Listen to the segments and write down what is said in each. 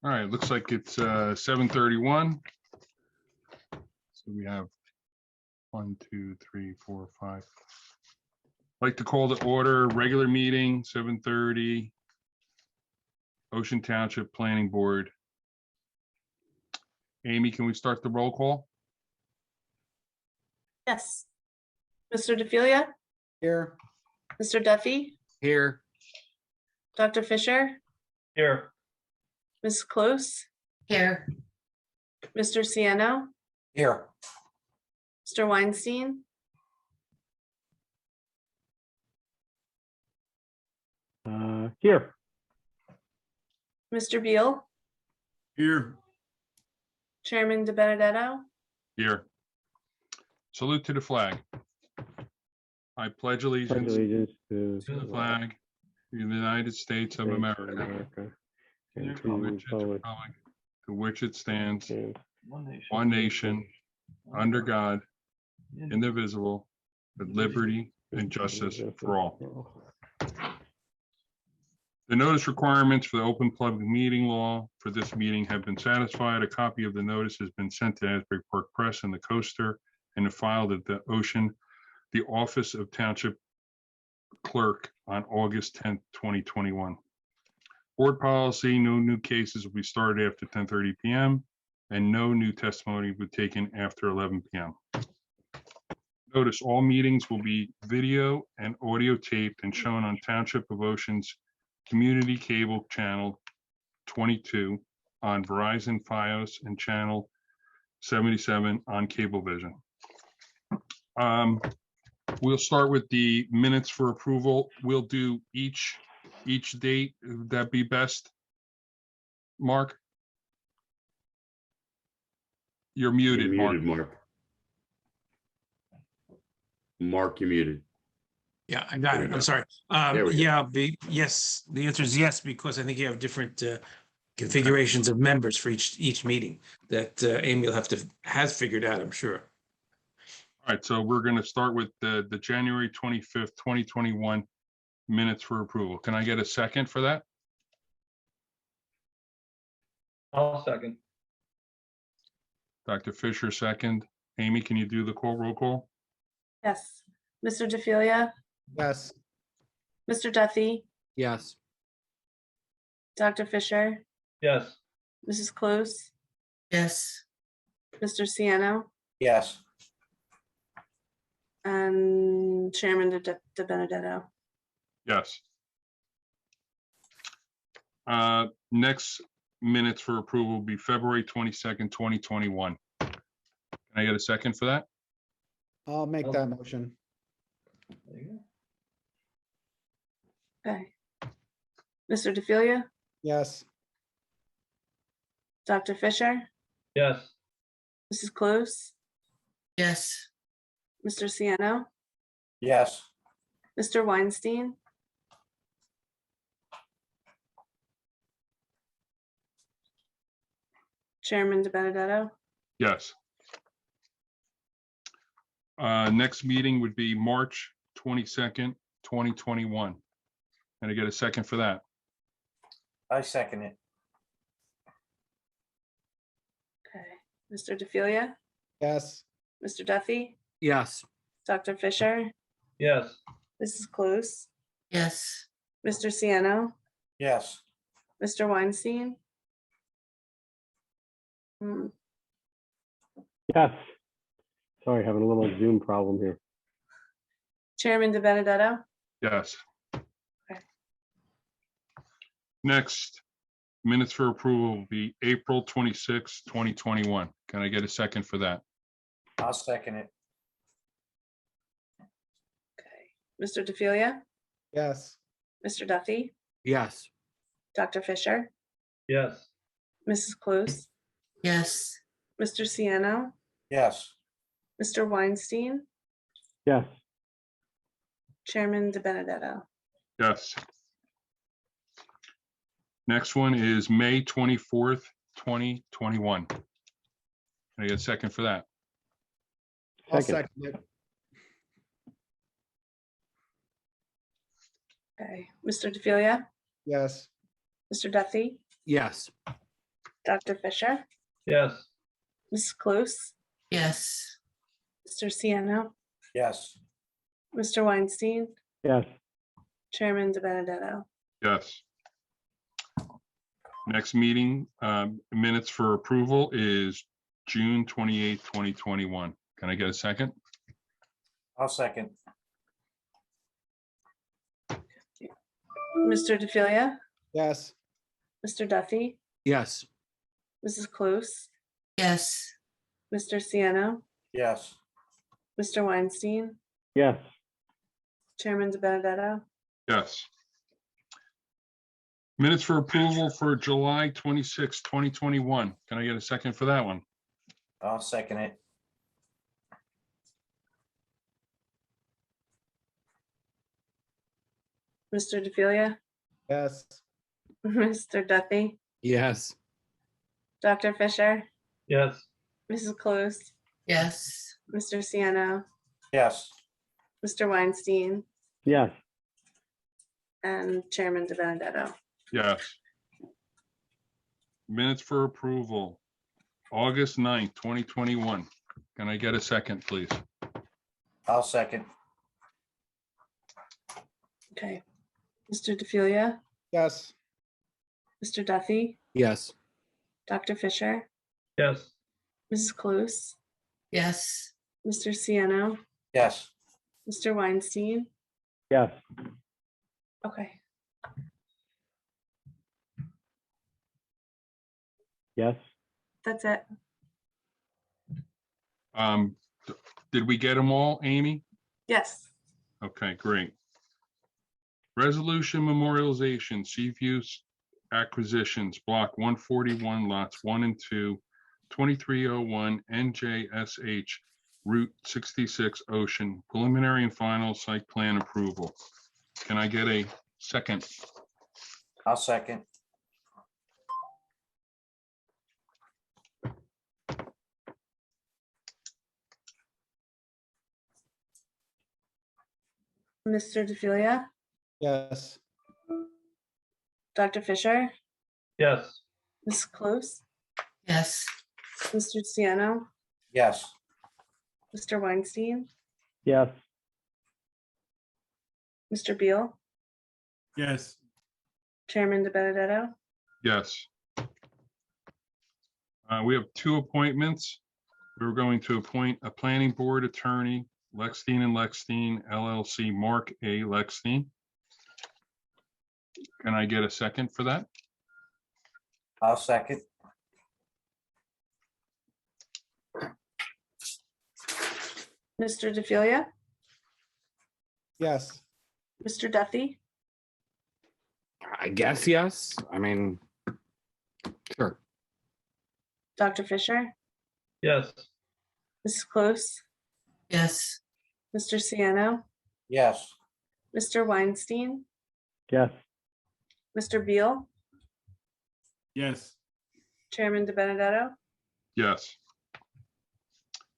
All right, looks like it's 7:31. So we have 1, 2, 3, 4, 5. I'd like to call to order regular meeting, 7:30. Ocean Township Planning Board. Amy, can we start the roll call? Yes. Mr. DeFilia, Here. Mr. Duffy, Here. Dr. Fisher, Here. Ms. Close, Here. Mr. Ciano, Here. Mr. Weinstein, Here. Mr. Beal, Here. Chairman DeBenedetto. Here. Salute to the flag. I pledge allegiance to to the flag of the United States of America, and to which to the republic to which it stands, stands, one nation, under God, indivisible, with liberty and justice for all. The notice requirements for the open public meeting law for this meeting have been satisfied. A copy of the notice has been sent to Asbury Park Press and the Coaster and filed at the Office of Township Clerk on August 10th, 2021. Board policy, no new cases will be started after 10:30 p.m. and no new testimony will be taken after 11 p.m. Notice all meetings will be video and audio taped and shown on Township of Ocean's Community Cable Channel 22 on Verizon Fios and Channel 77 on Cablevision. We'll start with the minutes for approval. We'll do each date. Would that be best? Mark? You're muted, Mark. Mark, you're muted. Yeah, I got it. I'm sorry. There we go. Yeah, yes, the answer is yes, because I think you have different configurations of members for each meeting that Amy will has figured out, I'm sure. All right, so we're going to start with the January 25th, 2021 minutes for approval. Can I get a second for that? I'll second. Dr. Fisher, second. Amy, can you do the roll call? Yes. Mr. DeFilia, Yes. Mr. Duffy, Yes. Dr. Fisher, Yes. Mrs. Close, Yes. Mr. Ciano, Yes. and Chairman DeBenedetto. Yes. Next minutes for approval will be February 22nd, 2021. Can I get a second for that? I'll make that motion. There you Okay. Mr. DeFilia, Yes. Dr. Fisher, go. Yes. Mrs. Close, Yes. Mr. Ciano, Yes. Mr. Weinstein, Chairman DeBenedetto. Yes. Next meeting would be March 22nd, 2021. Can I get a second for that? I second it. Okay. Mr. DeFilia, Yes. Mr. Duffy, Yes. Dr. Fisher, Yes. Mrs. Close, Yes. Mr. Ciano, Yes. Mr. Weinstein. Yes. Sorry, having a little Zoom problem here. Chairman DeBenedetto. Yes. Okay. Next, minutes for approval will be April 26th, 2021. Can I get a second for that? I'll second it. Okay. Mr. DeFilia, Yes. Mr. Duffy, Yes. Dr. Fisher, Yes. Mrs. Close, Yes. Mr. Ciano, Yes. Mr. Weinstein, Yes. Chairman DeBenedetto. Yes. Next one is May 24th, 2021. Can I get a second for that? I'll Second. second it. Okay. Mr. DeFilia, Yes. Mr. Duffy, Yes. Dr. Fisher, yes, Mrs. Close, yes, Mr. Sienna, Yes. Mr. Weinstein, yes, Chairman DeBenedetto. Yes. Next meeting, minutes for approval is June 28th, 2021. Can I get a second? I'll second. Mr. DeFilia, Yes. Mr. Duffy, Yes. Mrs. Close, yes, Mr. Sienna, Yes. Mr. Weinstein, yes, Chairman DeBenedetto. Yes. Minutes for approval for July 26th, 2021. Can I get a second for that one? I'll second it. Mr. DeFilia, Yes. Mr. Duffy, Yes. Dr. Fisher, yes, Mrs. Close, yes, Mr. Sienna, Yes. Mr. Weinstein, yes, and Chairman DeBenedetto. Yes. Minutes for approval, August 9th, 2021. Can I get a second, please? I'll second. Okay. Mr. DeFilia, Yes. Mr. Duffy, Yes. Dr. Fisher, yes, Mrs. Close, yes, Mr. Sienna, Yes. Mr. Weinstein. yes, Okay. yes, That's it. Did we get them all, Amy? Yes. Okay, great. Resolution memorialization, Seaview acquisitions, block 141, lots 1 and 2, 2301 NJSH, Route 66 Ocean, preliminary and final site plan approval. Can I get a second? I'll second. Mr. DeFilia, Yes. Dr. Fisher, yes, Mrs. Close, yes, Mr. Sienna, Yes. Mr. Weinstein, yes, Mr. Beal, Yes. Chairman DeBenedetto. Yes. We have 2 appointments. We're going to appoint a planning board attorney, Lexstein and Lexstein LLC, Mark A. Lexstein. Can I get a second for that? I'll second. Mr. DeFilia, Yes. Mr. Duffy, I guess yes. I mean, sure. Dr. Fisher, yes, Mrs. Close, yes, Mr. Sienna, Yes. Mr. Weinstein, yes, Mr. Beal, Yes. Chairman DeBenedetto. Yes.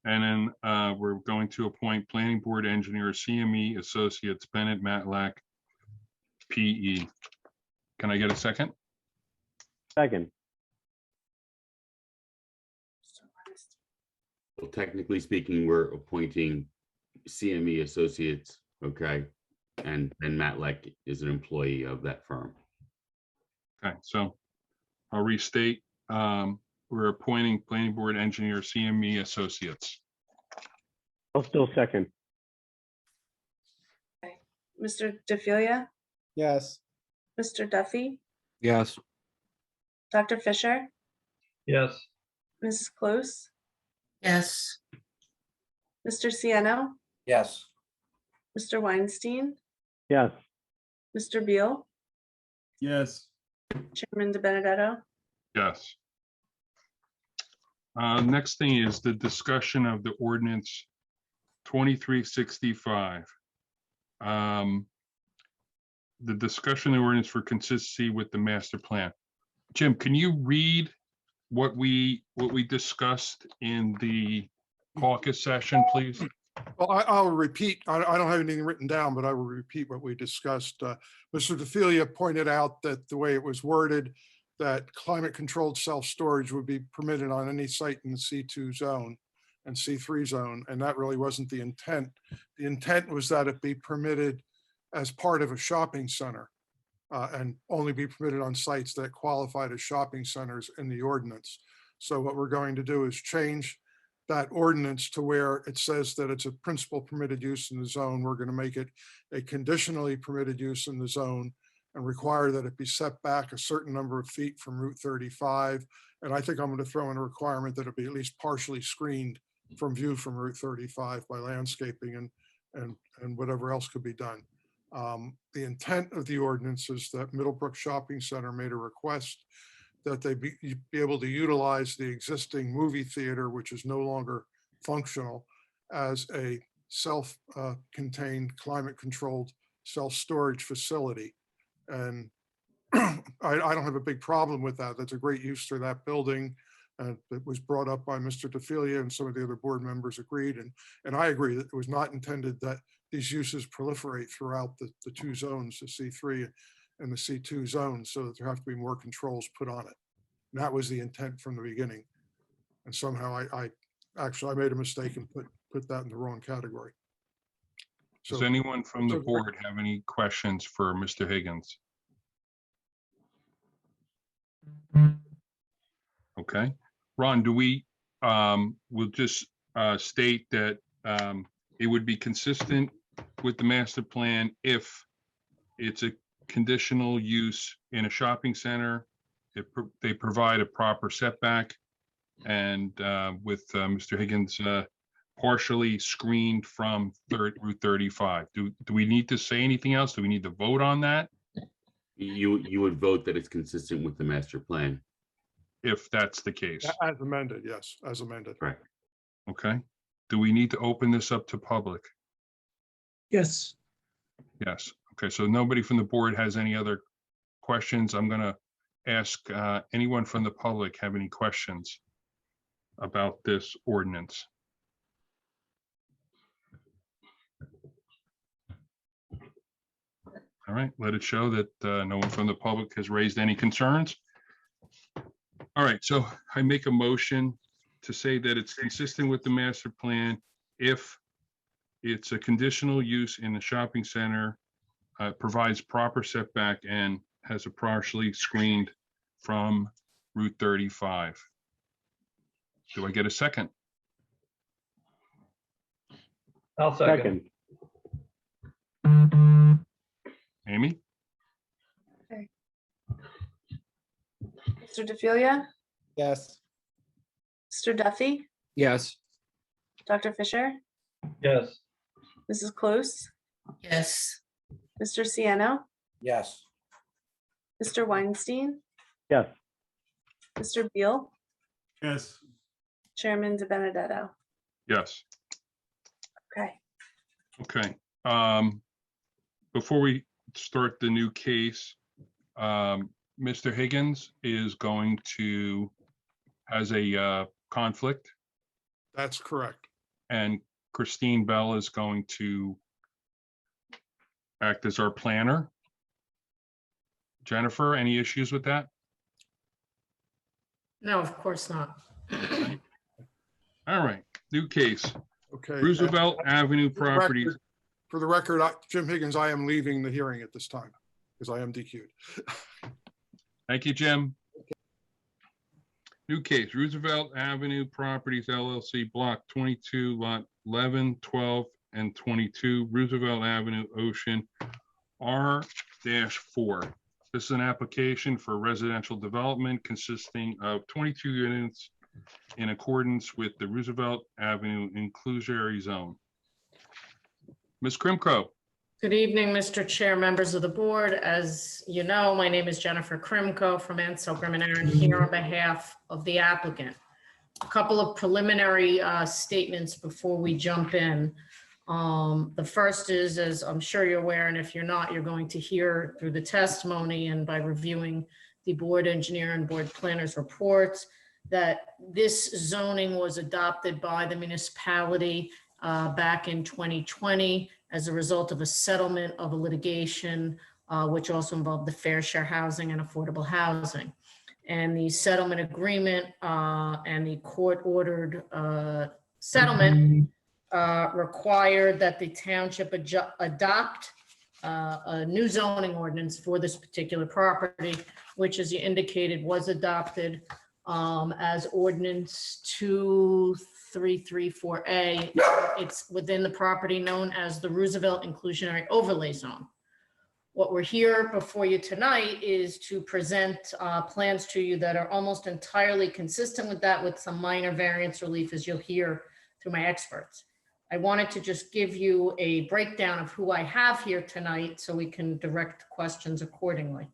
And then we're going to appoint planning board engineer CME Associates Bennett Matlack PE. Can I get a second? second, Well, technically speaking, we're appointing CME Associates, okay? And Matt Leck is an employee of that firm. Okay, so I'll restate. We're appointing planning board engineer CME Associates. I'll still second, Mr. DeFilia, Yes. Mr. Duffy, Yes. Dr. Fisher, yes, Mrs. Close, yes, Mr. Sienna, Yes. Mr. Weinstein, yes, Mr. Beal, Yes. Chairman DeBenedetto. Yes. Next thing is the discussion of the ordinance 2365. The discussion of the ordinance for consistency with the master plan. Jim, can you read what we discussed in the caucus session, please? Well, I'll repeat. I don't have anything written down, but I will repeat what we discussed. Mr. DeFilia pointed out that the way it was worded that climate-controlled self-storage would be permitted on any site in the C2 zone and C3 zone, and that really wasn't the intent. The intent was that it be permitted as part of a shopping center and only be permitted on sites that qualified as shopping centers in the ordinance. So what we're going to do is change that ordinance to where it says that it's a principal permitted use in the zone. We're going to make it a conditionally permitted use in the zone and require that it be set back a certain number of feet from Route 35. And I think I'm going to throw in a requirement that it be at least partially screened from view from Route 35 by landscaping and whatever else could be done. The intent of the ordinance is that Middlebrook Shopping Center made a request that they be able to utilize the existing movie theater, which is no longer functional, as a self-contained, climate-controlled self-storage facility. And I don't have a big problem with that. That's a great use for that building. It was brought up by Mr. DeFilia, and some of the other board members agreed. And I agree that it was not intended that these uses proliferate throughout the two zones, the C3 and the C2 zones, so that there have to be more controls put on it. And that was the intent from the beginning. And somehow I made a mistake and put that in the wrong category. Does So anyone from the board have any questions for Mr. Higgins? Okay, Ron, do we, we'll just state that it would be consistent with the master plan if it's a conditional use in a shopping center, they provide a proper setback, and with Mr. Higgins partially screened from Route 35. Do we need to say anything else? Do we need to vote on that? You would vote that it's consistent with the master plan. If that's the case. as amended, yes, as amended. Correct. Okay. Do we need to open this up to public? Yes. Yes. Okay, so nobody from the board has any other questions. I'm gonna ask anyone from the public have any questions about this ordinance? All right, let it show that no one from the public has raised any concerns. All right, so I make a motion to say that it's consistent with the master plan if it's a conditional use in the shopping center, provides proper setback and has a partially screened from Route 35. Do I get a second? I'll second. Amy? Mr. DeFilia, Yes. Mr. Duffy, Yes. Dr. Fisher, Yes. Mrs. Close, yes, Mr. Siano, Yes. Mr. Weinstein, Yes. Mr. Beal, Yes. Chairman De Benedetto. Yes. Okay. Okay. Before we start the new case, Mr. Higgins is going to, has a conflict, That's correct. and Christine Bell is going to act as our planner. Jennifer, any issues with that? no, of course not. All right, new case, Okay. Roosevelt Avenue properties. For the record, Jim Higgins, I am leaving the hearing at this time because I am DQ'd. Thank you, Jim. New case, Roosevelt Avenue Properties LLC, Block 22, Lot 11, 12, and 22, Roosevelt Avenue, Ocean, R-4. This is an application for residential development consisting of 22 units in accordance with the Roosevelt Avenue inclusionary zone. Ms. Krimko. Good evening, Mr. Chair, members of the board. As you know, my name is Jennifer Krimko from Ansel, Grimm & Aaron, here on behalf of the applicant. A couple of preliminary statements before we jump in. The first is, as I'm sure you're aware, and if you're not, you're going to hear through the testimony and by reviewing the board engineer and board planner's reports, that this zoning was adopted by the municipality back in 2020 as a result of a settlement of a litigation, which also involved the fair share housing and affordable housing. And the settlement agreement and the court-ordered settlement required that the township adopt a new zoning ordinance for this particular property, which, as you indicated, was adopted as ordinance 2334A. It's within the property known as the Roosevelt Inclusionary Overlay Zone. What we're here before you tonight is to present plans to you that are almost entirely consistent with that, with some minor variance relief, as you'll hear through my experts. I wanted to just give you a breakdown of who I have here tonight so we can direct questions accordingly.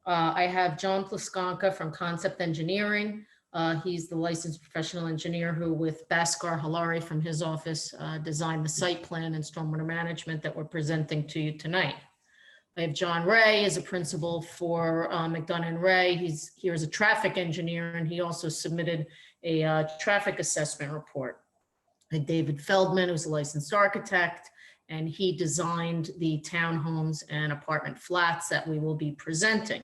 I have John Pliskonka from Concept Engineering. He's the licensed professional engineer who, with Bhaskar Halari from his office, designed the site plan and stormwater management that we're presenting to you tonight. I have John Ray as a principal for McDonough & Ray. He's here as a traffic engineer, and he also submitted a traffic assessment report. I have David Feldman, who's a licensed architect, and he designed the townhomes and apartment flats that we will be presenting.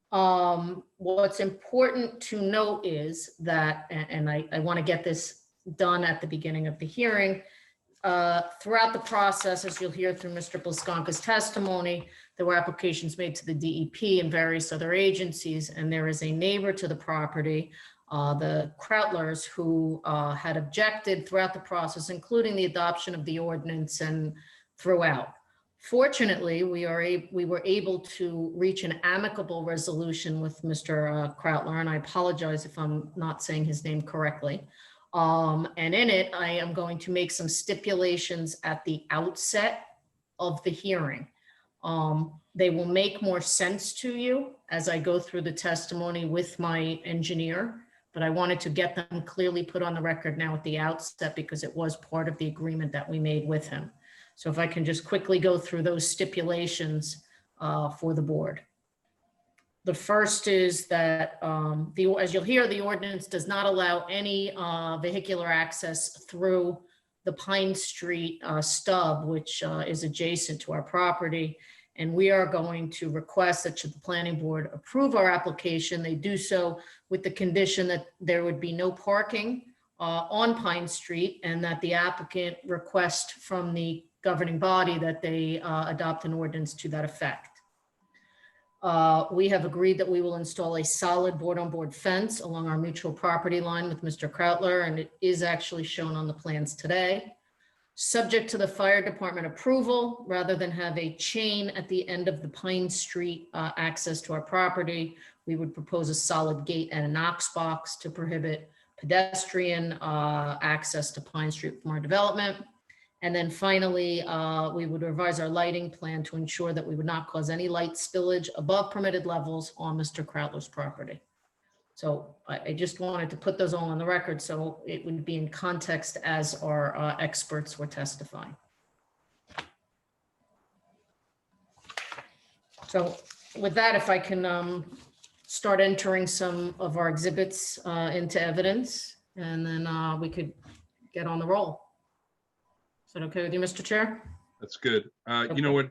What's important to note is that, and I want to get this done at the beginning of the hearing, throughout the process, as you'll hear through Mr. Pliskonka's testimony, there were applications made to the DEP and various other agencies, and there is a neighbor to the property, the Krautlers, who had objected throughout the process, including the adoption of the ordinance and throughout. Fortunately, we were able to reach an amicable resolution with Mr. Krautler, and I apologize if I'm not saying his name correctly. And in it, I am going to make some stipulations at the outset of the hearing. They will make more sense to you as I go through the testimony with my engineer, but I wanted to get them clearly put on the record now at the outset because it was part of the agreement that we made with him. So if I can just quickly go through those stipulations for the board. The first is that, as you'll hear, the ordinance does not allow any vehicular access through the Pine Street stub, which is adjacent to our property. And we are going to request that should the planning board approve our application, they do so with the condition that there would be no parking on Pine Street, and that the applicant request from the governing body that they adopt an ordinance to that effect. We have agreed that we will install a solid board-on-board fence along our mutual property line with Mr. Krautler, and it is actually shown on the plans today. Subject to the fire department approval, rather than have a chain at the end of the Pine Street access to our property, we would propose a solid gate and a Knox box to prohibit pedestrian access to Pine Street from our development. And then finally, we would revise our lighting plan to ensure that we would not cause any light spillage above permitted levels on Mr. Krautler's property. So I just wanted to put those all on the record so it would be in context as our experts were testifying. So with that, if I can start entering some of our exhibits into evidence, and then we could get on the roll. Is that okay with you, Mr. Chair? That's good. You know what?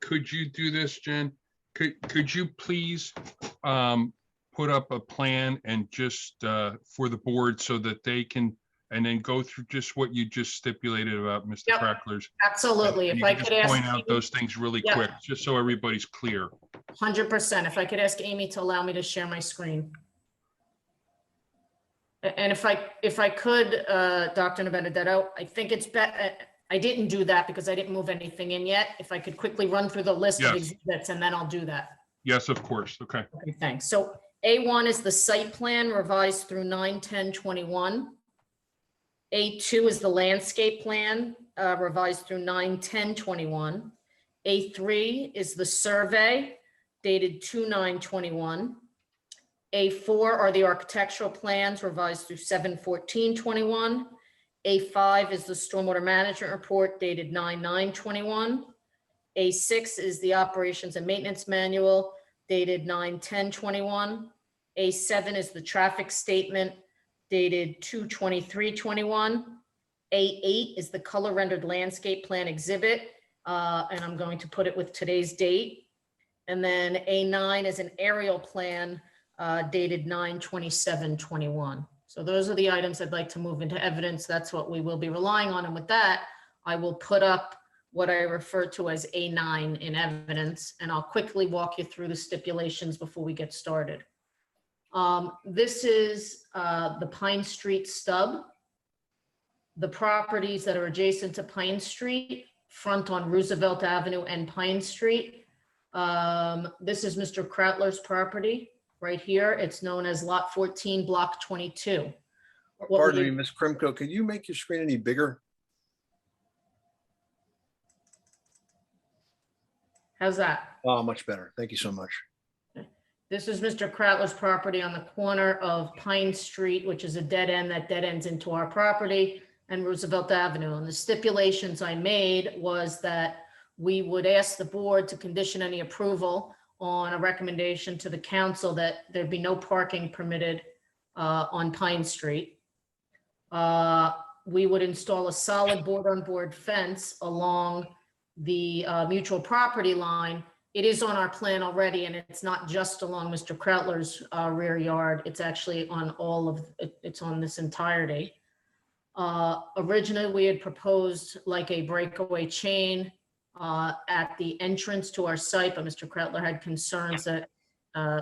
Could you do this, Jen? Could you please put up a plan and just for the board so that they can, and then go through just what you just stipulated about Mr. Yep. Krautler's. Absolutely. And If you I can could just ask point out those things really Yep. quick, just so everybody's clear. 100%. If I could ask Amy to allow me to share my screen. And if I could, Dr. Benedetto, I think it's better. I didn't do that because I didn't move anything in yet. If I could quickly run through the list of Yes. exhibits, and then I'll do that. Yes, of course. Okay. Okay, thanks. So A1 is the site plan revised through 9/10/21. A2 is the landscape plan revised through 9/10/21. A3 is the survey dated 2/9/21. A4 are the architectural plans revised through 7/14/21. A5 is the stormwater management report dated 9/9/21. A6 is the operations and maintenance manual dated 9/10/21. A7 is the traffic statement dated 2/23/21. A8 is the color rendered landscape plan exhibit, and I'm going to put it with today's date. And then A9 is an aerial plan dated 9/27/21. So those are the items I'd like to move into evidence. That's what we will be relying on. And with that, I will put up what I refer to as A9 in evidence, and I'll quickly walk you through the stipulations before we get started. This is the Pine Street stub. The properties that are adjacent to Pine Street, front on Roosevelt Avenue and Pine Street. This is Mr. Krautler's property right here. It's known as Lot 14, Block 22. Pardon me, Ms. Krimko, can you make your screen any bigger? How's that? Oh, much better. Thank you so much. This is Mr. Krautler's property on the corner of Pine Street, which is a dead end that dead ends into our property, and Roosevelt Avenue. And the stipulations I made was that we would ask the board to condition any approval on a recommendation to the council that there'd be no parking permitted on Pine Street. We would install a solid board-on-board fence along the mutual property line. It is on our plan already, and it's not just along Mr. Krautler's rear yard. It's actually on all of, it's on this entirety. Originally, we had proposed like a breakaway chain at the entrance to our site, but Mr. Krautler had concerns that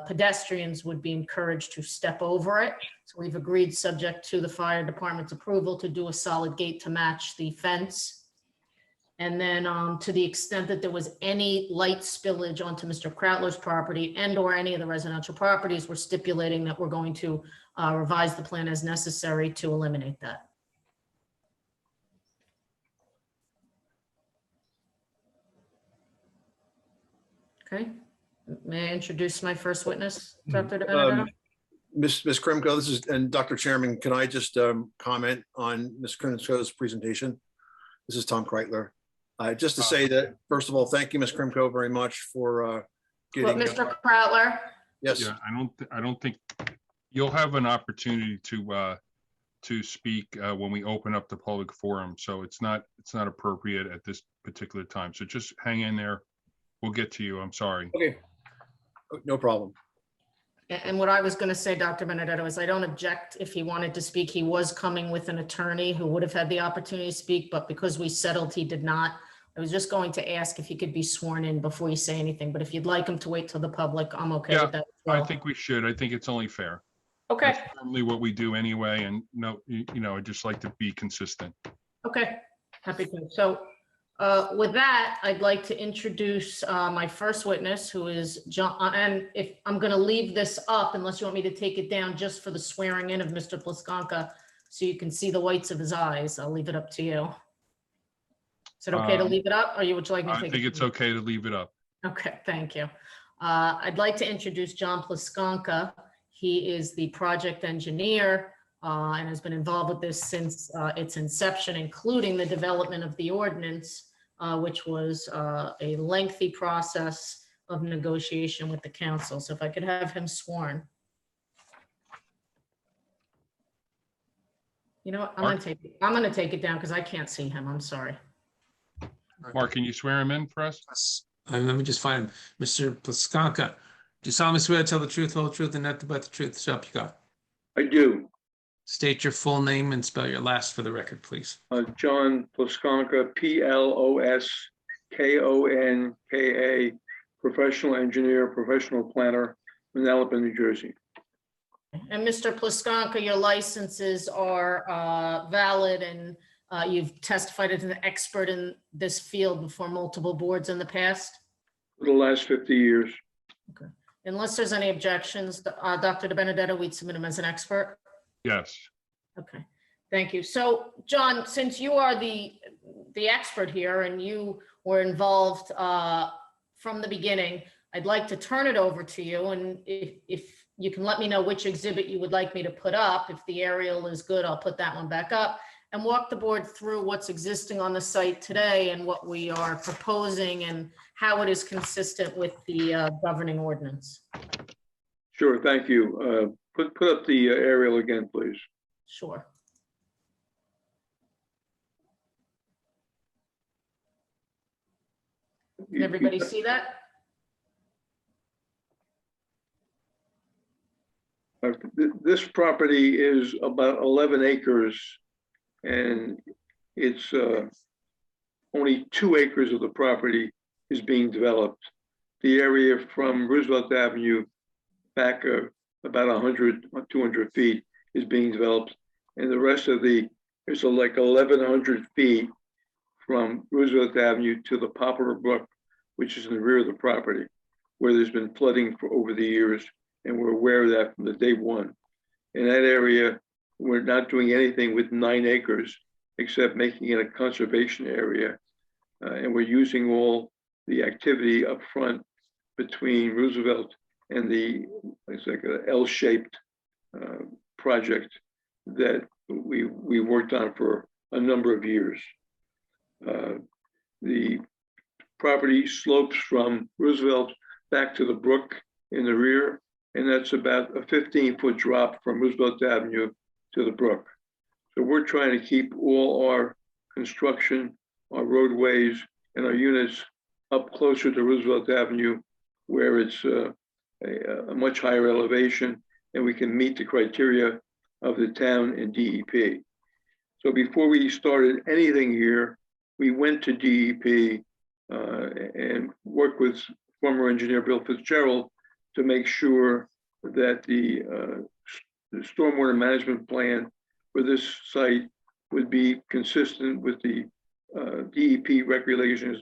pedestrians would be encouraged to step over it. So we've agreed, subject to the fire department's approval, to do a solid gate to match the fence. And then to the extent that there was any light spillage onto Mr. Krautler's property and or any of the residential properties, we're stipulating that we're going to revise the plan as necessary to eliminate that. Okay. May I introduce my first witness, Dr. DeBenedetto? Ms. Krimko, this is, and Dr. Chairman, can I just comment on Ms. Krimko's presentation? This is Tom Krautler. Just to say that, first of all, thank you, Ms. Krimko, very much for getting. Mr. Krautler? Yes. Yeah, I don't think you'll have an opportunity to speak when we open up the public forum. So it's not appropriate at this particular time. So just hang in there. We'll get to you. I'm sorry. Okay. No problem. And what I was going to say, Dr. Benedetto, is I don't object if he wanted to speak. He was coming with an attorney who would have had the opportunity to speak, but because we settled, he did not. I was just going to ask if he could be sworn in before you say anything, but if you'd like him to wait till the public, I'm okay with that. As well. I think we should. I think it's only fair. Okay. That's normally what we do anyway. And no, I just like to be consistent. Okay. Happy to. So with that, I'd like to introduce my first witness, who is John. And if I'm going to leave this up, unless you want me to take it down just for the swearing in of Mr. Pliskonka, so you can see the whites of his eyes, I'll leave it up to you. Is it okay to leave it up, or would you like me to take it? I think it's okay to leave it up. Okay, thank you. I'd like to introduce John Pliskonka. He is the project engineer and has been involved with this since its inception, including the development of the ordinance, which was a lengthy process of negotiation with the council. So if I could have him sworn. You know what, I'm gonna take it down because I can't see him. I'm sorry. Mark, can you swear him in for us? Let me just find him. Mr. Pliskonka, do you solemnly swear to tell the truth, whole truth, and nothing but the truth, so help you God? I do. State your full name and spell your last for the record, please. John Pliskonka, Pliskonka, professional engineer, professional planner, Manalapan, New Jersey. And Mr. Pliskonka, your licenses are valid, and you've testified as an expert in this field before multiple boards in the past? For the last 50 years. Okay. Unless there's any objections, Dr. DeBenedetto, we'd submit him as an expert. Yes. Okay, thank you. So, John, since you are the expert here and you were involved from the beginning, I'd like to turn it over to you. And if you can let me know which exhibit you would like me to put up. If the aerial is good, I'll put that one back up and walk the board through what's existing on the site today and what we are proposing and how it is consistent with the governing ordinance. Sure, thank you. Put up the aerial again, please. Sure. Can everybody see that? This property is about 11 acres, and it's only 2 acres of the property is being developed. The area from Roosevelt Avenue back about 100, 200 feet is being developed, and the rest of there's like 1,100 feet from Roosevelt Avenue to the Poplar Brook, which is in the rear of the property, where there's been flooding for over the years, and we're aware of that from the day one. In that area, we're not doing anything with 9 acres except making it a conservation area, and we're using all the activity up front between Roosevelt and it's like an L-shaped project that we worked on for a number of years. The property slopes from Roosevelt back to the brook in the rear, and that's about a 15-foot drop from Roosevelt Avenue to the brook. So we're trying to keep all our construction, our roadways, and our units up closer to Roosevelt Avenue, where it's a much higher elevation, and we can meet the criteria of the town and DEP. So before we started anything here, we went to DEP and worked with former engineer Bill Fitzgerald to make sure that the stormwater management plan for this site would be consistent with the DEP regulations.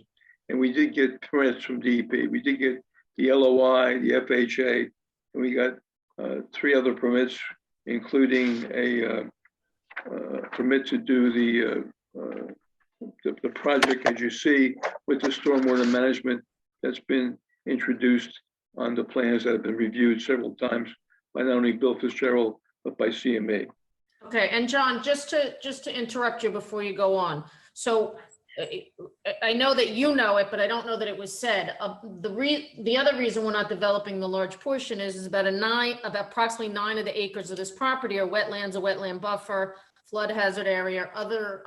And we did get permits from DEP. We did get the LOI, the FHA, and we got 3 other permits, including a permit to do the project, as you see, with the stormwater management that's been introduced on the plans that have been reviewed several times by not only Bill Fitzgerald, but by CME. Okay, and John, just to interrupt you before you go on. So I know that you know it, but I don't know that it was said. The other reason we're not developing the large portion is about approximately 9 of the acres of this property are wetlands, a wetland buffer, flood hazard area, other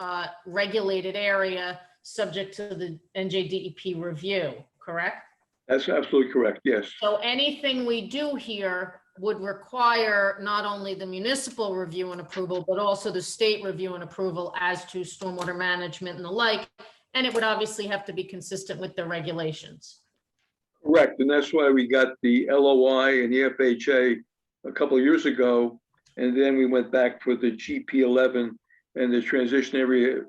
regulated area subject to the NJDEP review, correct? That's absolutely correct, yes. So anything we do here would require not only the municipal review and approval, but also the state review and approval as to stormwater management and the like. And it would obviously have to be consistent with the regulations. Correct, and that's why we got the LOI and the FHA a couple of years ago, and then we went back for the GP11 and the transition area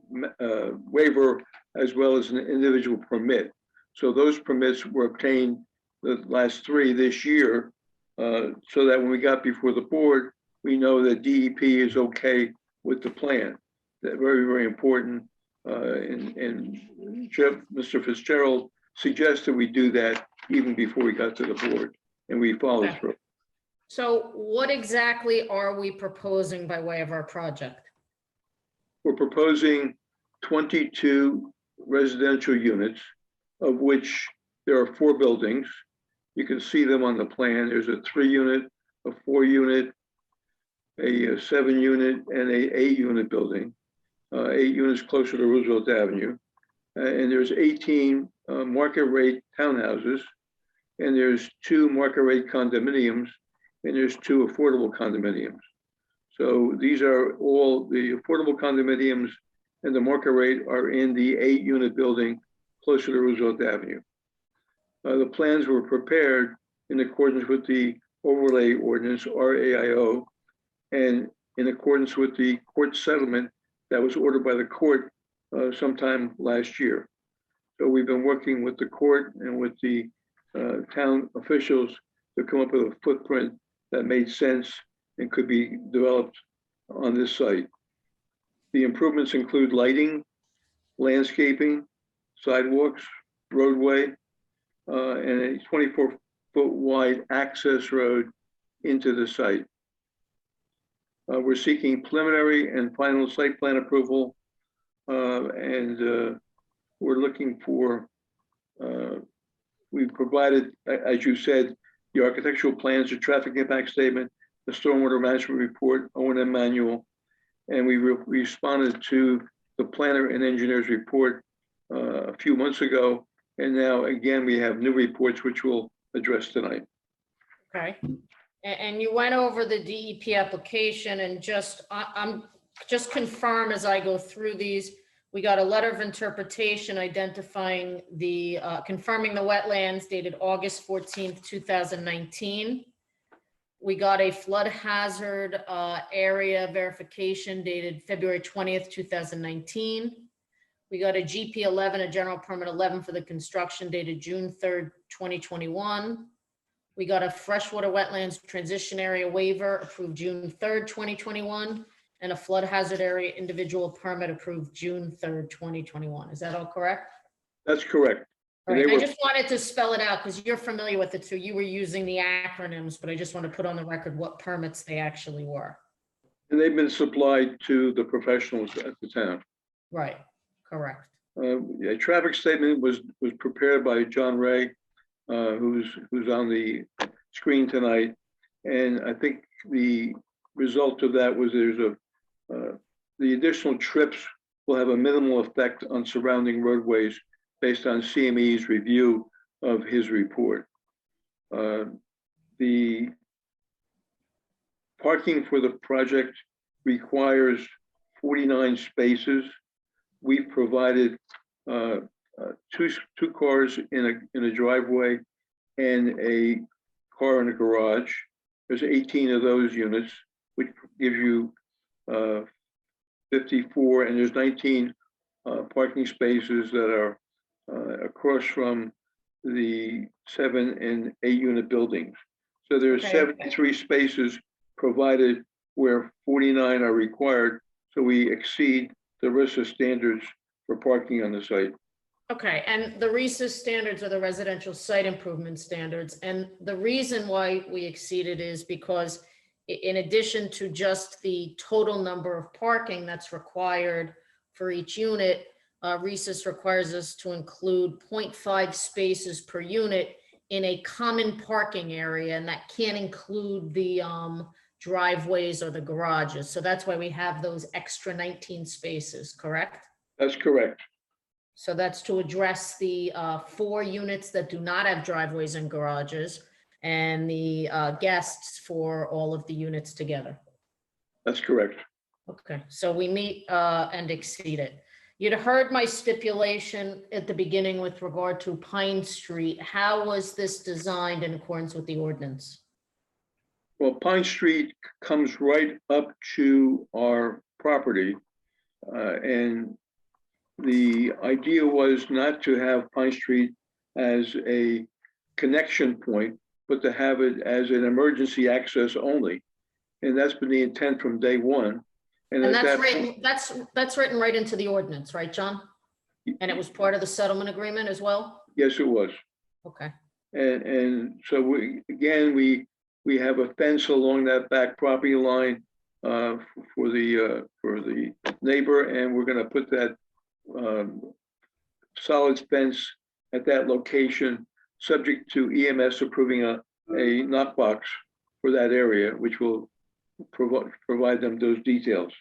waiver, as well as an individual permit. So those permits were obtained, the last 3 this year, so that when we got before the board, we know that DEP is okay with the plan. That's very, very important. And Mr. Fitzgerald suggested we do that even before we got to the board, and we followed through. So what exactly are we proposing by way of our project? We're proposing 22 residential units, of which there are 4 buildings. You can see them on the plan. There's a 3-unit, a 4-unit, a 7-unit, and a 8-unit building. 8 units closer to Roosevelt Avenue. And there's 18 market rate townhouses, and there's 2 market rate condominiums, and there's 2 affordable condominiums. So these are all the affordable condominiums, and the market rate are in the 8-unit building closer to Roosevelt Avenue. The plans were prepared in accordance with the overlay ordinance, RAIO, and in accordance with the court settlement that was ordered by the court sometime last year. So we've been working with the court and with the town officials to come up with a footprint that made sense and could be developed on this site. The improvements include lighting, landscaping, sidewalks, roadway, and a 24-foot wide access road into the site. We're seeking preliminary and final site plan approval, and we're looking for, we've provided, as you said, the architectural plans, the traffic impact statement, the stormwater management report, O&M manual, and we responded to the planner and engineer's report a few months ago, and now again we have new reports which we'll address tonight. Okay. And you went over the DEP application and I'm just confirm as I go through these. We got a letter of interpretation identifying confirming the wetlands dated August 14th, 2019. We got a flood hazard area verification dated February 20th, 2019. We got a GP 11, a general permit 11 for the construction dated June 3rd, 2021. We got a freshwater wetlands transition area waiver approved June 3rd, 2021, and a flood hazard area individual permit approved June 3rd, 2021. Is that all correct? That's correct. All And right, they I were- just wanted to spell it out because you're familiar with it, so you were using the acronyms, but I just want to put on the record what permits they actually were. And they've been supplied to the professionals at the town. Right, correct. A traffic statement was prepared by John Ray, who's on the screen tonight. And I think the result of that was the additional trips will have a minimal effect on surrounding roadways based on CME's review of his report. The parking for the project requires 49 spaces. We've provided two cars in a driveway and a car in a garage. There's 18 of those units, which gives you 54, and there's 19 parking spaces that are across from the 7 and 8 unit buildings. So there's Okay. 73 spaces provided where 49 are required. So we exceed the RISA standards for parking on the site. Okay, and the RISA standards are the residential site improvement standards. And the reason why we exceeded is because in addition to just the total number of parking that's required for each unit, RISA requires us to include 0.5 spaces per unit in a common parking area, and that can't include the driveways or the garages. So that's why we have those extra 19 spaces, correct? That's correct. So that's to address the 4 units that do not have driveways and garages and the guests for all of the units together. That's correct. Okay, so we meet and exceed it. You'd heard my stipulation at the beginning with regard to Pine Street. How was this designed in accordance with the ordinance? Well, Pine Street comes right up to our property. And the idea was not to have Pine Street as a connection point, but to have it as an emergency access only. And that's been the intent from day one. And at that's that written, point- that's written right into the ordinance, right, John? And it was part of the settlement agreement as well? Yes, it was. Okay, And so we have a fence along that back property line for the neighbor, and we're going to put that solid fence at that location, subject to EMS approving a knockbox for that area, which will provide them those details.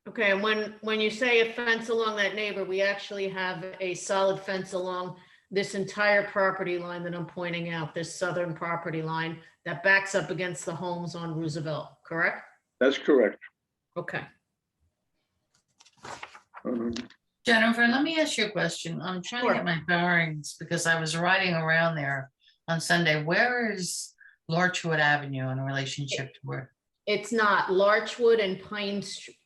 okay, and when you say a fence along that neighbor, we actually have a solid fence along this entire property line that I'm pointing out, this southern property line that backs up against the homes on Roosevelt, correct? That's correct. Okay. Jennifer, let me ask you a question. I'm trying to Sure. get my bearings because I was riding around there on Sunday. Where is Larchwood Avenue in relationship to where? It's not Larchwood and Pine Street.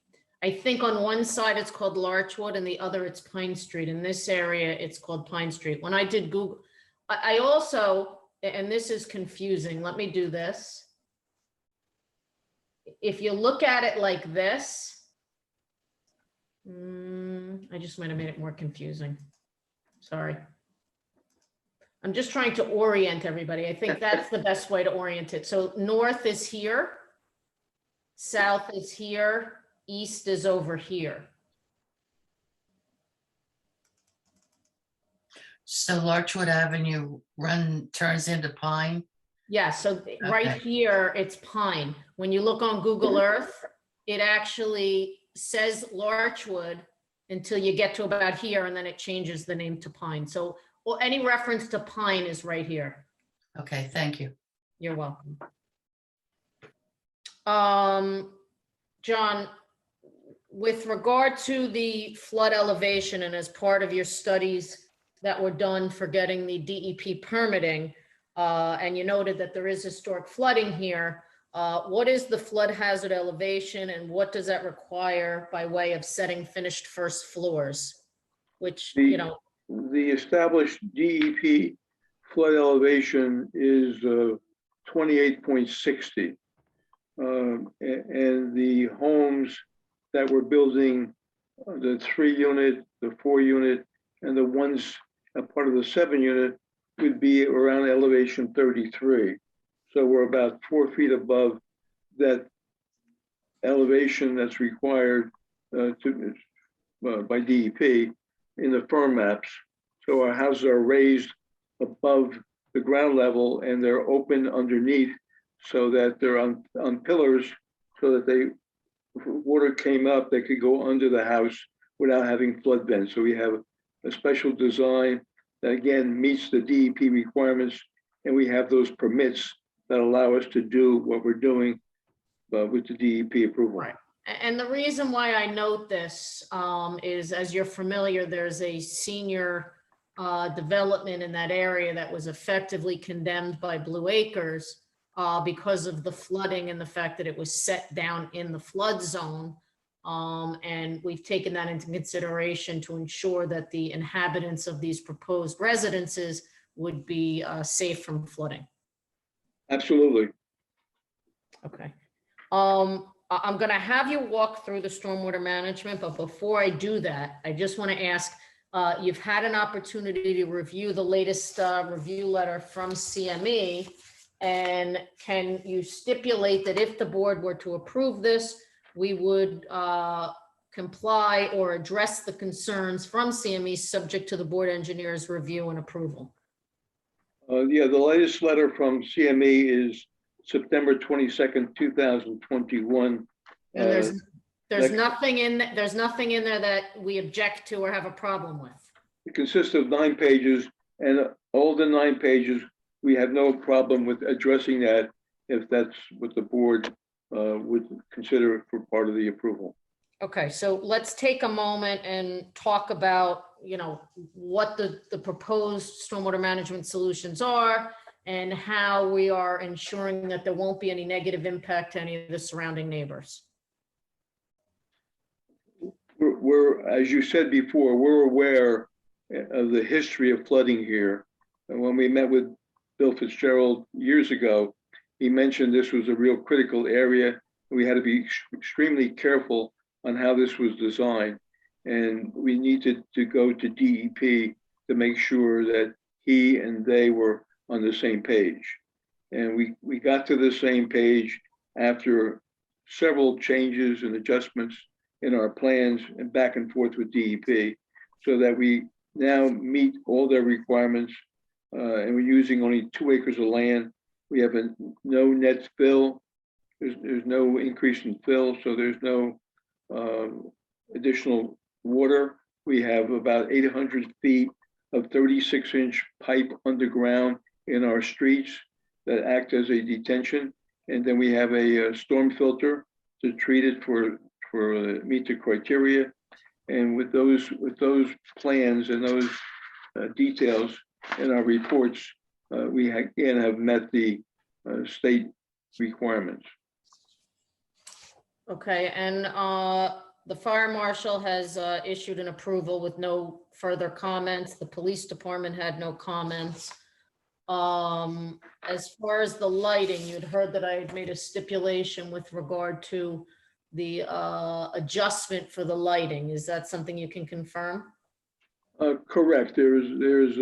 I think on one side it's called Larchwood and the other it's Pine Street. In this area, it's called Pine Street. When I did Google, I also, and this is confusing, let me do this. If you look at it like this, I just might have made it more confusing. Sorry. I'm just trying to orient everybody. I think that's the best way to orient it. So north is here, south is here, east is over here. So Larchwood Avenue turns into Pine? Yeah, so right Okay. here, it's Pine. When you look on Google Earth, it actually says Larchwood until you get to about here, and then it changes the name to Pine. So, well, any reference to Pine is right here. Okay, thank you. You're welcome. John, with regard to the flood elevation and as part of your studies that were done for getting the DEP permitting, and you noted that there is historic flooding here, what is the flood hazard elevation and what does that require by way of setting finished first floors? Which, you know. The established DEP flood elevation is 28.60. And the homes that we're building, the 3-unit, the 4-unit, and the ones a part of the 7-unit would be around elevation 33. So we're about 4 feet above that elevation that's required by DEP in the firm maps. So our houses are raised above the ground level and they're open underneath so that they're on pillars so that if water came up, they could go under the house without having flood vents. So we have a special design that again meets the DEP requirements, and we have those permits that allow us to do what we're doing with the DEP approval. Right. And the reason why I note this is, as you're familiar, there's a senior development in that area that was effectively condemned by Blue Acres because of the flooding and the fact that it was set down in the flood zone. And we've taken that into consideration to ensure that the inhabitants of these proposed residences would be safe from flooding. Absolutely. Okay. I'm going to have you walk through the stormwater management, but before I do that, I just want to ask, you've had an opportunity to review the latest review letter from CME, and can you stipulate that if the board were to approve this, we would comply or address the concerns from CME subject to the board engineer's review and approval? Yeah, the latest letter from CME is September 22nd, 2021. And there's nothing in there that we object to or have a problem with. It consists of 9 pages, and all the 9 pages, we have no problem with addressing that if that's what the board would consider for part of the approval. Okay, so let's take a moment and talk about, you know, what the proposed stormwater management solutions are and how we are ensuring that there won't be any negative impact to any of the surrounding neighbors. We're, as you said before, we're aware of the history of flooding here. And when we met with Bill Fitzgerald years ago, he mentioned this was a real critical area. We had to be extremely careful on how this was designed. And we needed to go to DEP to make sure that he and they were on the same page. And we got to the same page after several changes and adjustments in our plans and back and forth with DEP, so that we now meet all their requirements. And we're using only 2 acres of land. We have no net fill. There's no increase in fill, so there's no additional water. We have about 800 feet of 36-inch pipe underground in our streets that act as a detention. And then we have a storm filter to treat it for meet the criteria. And with those plans and those details in our reports, we again have met the state requirements. Okay, and the fire marshal has issued an approval with no further comments. The police department had no comments. As far as the lighting, you'd heard that I had made a stipulation with regard to the adjustment for the lighting. Is that something you can confirm? Correct. There's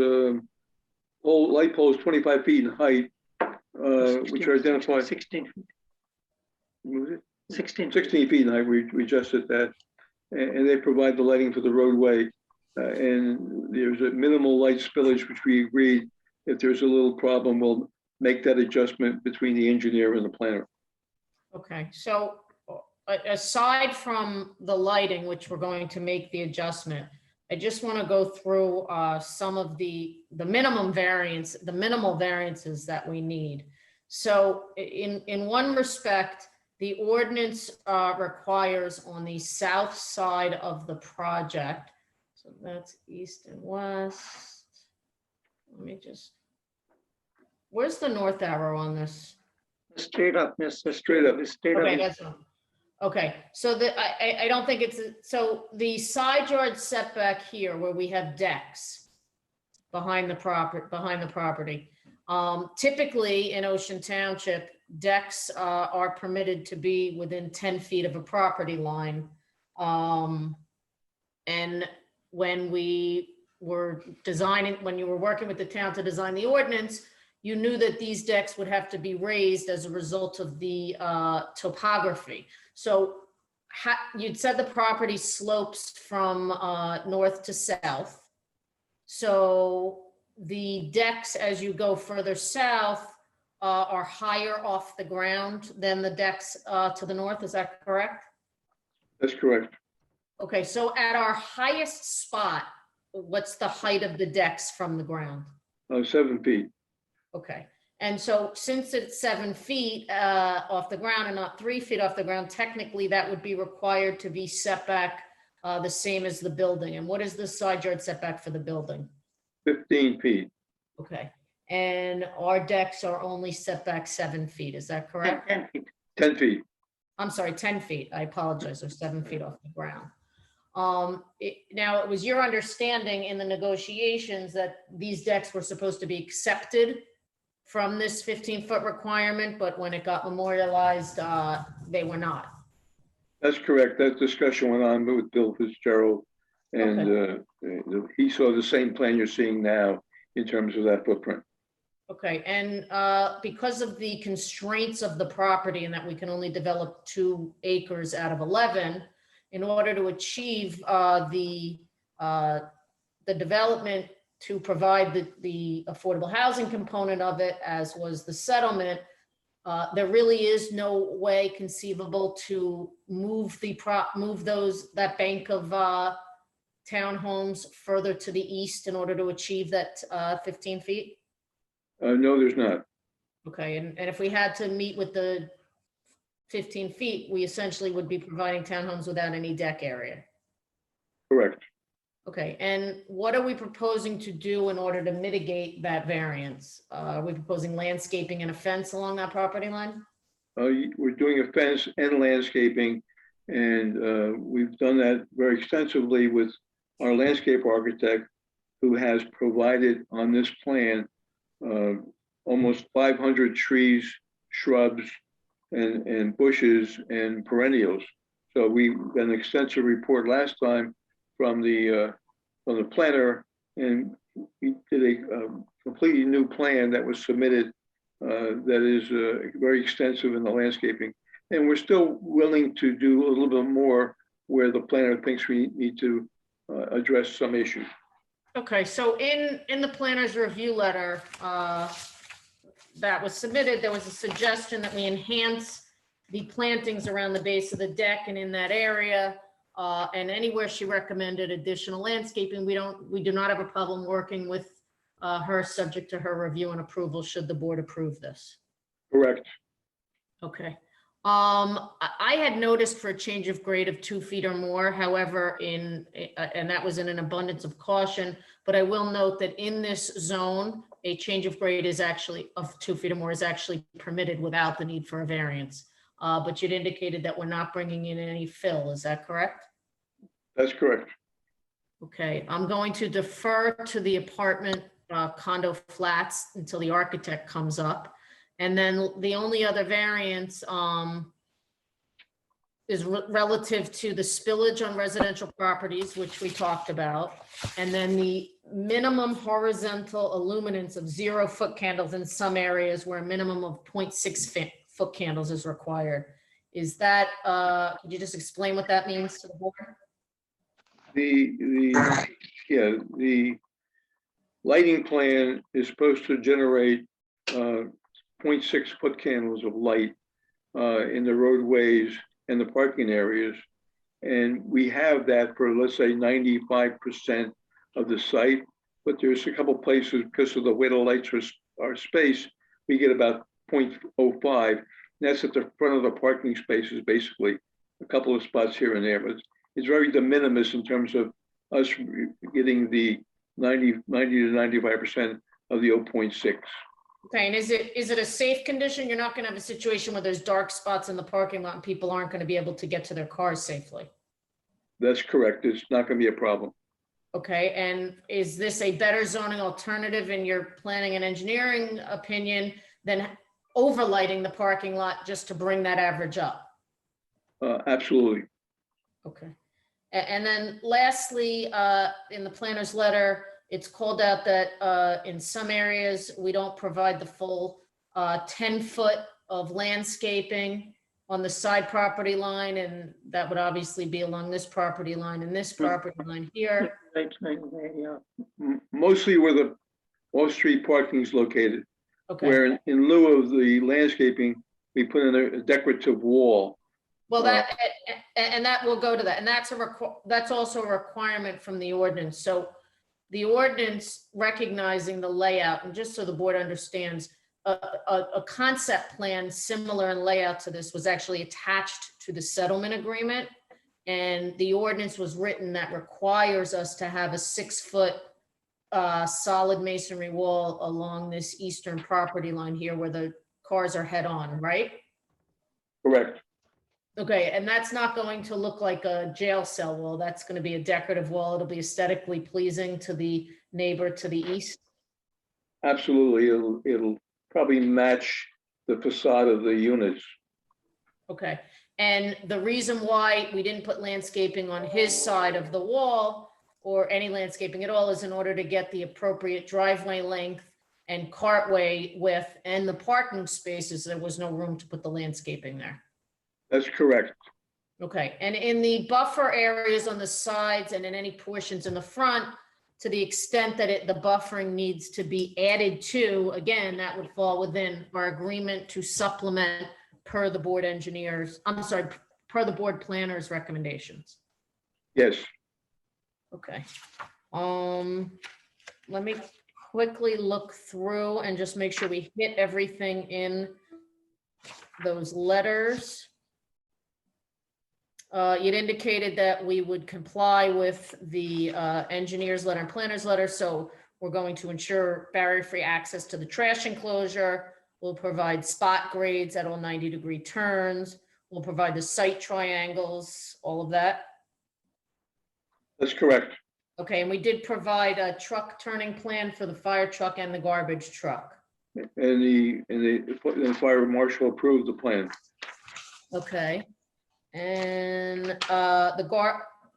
light poles 25 feet in height, which are identified. 16 feet. What was it? 16 feet in height. We adjusted that, and they provide the lighting for the roadway. And there's a minimal light spillage, which we agreed. If there's a little problem, we'll make that adjustment between the engineer and the planner. Okay, so aside from the lighting, which we're going to make the adjustment, I just want to go through some of the minimal variances that we need. So in one respect, The ordinance requires on the south side of the project, so that's east and west. Let me just, where's the north arrow on this? Straight up, mister, straight up, it's straight Okay, up. that's one. Okay, so I don't think it's, so the side yard setback here where we have decks behind the property. Typically in Ocean Township, decks are permitted to be within 10 feet of a property line. And when we were designing, when you were working with the town to design the ordinance, you knew that these decks would have to be raised as a result of the topography. So you'd said the property slopes from north to south. So the decks, as you go further south, are higher off the ground than the decks to the north. Is that correct? That's correct. Okay, so at our highest spot, what's the height of the decks from the ground? 7 feet. Okay, and so since it's 7 feet off the ground and not 3 feet off the ground, technically that would be required to be setback the same as the building. And what is the side yard setback for the building? 15 feet. Okay, and our decks are only setback 7 feet, is that correct? 10 feet. 10 feet. I'm sorry, 10 feet. I apologize, they're 7 feet off the ground. Now, it was your understanding in the negotiations that these decks were supposed to be accepted from this 15-foot requirement, but when it got memorialized, they were not. That's correct. That discussion went on with Bill Fitzgerald, and he saw the same plan you're seeing now in terms of that footprint. Okay, and because of the constraints of the property and that we can only develop 2 acres out of 11, in order to achieve the development to provide the affordable housing component of it, as was the settlement, there really is no way conceivable to move that bank of townhomes further to the east in order to achieve that 15 feet? No, there's not. Okay, and if we had to meet with the 15 feet, we essentially would be providing townhomes without any deck area. Correct. Okay, and what are we proposing to do in order to mitigate that variance? Are we proposing landscaping and a fence along that property line? We're doing a fence and landscaping, and we've done that very extensively with our landscape architect, who has provided on this plan almost 500 trees, shrubs, and bushes and perennials. So we got an extensive report last time from the planner, and we did a completely new plan that was submitted that is very extensive in the landscaping. And we're still willing to do a little bit more where the planner thinks we need to address some issues. Okay, so in the planner's review letter that was submitted, there was a suggestion that we enhance the plantings around the base of the deck and in that area. And anywhere she recommended additional landscaping, we do not have a problem working with her, subject to her review and approval, should the board approve this. Correct. Okay. I had noticed for a change of grade of 2 feet or more, however, and that was in an abundance of caution, but I will note that in this zone, a change of grade is actually of 2 feet or more is actually permitted without the need for a variance. But you'd indicated that we're not bringing in any fill. Is that correct? That's correct. Okay, I'm going to defer to the apartment condo flats until the architect comes up. And then the only other variance is relative to the spillage on residential properties, which we talked about. And then the minimum horizontal illuminance of 0 foot candles in some areas where a minimum of 0.6 foot candles is required. Is that, could you just explain what that means to the board? The lighting plan is supposed to generate 0.6 foot candles of light in the roadways and the parking areas. And we have that for, let's say, 95% of the site, but there's a couple places because of the way the lights are spaced, we get about 0.05. That's at the front of the parking spaces, basically, a couple of spots here and there, but it's very de minimis in terms of us getting the 90 to 95% of the 0.6. Okay, and is it a safe condition? You're not gonna have a situation where there's dark spots in the parking lot and people aren't gonna be able to get to their cars safely? That's correct. It's not going to be a problem. Okay, and is this a better zoning alternative in your planning and engineering opinion than overlighting the parking lot just to bring that average up? Absolutely. Okay. And then lastly, in the planner's letter, it's called out that in some areas, we don't provide the full 10-foot of landscaping on the side property line, and that would obviously be along this property line and this property line here. Mostly where the off-street parking is located, Okay, where in lieu of the landscaping, we put in a decorative wall. well, that, and that will go to that, and that's also a requirement from the ordinance. So the ordinance recognizing the layout, and just so the board understands, a concept plan similar in layout to this was actually attached to the settlement agreement. And the ordinance was written that requires us to have a 6-foot solid masonry wall along this eastern property line here where the cars are head on, right? Correct. Okay, and that's not going to look like a jail cell wall. That's going to be a decorative wall. It'll be aesthetically pleasing to the neighbor to the east. Absolutely. It'll probably match the facade of the units. Okay, and the reason why we didn't put landscaping on his side of the wall or any landscaping at all is in order to get the appropriate driveway length and cartway width and the parking spaces. There was no room to put the landscaping there. That's correct. Okay, and in the buffer areas on the sides and in any portions in the front, to the extent that the buffering needs to be added to, again, that would fall within our agreement to supplement per the board engineers, per the board planner's recommendations. Yes. Okay. Let me quickly look through and just make sure we hit everything in those letters. You'd indicated that we would comply with the engineer's letter and planner's letter, so we're going to ensure barrier-free access to the trash enclosure. We'll provide spot grades at all 90-degree turns. We'll provide the site triangles, all of that. That's correct. Okay, and we did provide a truck turning plan for the fire truck and the garbage truck. And the fire marshal approved the plan. Okay. And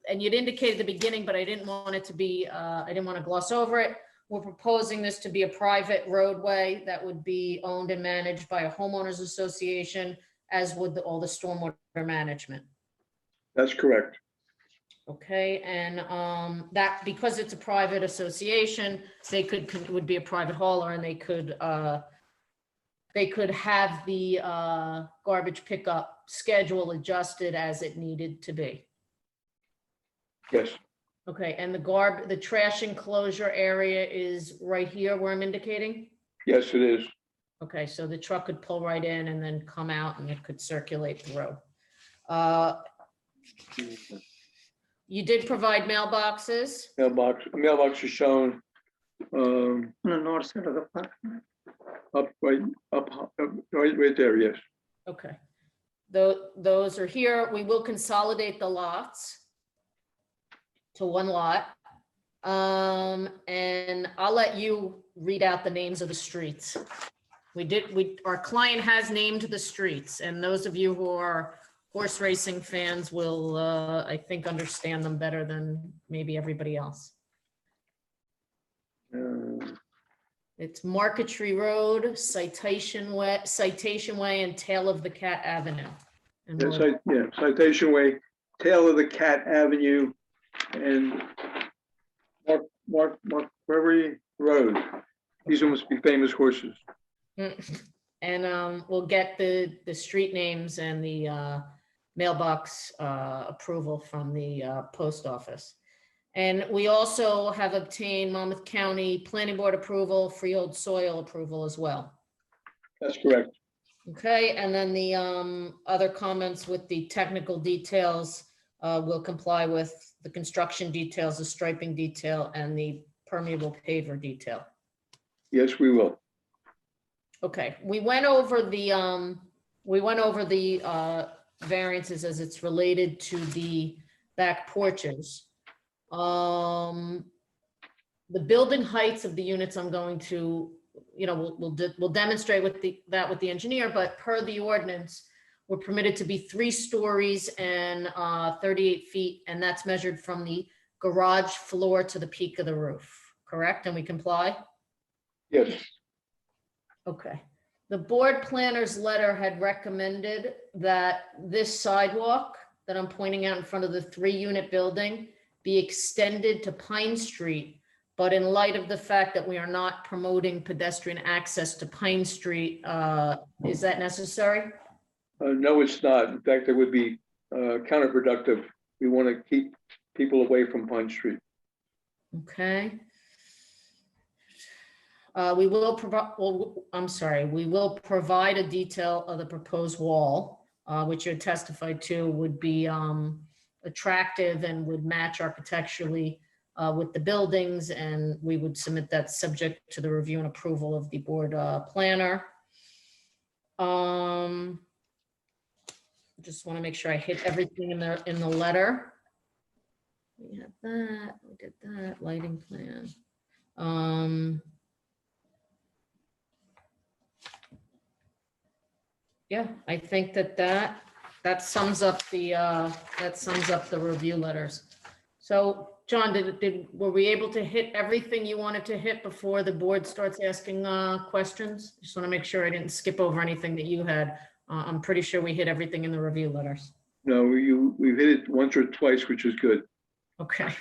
and you'd indicated at the beginning, but I didn't want it to be, I didn't want to gloss over it. We're proposing this to be a private roadway that would be owned and managed by a homeowners association, as would all the stormwater management. That's correct. Okay, and that, because it's a private association, they would be a private hauler, and they could have the garbage pickup schedule adjusted as it needed to be. Yes. Okay, and the trash enclosure area is right here where I'm indicating? Yes, it is. Okay, so the truck could pull right in and then come out and it could circulate the road. You did provide mailboxes? Mailbox is shown On the north side of the park. right there, yes. Okay. Those are here. We will consolidate the lots to one lot. And I'll let you read out the names of the streets. Our client has named the streets, and those of you who are horse racing fans will, I think, understand them better than maybe everybody else. It's Marquetry Road, Citation Way, and Tail of the Cat Avenue. And Citation Way, Tail of the Cat Avenue, and Marquetry Road. These must be famous horses. And we'll get the street names and the mailbox approval from the post office. And we also have obtained Monmouth County Planning Board approval, freehold soil approval as well. That's correct. Okay, and then the other comments with the technical details will comply with the construction details, the striping detail, and the permeable paver detail. Yes, we will. Okay, we went over the variances as it's related to the back porches. The building heights of the units I'm going to, we'll demonstrate with that with the engineer, but per the ordinance, we're permitted to be 3 stories and 38 feet, and that's measured from the garage floor to the peak of the roof, correct? And we comply? Yes. Okay. The board planner's letter had recommended that this sidewalk that I'm pointing out in front of the 3-unit building be extended to Pine Street. But in light of the fact that we are not promoting pedestrian access to Pine Street, is that necessary? No, it's not. In fact, it would be counterproductive. We want to keep people away from Pine Street. Okay. We will provide, we will provide a detail of the proposed wall, which you had testified to would be attractive and would match architecturally with the buildings, and we would submit that subject to the review and approval of the board planner. Just want to make sure I hit everything in the letter. We have that, we did that, lighting plan. Yeah, I think that sums up the review letters. So, John, were we able to hit everything you wanted to hit before the board starts asking questions? Just want to make sure I didn't skip over anything that you had. I'm pretty sure we hit everything in the review letters. No, we've hit it once or twice, which is good. Okay. All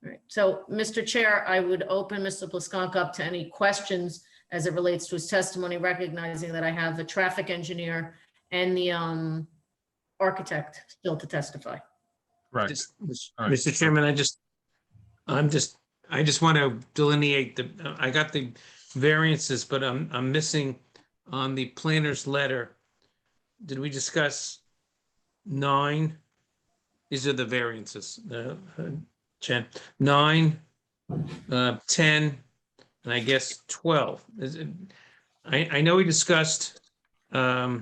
right. So, Mr. Chair, I would open Mr. Pliskonka up to any questions as it relates to his testimony, recognizing that I have the traffic engineer and the architect still to testify. Right. All right. Mr. Chairman, I just want to delineate I got the variances, but I'm missing on the planner's letter. Did we discuss 9? These are the variances, Jen. 9, 10, and I guess 12. I know we discussed, let's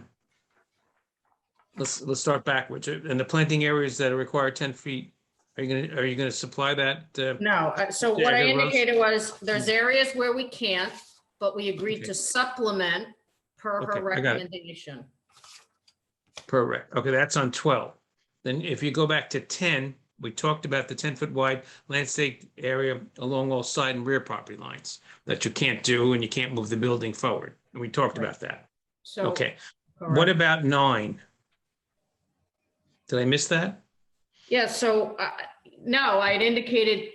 start backwards. And the planting areas that require 10 feet, are you gonna supply that? No, so what I indicated was there's areas where we can't, but we agreed to supplement per her recommendation. Correct. Okay, that's on 12. Then if you go back to 10, we talked about the 10-foot wide landscape area along all side and rear property lines that you can't do, and you can't move the building forward. And we talked about that. So, okay. correct. What about 9? Did I miss that? Yeah, so no, I had indicated,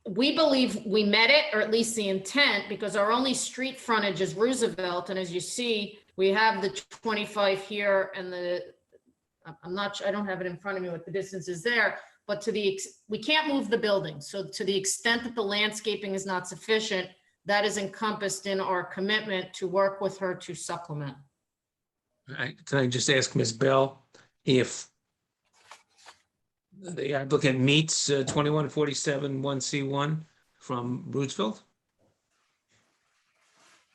we believe we met it, or at least the intent, because our only street frontage is Roosevelt. And as you see, we have the 25 here and I don't have it in front of me what the distance is there, but we can't move the building. So to the extent that the landscaping is not sufficient, that is encompassed in our commitment to work with her to supplement. Can I just ask Ms. Bell if the applicant meets 2147 1C1 from Roosevelt?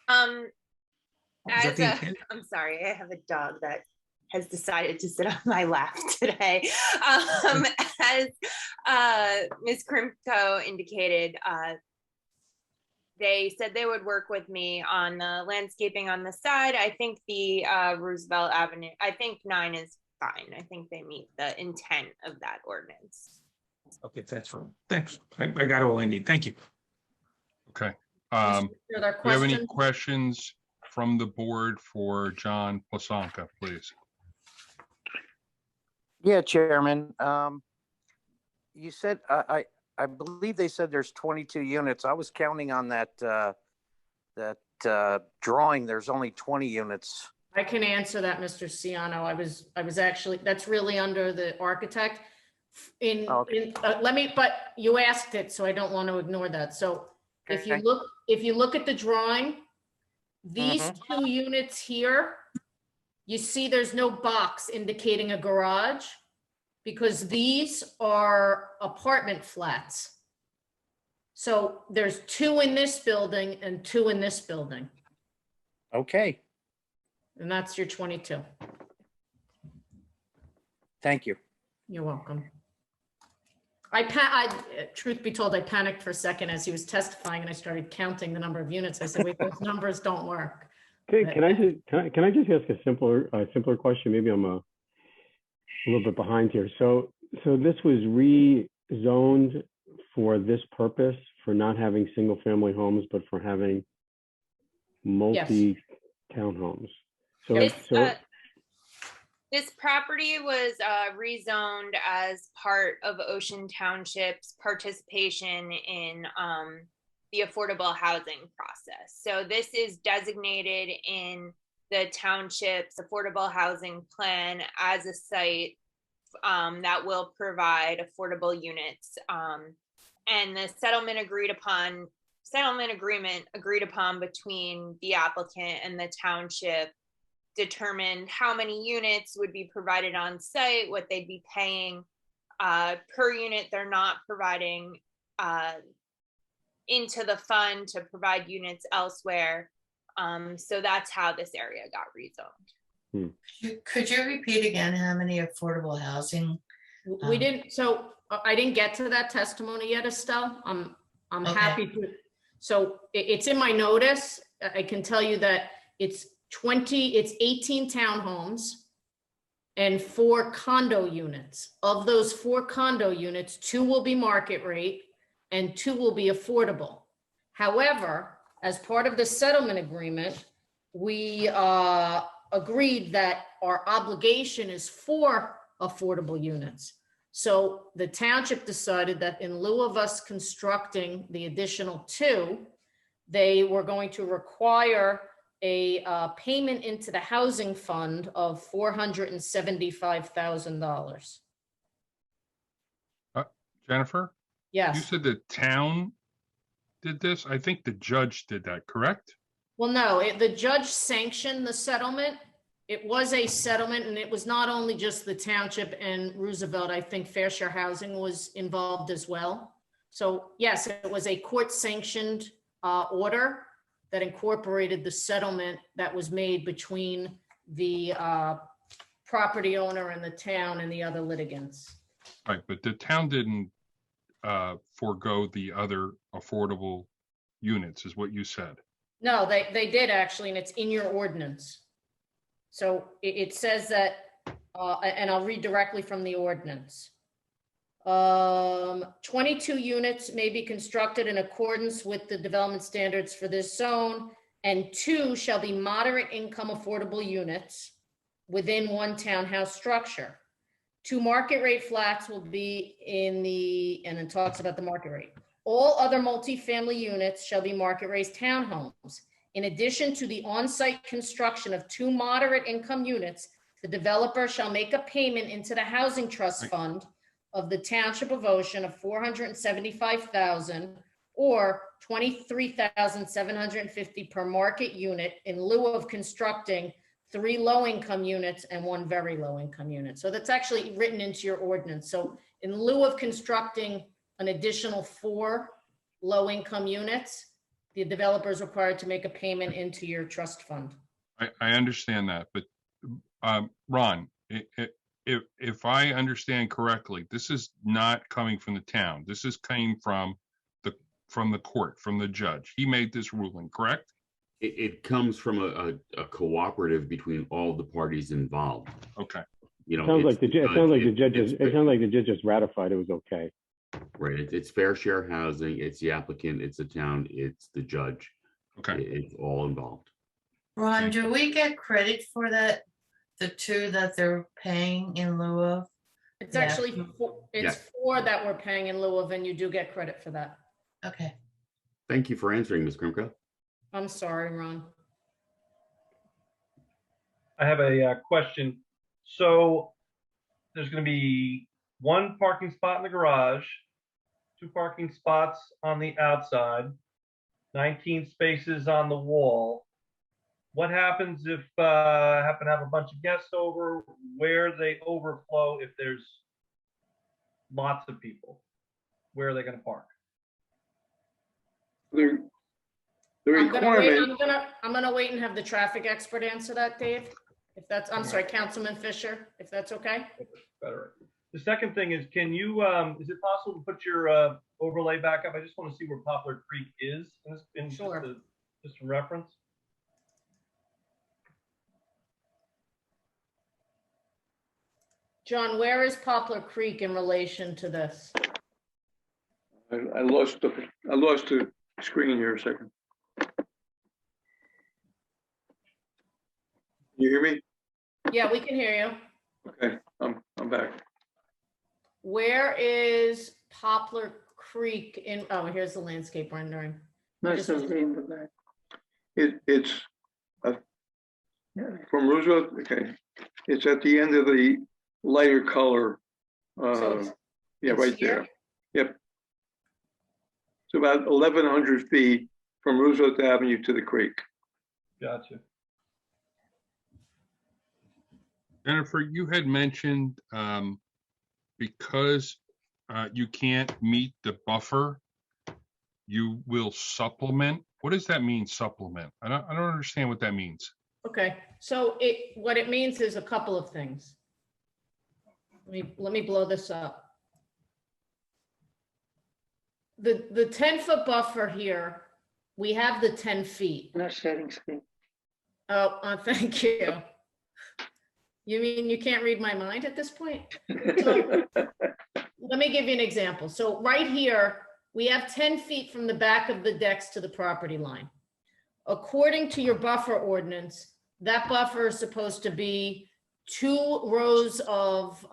I'm sorry, I have a dog that has decided to sit on my lap today. As Ms. Krimko indicated, they said they would work with me on the landscaping on the side. I think the Roosevelt Avenue, I think 9 is fine. I think they meet the intent of that ordinance. Okay, that's fine. Thanks. I got all I need. Thank you. Okay. Are there Do you have any questions? questions from the board for John Pliskonka, please? Yeah, Chairman. You said, I believe they said there's 22 units. I was counting on that drawing. There's only 20 units. I can answer that, Mr. Ciano. I was actually, that's really under the architect. But you asked it, so I don't want to ignore that. So if you look at the drawing, these 2 units here You see there's no box indicating a garage because these are apartment flats. So there's 2 in this building and 2 in this building, Okay, and that's your 22. thank you. You're welcome. Truth be told, I panicked for a second as he was testifying and I started counting the number of units. I said, wait, those numbers don't work. Can I just ask a simpler question? Maybe I'm a little bit behind here. So this was rezoned for this purpose, for not having single family homes, but for having multi townhomes. So This property was rezoned as part of Ocean Township's participation in the affordable housing process. So this is designated in the township's affordable housing plan as a site that will provide affordable units. And the settlement agreement agreed upon between the applicant and the township determined how many units would be provided on site, what they'd be paying per unit. They're not providing into the fund to provide units elsewhere. So that's how this area got rezoned. Could you repeat again how many affordable housing? We didn't, so I didn't get to that testimony yet, Estelle. I'm Okay. happy to. So it's in my notice. I can tell you that it's 18 townhomes and 4 condo units. Of those 4 condo units, 2 will be market rate and 2 will be affordable. However, as part of the settlement agreement, we agreed that our obligation is 4 affordable units. So the township decided that in lieu of us constructing the additional 2, they were going to require a payment into the housing fund of $475,000. Jennifer? You Yes. said the town did this? I think the judge did that, correct? Well, no, the judge sanctioned the settlement. It was a settlement, and it was not only just the township and Roosevelt. I think Fair Share Housing was involved as well. So yes, it was a court-sanctioned order that incorporated the settlement that was made between the property owner and the town and the other litigants. Right, but the town didn't forego the other affordable units, is what you said. No, they did actually, and it's in your ordinance. So it says that, and I'll read directly from the ordinance. 22 units may be constructed in accordance with the development standards for this zone, and 2 shall be moderate income affordable units within 1 townhouse structure. 2 market rate flats will be in the, and it talks about the market rate. All other multifamily units shall be market rate townhomes. In addition to the on-site construction of 2 moderate income units, the developer shall make a payment into the housing trust fund of the Township of Ocean of $475,000 or $23,750 per market unit in lieu of constructing 3 low-income units and 1 very low-income unit. So that's actually written into your ordinance. So in lieu of constructing an additional 4 low-income units, the developer is required to make a payment into your trust fund. I understand that, but Ron, if I understand correctly, this is not coming from the town. This is came from the court, from the judge. He made this ruling, correct? It comes from a cooperative between all the parties involved. Okay. You know, It sounds like the judge just ratified it was okay. Right. It's Fair Share Housing. It's the applicant. It's the town. It's the judge. Okay. It's all involved. Ron, do we get credit for that? The 2 that they're paying in lieu of? It's actually, it's 4 that we're paying in lieu of, and you do get credit for that. Okay. Thank you for answering, Ms. Krimko. I'm sorry, Ron. I have a question. So there's going to be 1 parking spot in the garage, 2 parking spots on the outside, 19 spaces on the wall. what happens if happen to have a bunch of guests over, where they overflow if there's lots of people? Where are they going to park? The I'm requirement, gonna wait and have the traffic expert answer that, Dave. If that's, I'm sorry, Councilman Fisher, if that's okay. Better. The second thing is, can you, is it possible to put your overlay back up? I just want to see where Poplar Creek is in Sure. just a reference. John, where is Poplar Creek in relation to this? I lost the screen here a second. You hear me? Yeah, we can hear you. Okay, I'm back. Where is Poplar Creek in, oh, here's the landscape rendering. Nice of in the back. It's from Roosevelt. Okay, it's at the end of the lighter color. Yeah, it's right here? there. Yep. It's about 1,100 feet from Roosevelt Avenue to the creek. Gotcha. Jennifer, you had mentioned because you can't meet the buffer, you will supplement. What does that mean, supplement? I don't understand what that means. Okay, so what it means is a couple of things. Let me blow this up. The 10-foot buffer here, we have the 10 feet. Not sharing screen. Oh, thank you. You mean you can't read my mind at this point? So, let me give you an example. So right here, we have 10 feet from the back of the decks to the property line. According to your buffer ordinance, that buffer is supposed to be 2 rows of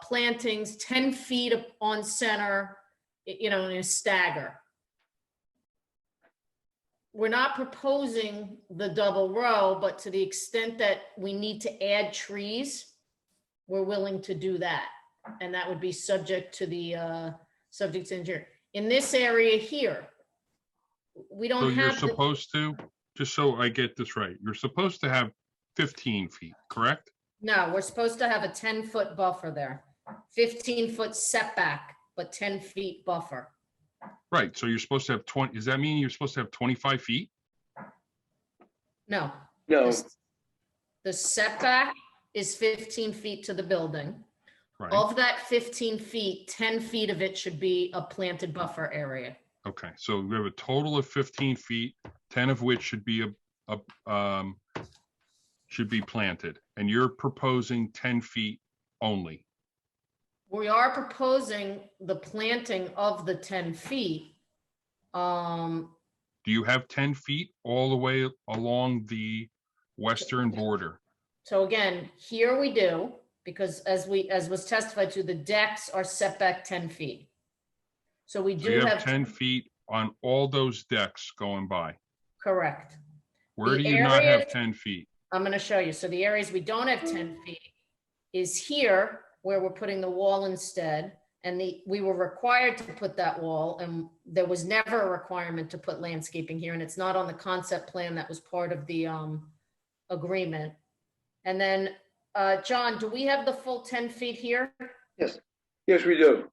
plantings, 10 feet on center, you know, in a stagger. We're not proposing the double row, but to the extent that we need to add trees, we're willing to do that. And that would be subject to the subject engineer. In this area here, we So don't you're have, supposed to, just so I get this right, you're supposed to have 15 feet, correct? no, we're supposed to have a 10-foot buffer there, 15-foot setback, but 10 feet buffer. Right, so you're supposed to have 20, does that mean you're supposed to have 25 feet? No. No. The setback is 15 feet to the building. Right, Of that 15 feet, 10 feet of it should be a planted buffer area. okay, so we have a total of 15 feet, 10 of which should be planted, and you're proposing 10 feet only. We are proposing the planting of the 10 feet. Do you have 10 feet all the way along the western border? So again, here we do, because as was testified to, the decks are set back 10 feet. So we So do you have have 10 feet on all those decks going by. correct. Where The do you not have areas- 10 feet? I'm going to show you. So the areas we don't have 10 feet is here where we're putting the wall instead. And we were required to put that wall, and there was never a requirement to put landscaping here. And it's not on the concept plan that was part of the agreement. And then, John, do we have the full 10 feet here? Yes. Yes, we do.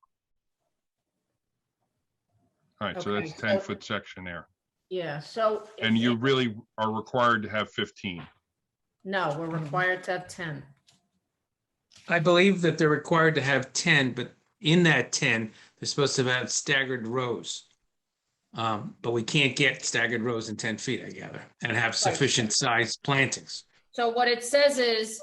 All right, so Okay, that's 10-foot section there. Yeah, so. And you really are required to have 15. No, we're required to have 10. I believe that they're required to have 10, but in that 10, they're supposed to have staggered rows. But we can't get staggered rows in 10 feet, I gather, and have sufficient size plantings. So what it says is,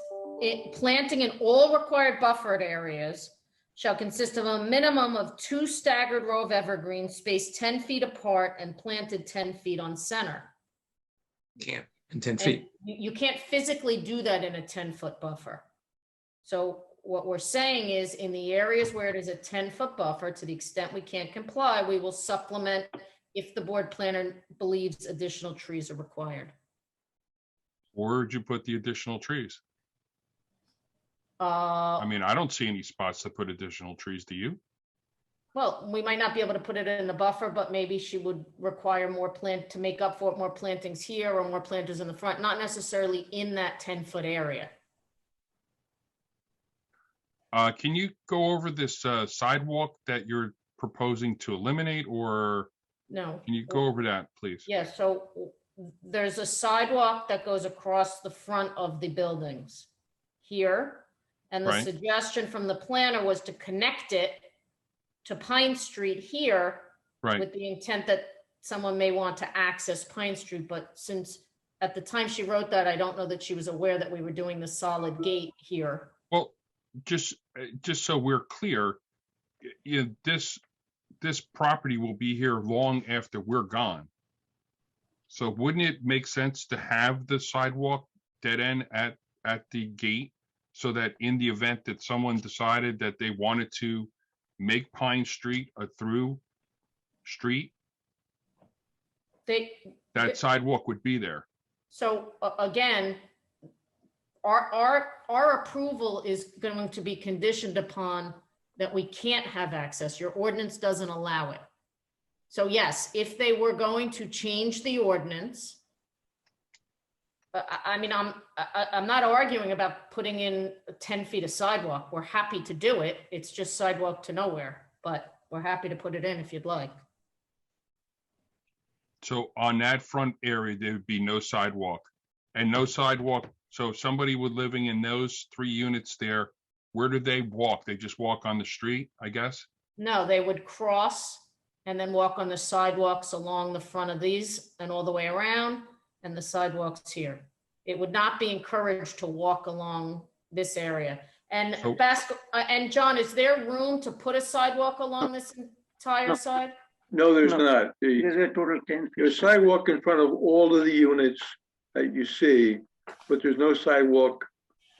planting in all required buffered areas shall consist of a minimum of 2 staggered row of evergreens spaced 10 feet apart and planted 10 feet on center. Can't in 10 And feet. you can't physically do that in a 10-foot buffer. So what we're saying is, in the areas where it is a 10-foot buffer, to the extent we can't comply, we will supplement if the board planner believes additional trees are required. Where'd you put the additional trees? I mean, I don't see any spots to put additional trees, do you? Well, we might not be able to put it in the buffer, but maybe she would require more to make up for it, more plantings here or more planters in the front, not necessarily in that 10-foot area. Can you go over this sidewalk that you're proposing to eliminate, or No. can you go over that, please? Yeah, so there's a sidewalk that goes across the front of the buildings here. And the Right. suggestion from the planner was to connect it to Pine Street here Right. with the intent that someone may want to access Pine Street, but since at the time she wrote that, I don't know that she was aware that we were doing the solid gate here. Well, just so we're clear, this property will be here long after we're gone. So wouldn't it make sense to have the sidewalk dead end at the gate, so that in the event that someone decided that they wanted to make Pine Street a through street, that sidewalk would be there? So again, our approval is going to be conditioned upon that we can't have access. Your ordinance doesn't allow it. So yes, if they were going to change the ordinance, I mean, I'm not arguing about putting in 10 feet of sidewalk. We're happy to do it. It's just sidewalk to nowhere, but we're happy to put it in if you'd like. So on that front area, there would be no sidewalk and no sidewalk. So if somebody was living in those 3 units there, where do they walk? They just walk on the street, I guess? No, they would cross and then walk on the sidewalks along the front of these and all the way around, and the sidewalks here. It would not be encouraged to walk along this area. And and John, is there room to put a sidewalk along this entire side? No, there's not. There's a total 10 feet. There's sidewalk in front of all of the units that you see, but there's no sidewalk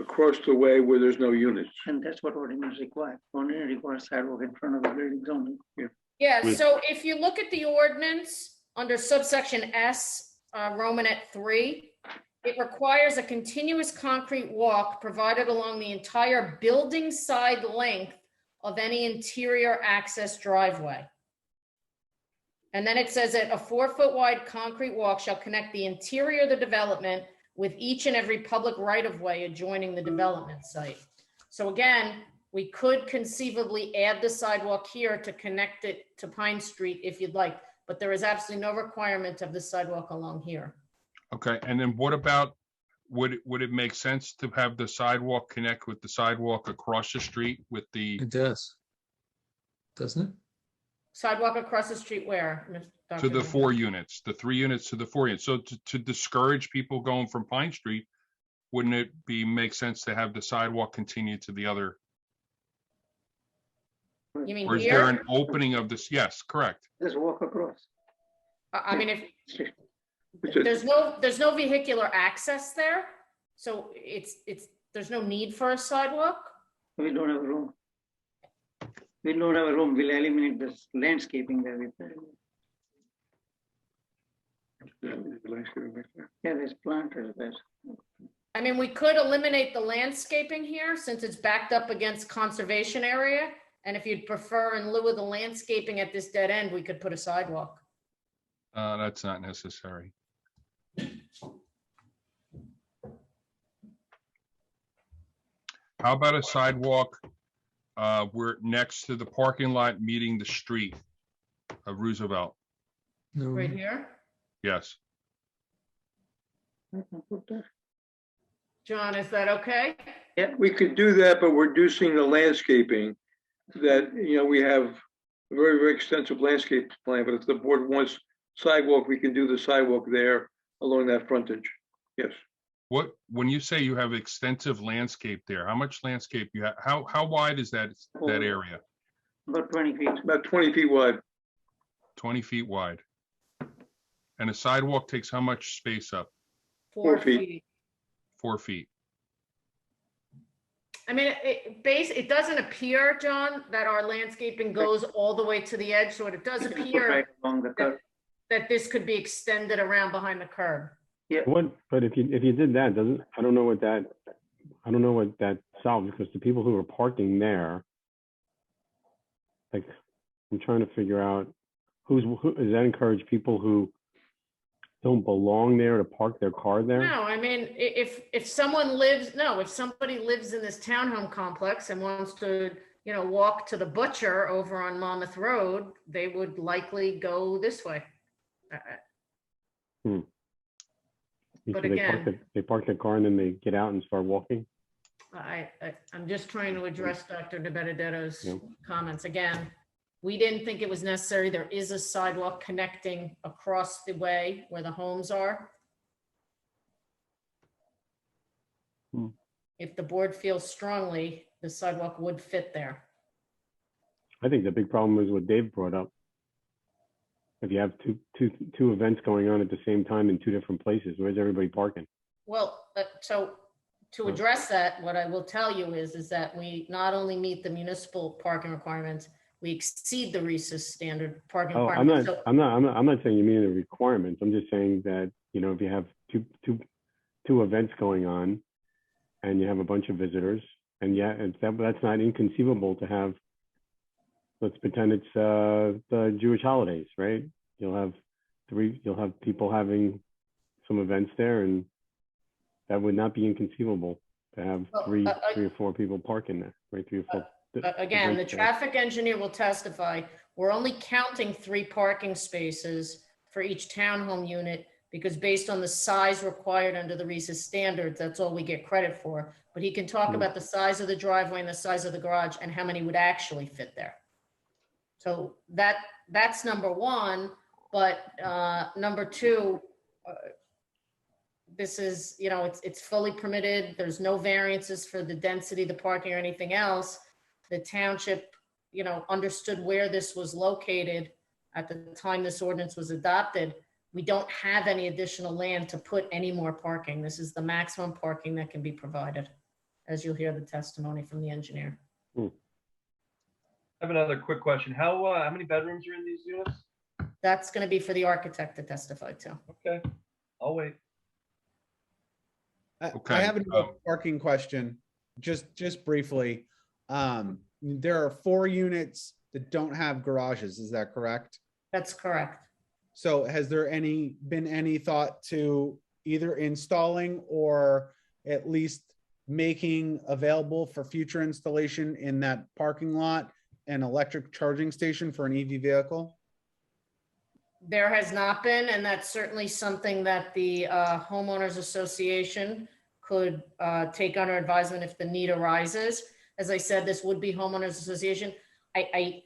across the way where there's no units. And that's what ordinance requires. Ordinance requires sidewalk in front of the building only. Yeah, so if you look at the ordinance under subsection S, Romanet 3, it requires a continuous concrete walk provided along the entire building side length of any interior access driveway. And then it says that a 4-foot wide concrete walk shall connect the interior of the development with each and every public right-of-way adjoining the development site. So again, we could conceivably add the sidewalk here to connect it to Pine Street if you'd like, but there is absolutely no requirement of the sidewalk along here. Okay, and then what about, would it make sense to have the sidewalk connect with the sidewalk across the street with the? It does. Doesn't it? Sidewalk across the street where? To the 4 units, the 3 units to the 4 units. So to discourage people going from Pine Street, wouldn't it make sense to have the sidewalk continue to the other? You mean Or is there here? an opening of this? Yes, correct. Just walk across. I mean, if there's no vehicular access there, so there's no need for a sidewalk. We don't have room. We don't have a room. We'll eliminate this landscaping that we put in. Yeah, there's planters there. I mean, we could eliminate the landscaping here since it's backed up against conservation area. And if you'd prefer, in lieu of the landscaping at this dead end, we could put a sidewalk. That's not necessary. How about a sidewalk where next to the parking lot meeting the street of Roosevelt? Right here? Yes. John, is that okay? Yeah, we could do that, but we're reducing the landscaping that, we have a very, very extensive landscape plan, but if the board wants sidewalk, we can do the sidewalk there along that frontage. Yes. When you say you have extensive landscape there, how much landscape you have? How wide is that area? About 20 feet. About 20 feet wide. 20 feet wide. And a sidewalk takes how much space up? 4 feet. 4 feet. I mean, it doesn't appear, John, that our landscaping goes all the way to the edge. So it does appear Right along the curb. that this could be extended around behind the curb. Yeah. But if you did that, I don't know what that solves, because the people who are parking there, like, I'm trying to figure out who does that encourage people who don't belong there to park their car there? No, I mean, if someone lives, no, if somebody lives in this townhome complex and wants to, you know, walk to the butcher over on Monmouth Road, they would likely go this way. Hmm. But So again, they park their car and then they get out and start walking? I'm just trying to address Dr. De Benedetto's Yep. comments. Again, we didn't think it was necessary. There is a sidewalk connecting across the way where the homes are. Hmm. If the board feels strongly, the sidewalk would fit there. I think the big problem is what Dave brought up. If you have two events going on at the same time in two different places, where's everybody parking? Well, so to address that, what I will tell you is that we not only meet the municipal parking requirements, we exceed the RESIS standard parking Oh, requirements. I'm not saying you mean the requirements. I'm just saying that, you know, if you have two events going on and you have a bunch of visitors, and that's not inconceivable to have. Let's pretend it's the Jewish holidays, right? You'll have people having some events there, and that would not be inconceivable to have three or four people parking there, right? 3 or 4. Again, the traffic engineer will testify, we're only counting 3 parking spaces for each townhome unit because based on the size required under the RESIS standards, that's all we get credit for. But he can talk about the size of the driveway and the size of the garage and how many would actually fit there. So that's number one. But number two, this is, you know, it's fully permitted. There's no variances for the density, the parking or anything else. The township, you know, understood where this was located at the time this ordinance was adopted. We don't have any additional land to put any more parking. This is the maximum parking that can be provided, as you'll hear the testimony from the engineer. I have another quick question. How many bedrooms are in these units? That's going to be for the architect to testify to. Okay, I'll wait. Okay, I have another parking question, just briefly. There are 4 units that don't have garages, is that correct? That's correct. So has there been any thought to either installing or at least making available for future installation in that parking lot an electric charging station for an EV vehicle? There has not been, and that's certainly something that the Homeowners Association could take under advisement if the need arises. As I said, this would be Homeowners Association. I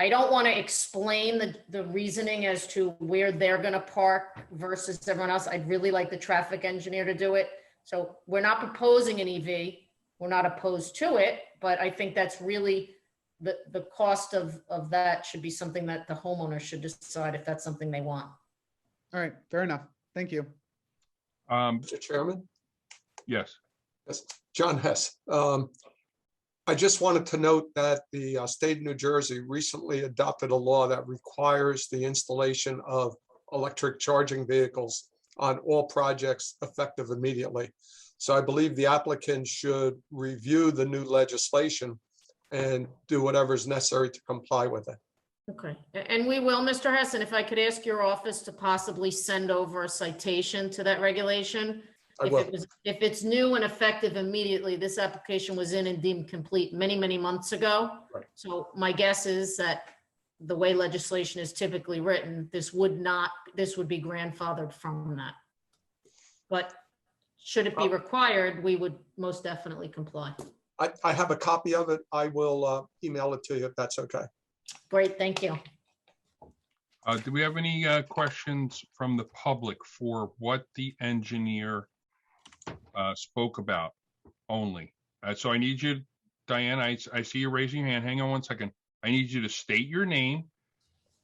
don't want to explain the reasoning as to where they're going to park versus everyone else. I'd really like the traffic engineer to do it. So we're not proposing an EV. We're not opposed to it, but I think that's really the cost of that should be something that the homeowner should decide if that's something they want. All right, fair enough. Thank you. Mr. Chairman? Yes. Yes, John Hess. I just wanted to note that the state of New Jersey recently adopted a law that requires the installation of electric charging vehicles on all projects effective immediately. So I believe the applicant should review the new legislation and do whatever is necessary to comply with it. Okay, and we will, Mr. Hess, and if I could ask your office to possibly send over a citation to that regulation. I will. If it's new and effective immediately, this application was in and deemed complete many, many months ago. Right. So my guess is that the way legislation is typically written, this would be grandfathered from that. But should it be required, we would most definitely comply. I have a copy of it. I will email it to you if that's okay. Great, thank you. Do we have any questions from the public for what the engineer spoke about only? So I need you, Diane, I see you raising your hand. Hang on one second. I need you to state your name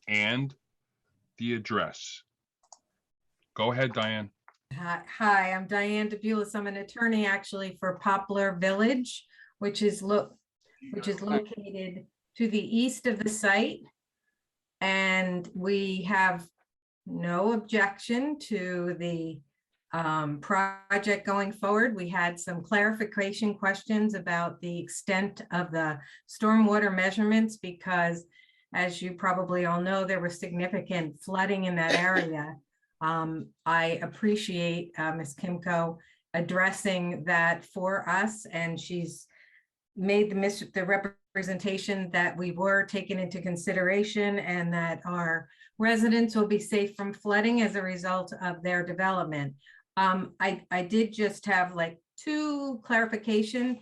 and the address. Go ahead, Diane. Hi, I'm Diane DeBulis. I'm an attorney actually for Poplar Village, which is located to the east of the site. And we have no objection to the project going forward. We had some clarification questions about the extent of the stormwater measurements because, as you probably all know, there was significant flooding in that area. I appreciate Ms. Kimco addressing that for us, and she's made the representation that we were taken into consideration and that our residents will be safe from flooding as a result of their development. I did just have like 2 clarification.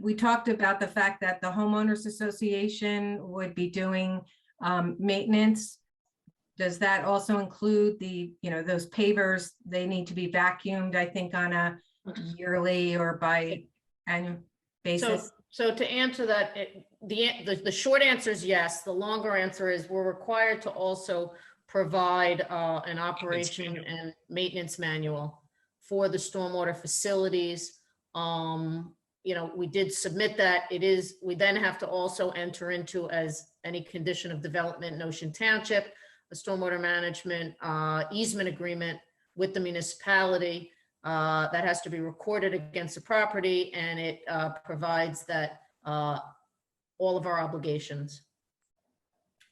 We talked about the fact that the Homeowners Association would be doing maintenance. Does that also include the, those pavers? They need to be vacuumed, I think, on a yearly or by annual basis. So to answer that, the short answer is yes. The longer answer is we're required to also provide an operation and maintenance manual for the stormwater facilities. We did submit that. We then have to also enter into, as any condition of development in Ocean Township, a stormwater management easement agreement with the municipality that has to be recorded against the property, and it provides that all of our obligations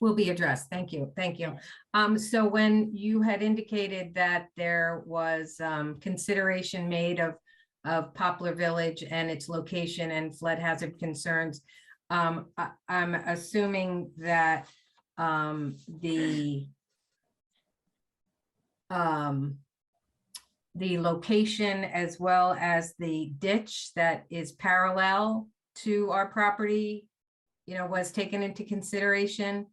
will be addressed. Thank you. Thank you. So when you had indicated that there was consideration made of Poplar Village and its location and flood hazard concerns, I'm assuming that the location as well as the ditch that is parallel to our property, was taken into consideration.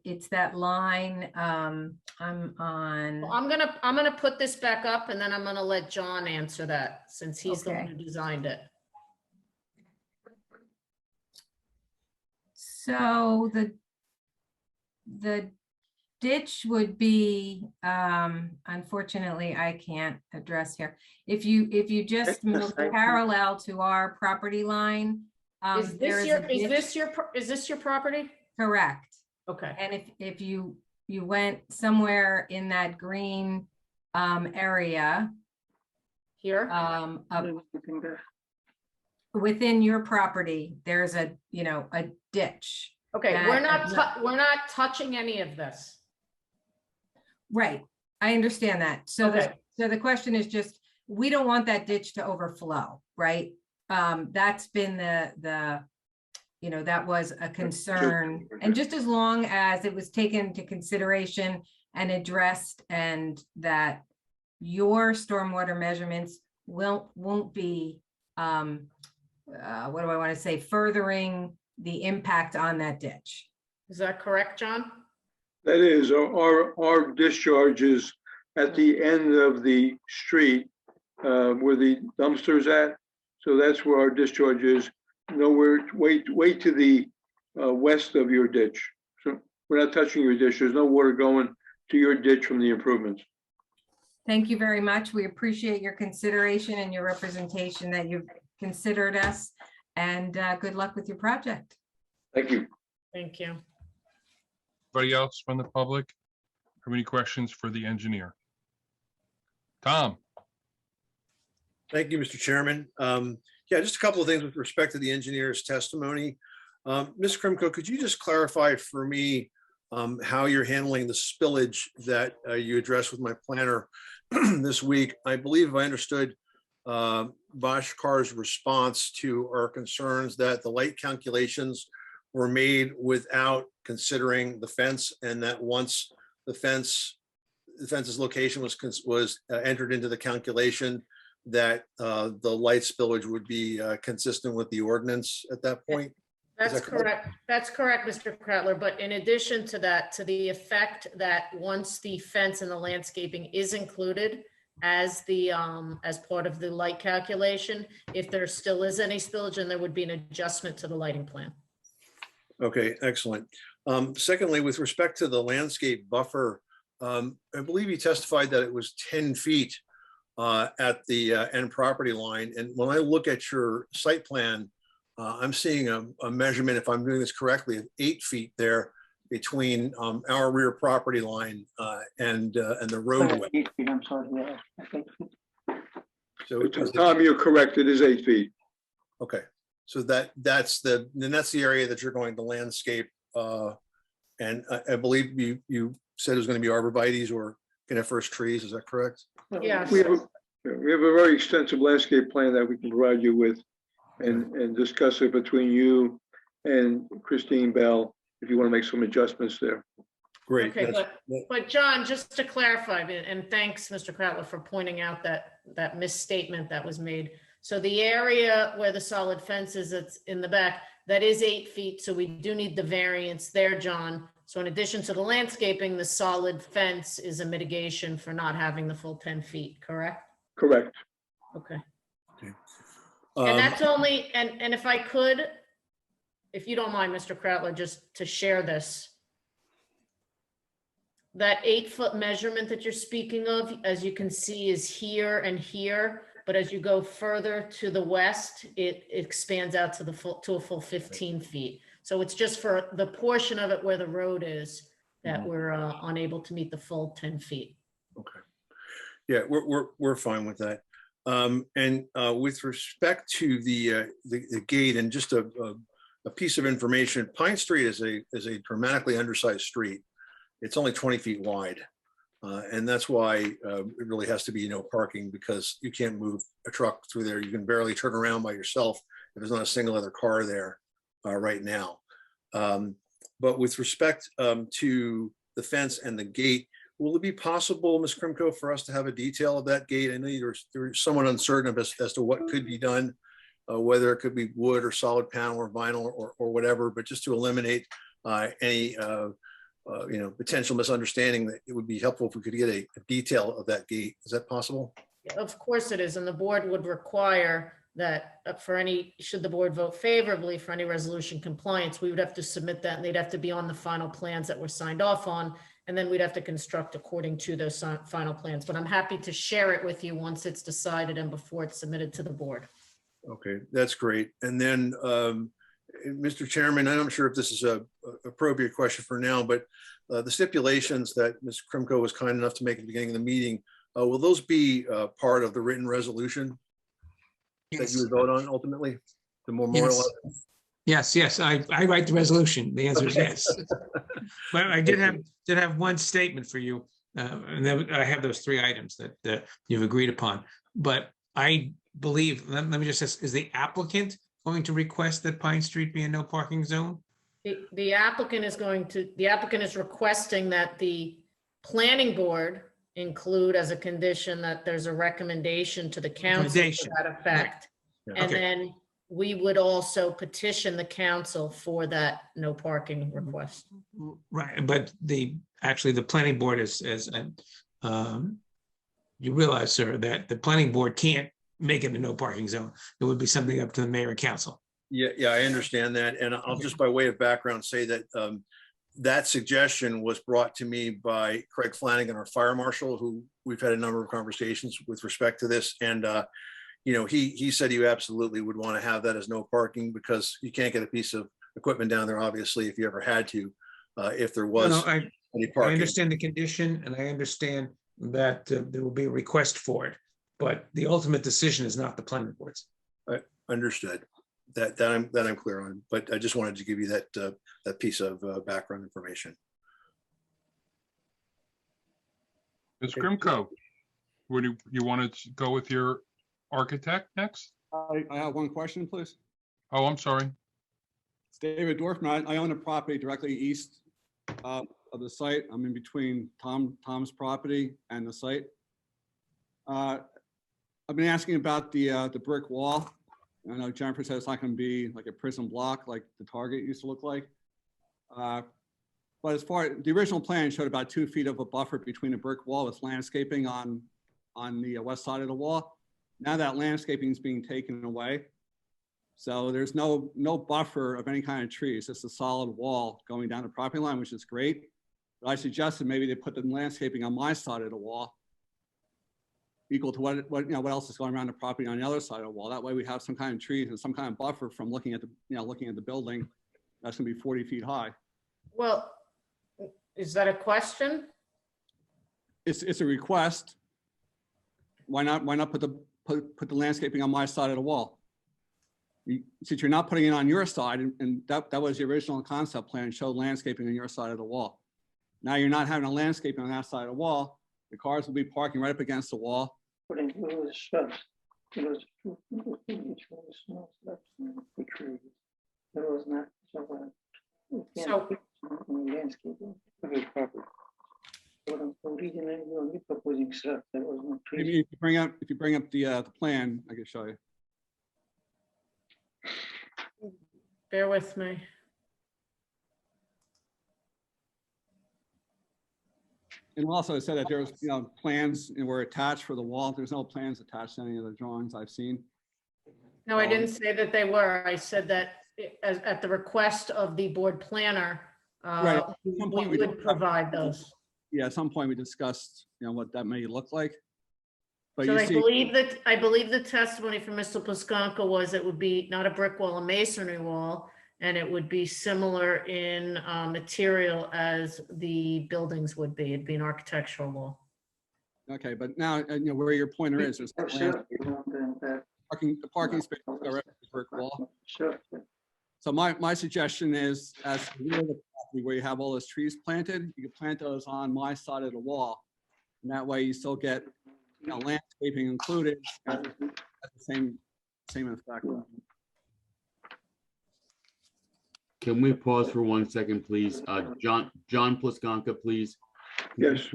It's that line. I'm on. Well, I'm gonna put this back up, and then I'm gonna let John answer that since he's the one who designed it. So the ditch would be, unfortunately, I can't address here. If you just move parallel to our property line, Is this your property? Correct. Okay. And if you went somewhere in that green area here, within your property, there's a ditch. Okay, we're not touching any of this. Right, I understand that. So the question is just, we don't want that ditch to overflow, right? That's been that was a concern. And just as long as it was taken into consideration and addressed, and that your stormwater measurements won't be, what do I want to say, furthering the impact on that ditch. Is that correct, John? That is, our discharge is at the end of the street where the dumpster's at. So that's where our discharge is. Nowhere, wait to the west of your ditch. So we're not touching your ditch. There's no water going to your ditch from the improvements. Thank you very much. We appreciate your consideration and your representation that you've considered us, and good luck with your project. Thank you. Thank you. Anybody else from the public have any questions for the engineer? Tom. Thank you, Mr. Chairman. Yeah, just a couple of things with respect to the engineer's testimony. Ms. Krimko, could you just clarify for me how you're handling the spillage that you addressed with my planner this week? I believe if I understood Bosch Carr's response to our concerns that the light calculations were made without considering the fence, and that once the fence's location was entered into the calculation, that the light spillage would be consistent with the ordinance at that point? That's correct. That's correct, Mr. Kretler. But in addition to that, to the effect that once the fence and the landscaping is included as the as part of the light calculation, if there still is any spillage, then there would be an adjustment to the lighting plan. Okay, excellent. Secondly, with respect to the landscape buffer, I believe you testified that it was 10 feet at the end property line. And when I look at your site plan, I'm seeing a measurement, if I'm doing this correctly, of 8 feet there. between our rear property line and the roadway. 8 feet, I'm sorry, yeah. I think. So Tom, you're correct. It is 8 feet. okay, so that's the area that you're going to landscape. And I believe you said it was going to be arborvitaes or coniferous trees. Is that correct? Yes. We have a very extensive landscape plan that we can provide you with and discuss it between you and Christine Bell if you want to make some adjustments there. Great. Okay, but John, just to clarify, and thanks, Mr. Krattler, for pointing out that misstatement that was made. So the area where the solid fence is, that's in the back, that is 8 feet. So we do need the variance there, John. So in addition to the landscaping, the solid fence is a mitigation for not having the full 10 feet, correct? Correct. Okay. And that's only, and if I could, if you don't mind, Mr. Krattler, just to share this. That 8-foot measurement that you're speaking of, as you can see, is here and here. But as you go further to the west, it expands out to a full 15 feet. So it's just for the portion of it where the road is that we're unable to meet the full 10 feet. Okay. Yeah, we're fine with that. And with respect to the gate, and just a piece of information, Pine Street is a dramatically undersized street. It's only 20 feet wide. And that's why it really has to be no parking, because you can't move a truck through there. You can barely turn around by yourself if there's not a single other car there right now. But with respect to the fence and the gate, will it be possible, Ms. Krimko, for us to have a detail of that gate? I know you're somewhat uncertain as to what could be done, whether it could be wood or solid panel or vinyl or whatever, but just to eliminate any potential misunderstanding, that it would be helpful if we could get a detail of that gate. Is that possible? Of course it is. And the board would require that for any, should the board vote favorably for any resolution compliance, we would have to submit that, and they'd have to be on the final plans that were signed off on. And then we'd have to construct according to those final plans. But I'm happy to share it with you once it's decided and before it's submitted to the board. Okay, that's great. And then, Mr. Chairman, I'm not sure if this is a appropriate question for now, but the stipulations that Ms. Krimko was kind enough to make at the beginning of the meeting, will those be part of the written resolution that you would vote on ultimately? The memorial? Yes, I write the resolution. The answer is yes. But I did have one statement for you, and then I have those 3 items that you've agreed upon. But I believe, let me just ask, is the applicant going to request that Pine Street be a no parking zone? The applicant is requesting that the planning board include as a condition that there's a recommendation to the council to that effect. Yeah. And then we would also petition the council for that no parking request. Right, but actually the planning board is you realize, sir, that the planning board can't make it a no parking zone. It would be something up to the mayor and council. Yeah, I understand that. And I'll just, by way of background, say that that suggestion was brought to me by Craig Flanagan, our fire marshal, who we've had a number of conversations with respect to this. And, he said you absolutely would want to have that as no parking, because you can't get a piece of equipment down there, obviously, if you ever had to, if there was any parking. I understand the condition, and I understand that there will be a request for it, but the ultimate decision is not the planning board's. Understood. That I'm clear on, but I just wanted to give you that piece of background information. Ms. Grimko, would you want to go with your architect next? I have one question, please. Oh, I'm sorry. It's David Dorfman. I own a property directly east of the site. I'm in between Tom's property and the site. I've been asking about the brick wall. I know Jennifer said it's not going to be like a prison block like the Target used to look like. But as far as the original plan showed about 2 feet of a buffer between a brick wall with landscaping on the west side of the wall. Now that landscaping is being taken away. So there's no buffer of any kind of tree. It's just a solid wall going down the property line, which is great. But I suggested maybe they put the landscaping on my side of the wall, equal to what else is going around the property on the other side of the wall. That way we have some kind of trees and some kind of buffer from looking at the building that's going to be 40 feet high. Well, Is that a question? It's a request. Why not put the landscaping on my side of the wall? Since you're not putting it on your side, and that was the original concept plan, showed landscaping on your side of the wall. Now you're not having a landscaping on that side of the wall. The cars will be parking right up against the wall. Putting those shrubs, those small shrubs, the trees. There was not So- landscaping. Originally, we were only proposing shrubs. There was no trees. Maybe if you bring up the plan, I can show you. Bear with me. And also I said that there's, plans were attached for the wall. There's no plans attached to any of the drawings I've seen. No, I didn't say that they were. I said that at the request of the board planner, Right. At we some point would provide those. Yeah, at some point we discussed, what that may look like. But So you I see, believe the testimony from Mr. Pliskonka was it would be not a brick wall, a masonry wall, and it would be similar in material as the buildings would be. It'd be an architectural wall. okay, but now, where your pointer is, there's Sure. the parking space is directly to the brick wall. Sure. So my suggestion is, as the rear of the property where you have all those trees planted, you can plant those on my side of the wall. And that way you still get, landscaping included at the same effect. Can we pause for 1 second, please? John Pliskonka, please. Yes.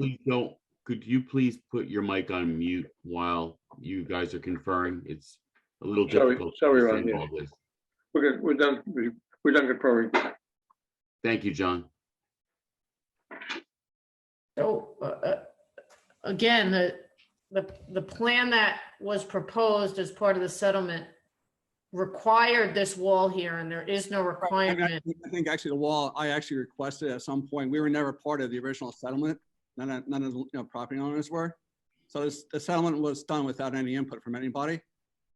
Could you please put your mic on mute while you guys are conferring? It's a little difficult. to Sorry, Ron, understand yeah. all this. We're good. We're done conferring. Thank you, John. So again, the plan that was proposed as part of the settlement required this wall here, and there is no requirement. I think actually the wall, I actually requested at some point, we were never part of the original settlement. None of the property owners were. So the settlement was done without any input from anybody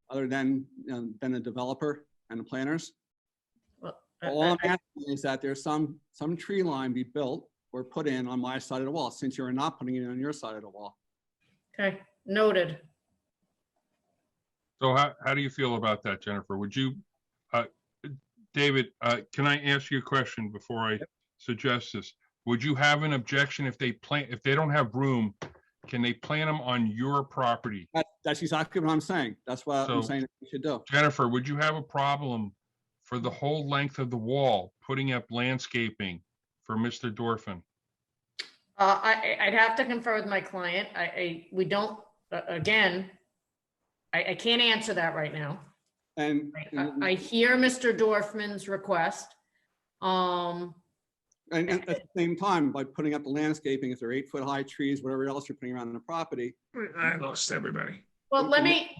other than the developer and the planners. All I'm asking is that there's some tree line be built or put in on my side of the wall, since you're not putting it on your side of the wall. Okay, noted. So how do you feel about that, Jennifer? Would you, David, can I ask you a question before I suggest this? Would you have an objection if they don't have room, can they plant them on your property? That's exactly what I'm saying. That's what I'm saying we should do. Jennifer, would you have a problem for the whole length of the wall, putting up landscaping for Mr. Dorfman? I'd have to confer with my client. We don't, again, I can't answer that right now. And I hear Mr. Dorfman's request. And at the same time, by putting up the landscaping, if they're 8-foot high trees, whatever else you're putting around the property. I lost everybody. Well, let me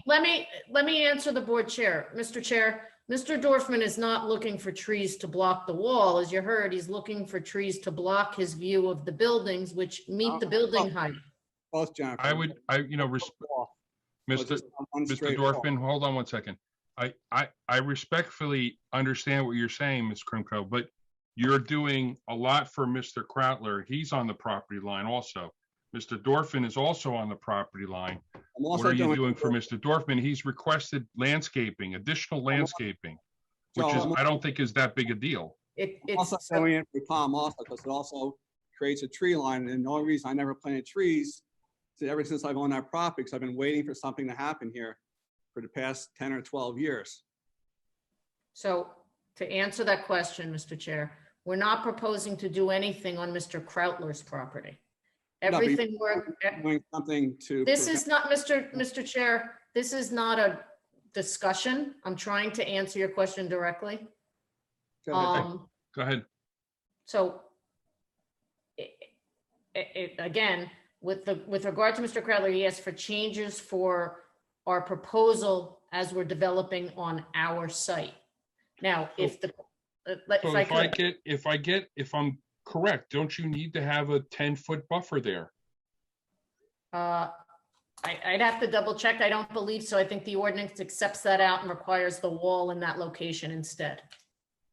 answer the board chair. Mr. Chair, Mr. Dorfman is not looking for trees to block the wall. As you heard, he's looking for trees to block his view of the buildings, which meet the building height. Both, Jennifer. Mr. Dorfman, hold on 1 second. I respectfully understand what you're saying, Ms. Krimko, but you're doing a lot for Mr. Krautler. He's on the property line also. Mr. Dorfman is also on the property line. What are you doing for Mr. Dorfman? He's requested landscaping, additional landscaping, which is, I don't think is that big a deal. I'm also going in for Tom also, because it also creates a tree line. And the only reason I never planted trees is ever since I've owned that property, because I've been waiting for something to happen here for the past 10 or 12 years. So to answer that question, Mr. Chair, we're not proposing to do anything on Mr. Krautler's property. Everything we're doing something to. This is not, Mr. Chair, this is not a discussion. I'm trying to answer your question directly. Go ahead. Go ahead. So again, with regard to Mr. Krautler, he asked for changes for our proposal as we're developing on our site. Now, if I'm correct, don't you need to have a 10-foot buffer there? I'd have to double check. I don't believe so. I think the ordinance accepts that out and requires the wall in that location instead.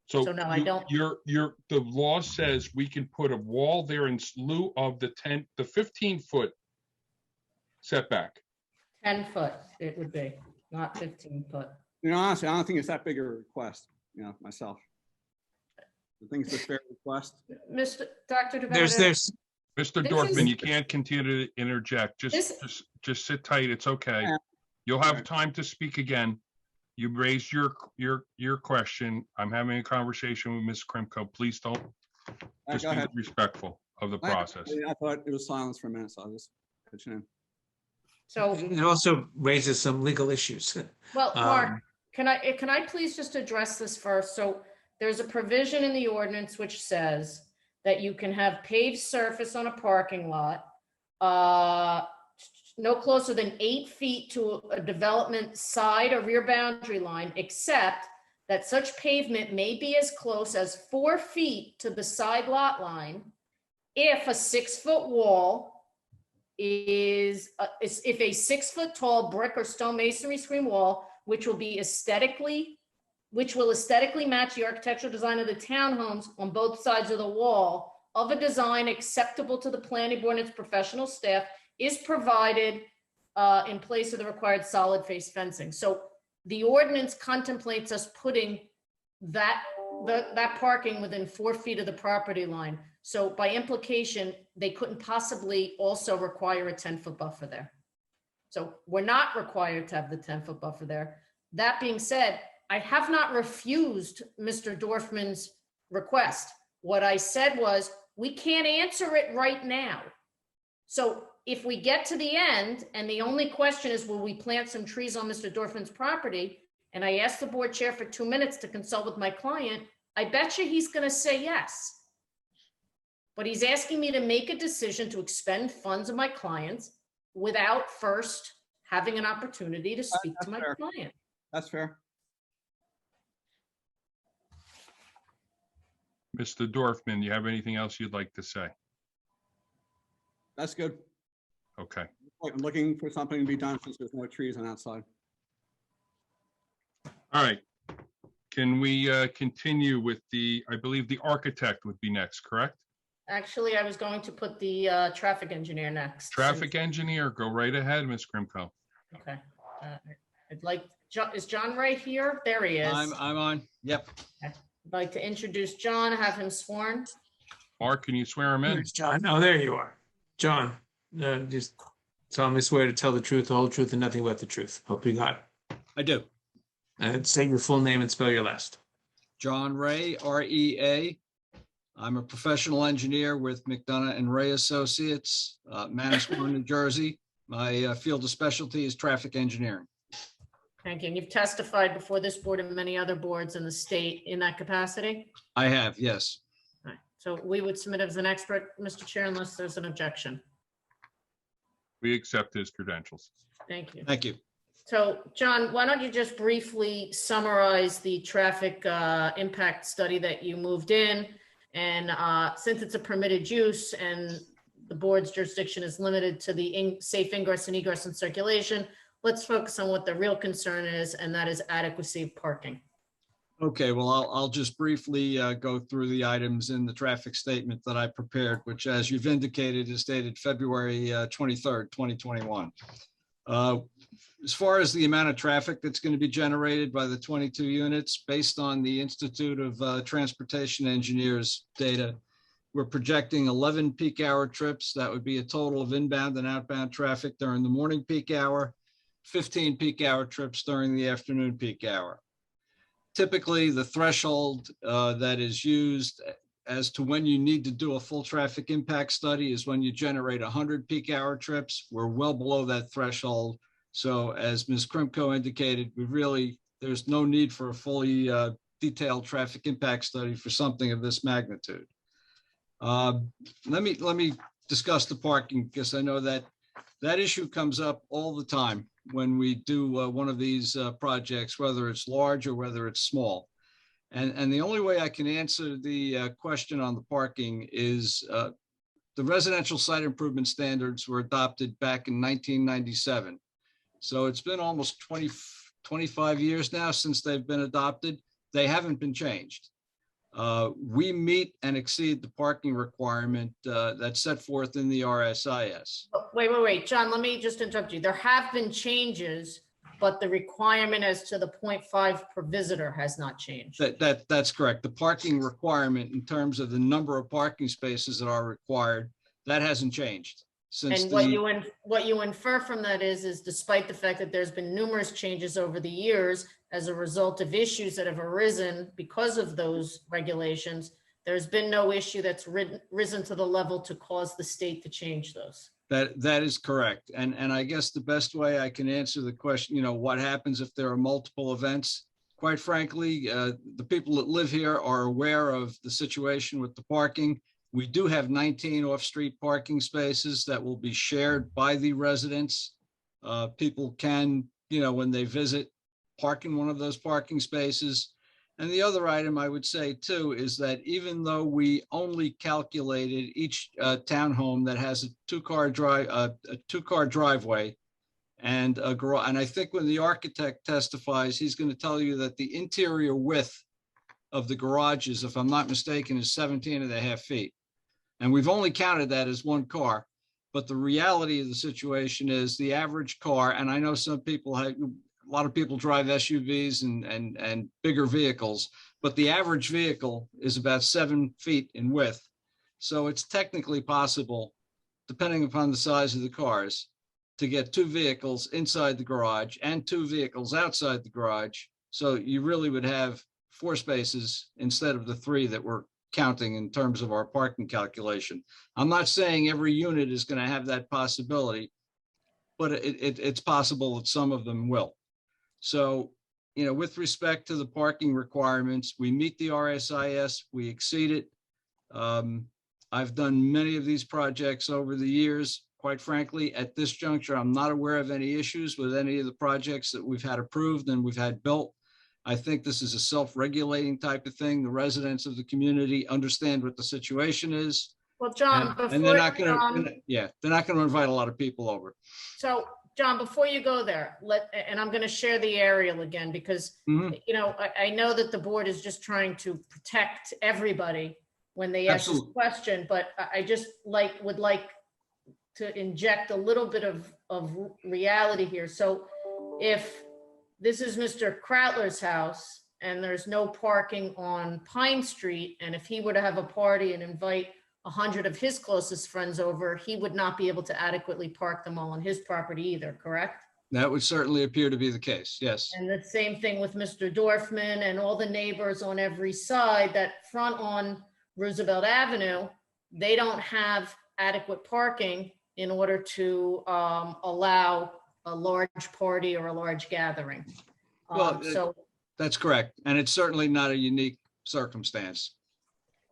So So no, I don't. the law says we can put a wall there in lieu of the 15-foot setback. 10 foot it would be, not 15 foot. You know, honestly, I don't think it's that big a request, myself. I think it's a fair request. Dr. There's, DeBenedetto, Mr. This Dorfman, is- you can't continue to interject. Just sit tight. It's okay. You'll have time to speak again. You raised your question. I'm having a conversation with Ms. Krimko. Please don't just Go be ahead. respectful of the process. I thought it was silence for a minute, so I'll just pitch in. So, it also raises some legal issues. well, Mark, can I please just address this first? So there's a provision in the ordinance which says that you can have paved surface on a parking lot, no closer than 8 feet to a development side or rear boundary line, except that such pavement may be as close as 4 feet to the side lot line if a 6-foot wall if a 6-foot tall brick or stone masonry screen wall, which will aesthetically match the architectural design of the townhomes on both sides of the wall of a design acceptable to the planning board and its professional staff, is provided in place of the required solid face fencing. So the ordinance contemplates us putting that parking within 4 feet of the property line. So by implication, they couldn't possibly also require a 10-foot buffer there. So we're not required to have the 10-foot buffer there. That being said, I have not refused Mr. Dorfman's request. What I said was, we can't answer it right now. So if we get to the end and the only question is, will we plant some trees on Mr. Dorfman's property? And I asked the board chair for 2 minutes to consult with my client, I bet you he's going to say yes. But he's asking me to make a decision to expend funds of my clients without first having an opportunity to speak to my client. That's fair. Mr. Dorfman, you have anything else you'd like to say? That's good. Okay. I'm looking for something to be done since there's no trees on that side. All right. Can we continue with I believe the architect would be next, correct? Actually, I was going to put the traffic engineer next. Traffic engineer, go right ahead, Ms. Krimko. Okay. Is John right here? There he is. I'm on. Yep. I'd like to introduce John, have him sworn. Mark, can you swear him in? Where's John? Oh, there you are. John, just solemnly swear to tell the truth, the whole truth, and nothing but the truth. Hope you got it. I do. And say your full name and spell your last. John Ray, R-E-A. I'm a professional engineer with McDonough and Ray Associates, Manasquan, New Jersey. My field of specialty is traffic engineering. Thank you. And you've testified before this board and many other boards in the state in that capacity? I have, yes. All right. So we would submit as an expert, Mr. Chair, unless there's an objection. We accept his credentials. Thank you. Thank you. So, John, why don't you just briefly summarize the traffic impact study that you moved in? And since it's a permitted use and the board's jurisdiction is limited to the safe ingress and egress and circulation, let's focus on what the real concern is, and that is adequacy of parking. Okay, well, I'll just briefly go through the items in the traffic statement that I prepared, which, as you've indicated, is dated February 23rd, 2021. As far as the amount of traffic that's going to be generated by the 22 units, based on the Institute of Transportation Engineers data, we're projecting 11 peak hour trips. That would be a total of inbound and outbound traffic during the morning peak hour, 15 peak hour trips during the afternoon peak hour. Typically, the threshold that is used as to when you need to do a full traffic impact study is when you generate 100 peak hour trips. We're well below that threshold. So as Ms. Krimko indicated, there's no need for a fully detailed traffic impact study for something of this magnitude. Let me discuss the parking, because I know that issue comes up all the time when we do one of these projects, whether it's large or whether it's small. And the only way I can answer the question on the parking is the residential site improvement standards were adopted back in 1997. So it's been almost 25 years now since they've been adopted. They haven't been changed. We meet and exceed the parking requirement that's set forth in the RSIS. Wait, John, let me just interrupt you. There have been changes, but the requirement as to the 0.5 per visitor has not changed. That's correct. The parking requirement in terms of the number of parking spaces that are required, that hasn't changed. And what you infer from that is despite the fact that there's been numerous changes over the years as a result of issues that have arisen because of those regulations, there's been no issue that's risen to the level to cause the state to change those. That is correct. And I guess the best way I can answer the question, what happens if there are multiple events? Quite frankly, the people that live here are aware of the situation with the parking. We do have 19 off-street parking spaces that will be shared by the residents. People can, when they visit, park in one of those parking spaces. And the other item I would say too is that even though we only calculated each townhome that has a two-car driveway and a garage, and I think when the architect testifies, he's going to tell you that the interior width of the garages, if I'm not mistaken, is 17.5 feet. And we've only counted that as one car. But the reality of the situation is the average car, and I know some people a lot of people drive SUVs and bigger vehicles, but the average vehicle is about 7 feet in width. So it's technically possible, depending upon the size of the cars, to get 2 vehicles inside the garage and 2 vehicles outside the garage. So you really would have 4 spaces instead of the 3 that we're counting in terms of our parking calculation. I'm not saying every unit is going to have that possibility, but it's possible that some of them will. So, with respect to the parking requirements, we meet the RSIS, we exceed it. I've done many of these projects over the years. Quite frankly, at this juncture, I'm not aware of any issues with any of the projects that we've had approved and we've had built. I think this is a self-regulating type of thing. The residents of the community understand what the situation is. Well, John, and they're not going to, they're not going to invite a lot of people over. So, John, before you go there, and I'm going to share the aerial again because, I know that the board is just trying to protect everybody when they ask this question, but I just would like to inject a little bit of reality here. So if this is Mr. Krautler's house and there's no parking on Pine Street, and if he were to have a party and invite 100 of his closest friends over, he would not be able to adequately park them all on his property either, correct? That would certainly appear to be the case, yes. And the same thing with Mr. Dorfman and all the neighbors on every side that front on Roosevelt Avenue, they don't have adequate parking in order to allow a large party or a large gathering. Well, that's correct. And it's certainly not a unique circumstance.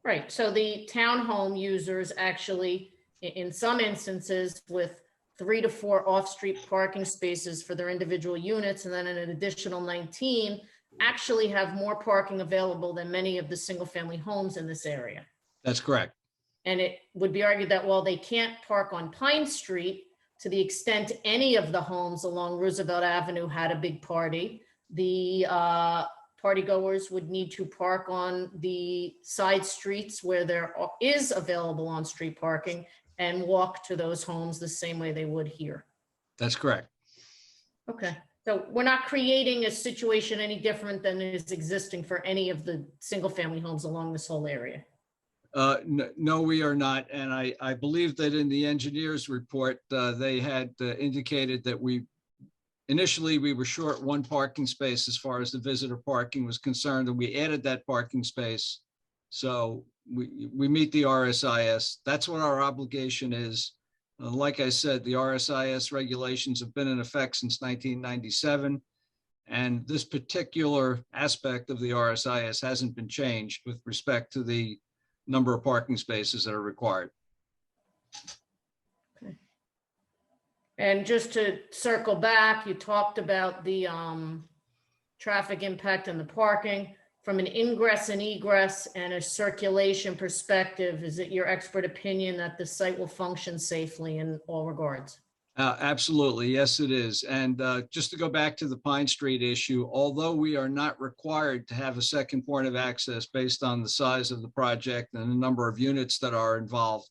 Right. So the townhome users actually, in some instances, with 3 to 4 off-street parking spaces for their individual units, and then an additional 19, actually have more parking available than many of the single-family homes in this area. That's correct. And it would be argued that while they can't park on Pine Street, to the extent any of the homes along Roosevelt Avenue had a big party, the party goers would need to park on the side streets where there is available on-street parking and walk to those homes the same way they would here. That's correct. Okay. So we're not creating a situation any different than is existing for any of the single-family homes along this whole area. No, we are not. And I believe that in the engineer's report, they had indicated that initially we were short 1 parking space as far as the visitor parking was concerned, and we added that parking space. So we meet the RSIS. That's what our obligation is. Like I said, the RSIS regulations have been in effect since 1997. And this particular aspect of the RSIS hasn't been changed with respect to the number of parking spaces that are required. Okay. And just to circle back, you talked about the traffic impact and the parking. From an ingress and egress and a circulation perspective, is it your expert opinion that the site will function safely in all regards? Absolutely. Yes, it is. And just to go back to the Pine Street issue, although we are not required to have a second point of access based on the size of the project and the number of units that are involved,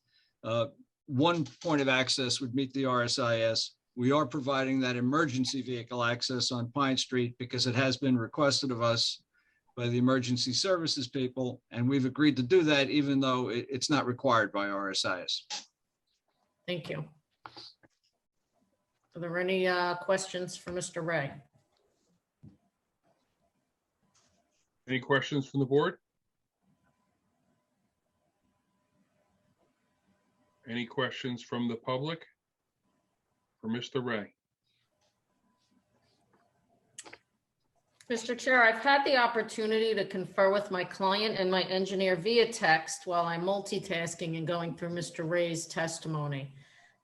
one point of access would meet the RSIS. We are providing that emergency vehicle access on Pine Street because it has been requested of us by the emergency services people, and we've agreed to do that even though it's not required by RSIS. Thank you. Are there any questions for Mr. Ray? Any questions from the board? Any questions from the public for Mr. Ray? Mr. Chair, I've had the opportunity to confer with my client and my engineer via text while I'm multitasking and going through Mr. Ray's testimony.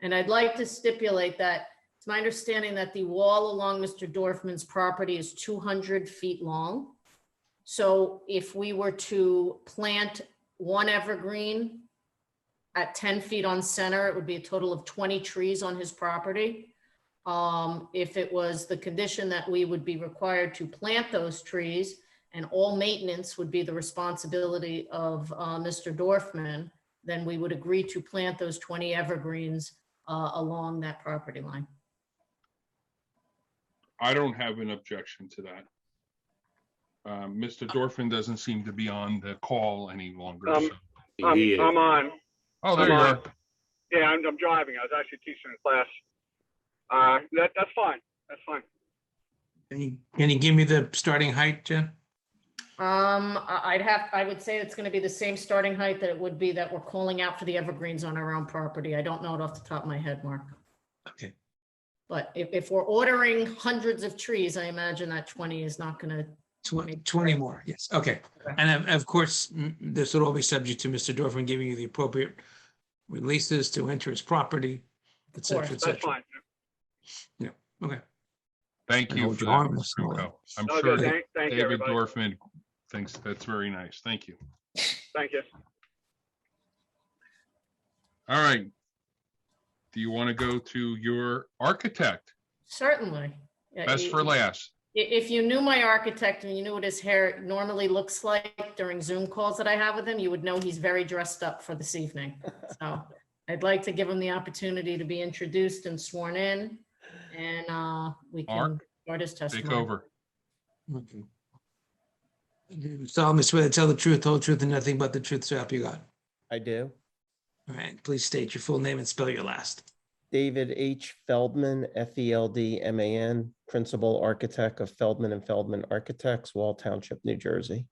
And I'd like to stipulate that it's my understanding that the wall along Mr. Dorfman's property is 200 feet long. So if we were to plant one evergreen at 10 feet on center, it would be a total of 20 trees on his property. If it was the condition that we would be required to plant those trees and all maintenance would be the responsibility of Mr. Dorfman, then we would agree to plant those 20 evergreens along that property line. I don't have an objection to that. Mr. Dorfman doesn't seem to be on the call any longer. So. I'm on. Oh, there you are. Yeah, I'm driving. I was actually teaching a class. That's fine. That's fine. Can you give me the starting height, Jen? I would say it's going to be the same starting height that it would be that we're calling out for the evergreens on our own property. I don't know it off the top of my head, Mark. Okay. But if we're ordering hundreds of trees, I imagine that 20 is not going to. 20 more, yes, okay. And of course, this would all be subject to Mr. Dorfman giving you the appropriate releases to enter his property, et cetera, et cetera. That's fine. Yeah, okay. Thank you for that, Mr. Krimko. I'm Okay, sure thank you, David everybody. Dorfman thinks that's very nice. Thank you. Thank you. All right. Do you want to go to your architect? Certainly. Yeah, Best for last. If you knew my architect and you knew what his hair normally looks like during Zoom calls that I have with him, you would know he's very dressed up for this evening. So I'd like to give him the opportunity to be introduced and sworn in, and we can Mark, start his testimony. take over. Okay. You solemnly swear to tell the truth, whole truth, and nothing but the truth, so help you God. I do. All right, please state your full name and spell your last. David H. Feldman, Feldman, Principal Architect of Feldman and Feldman Architects, Wall Township, New Jersey.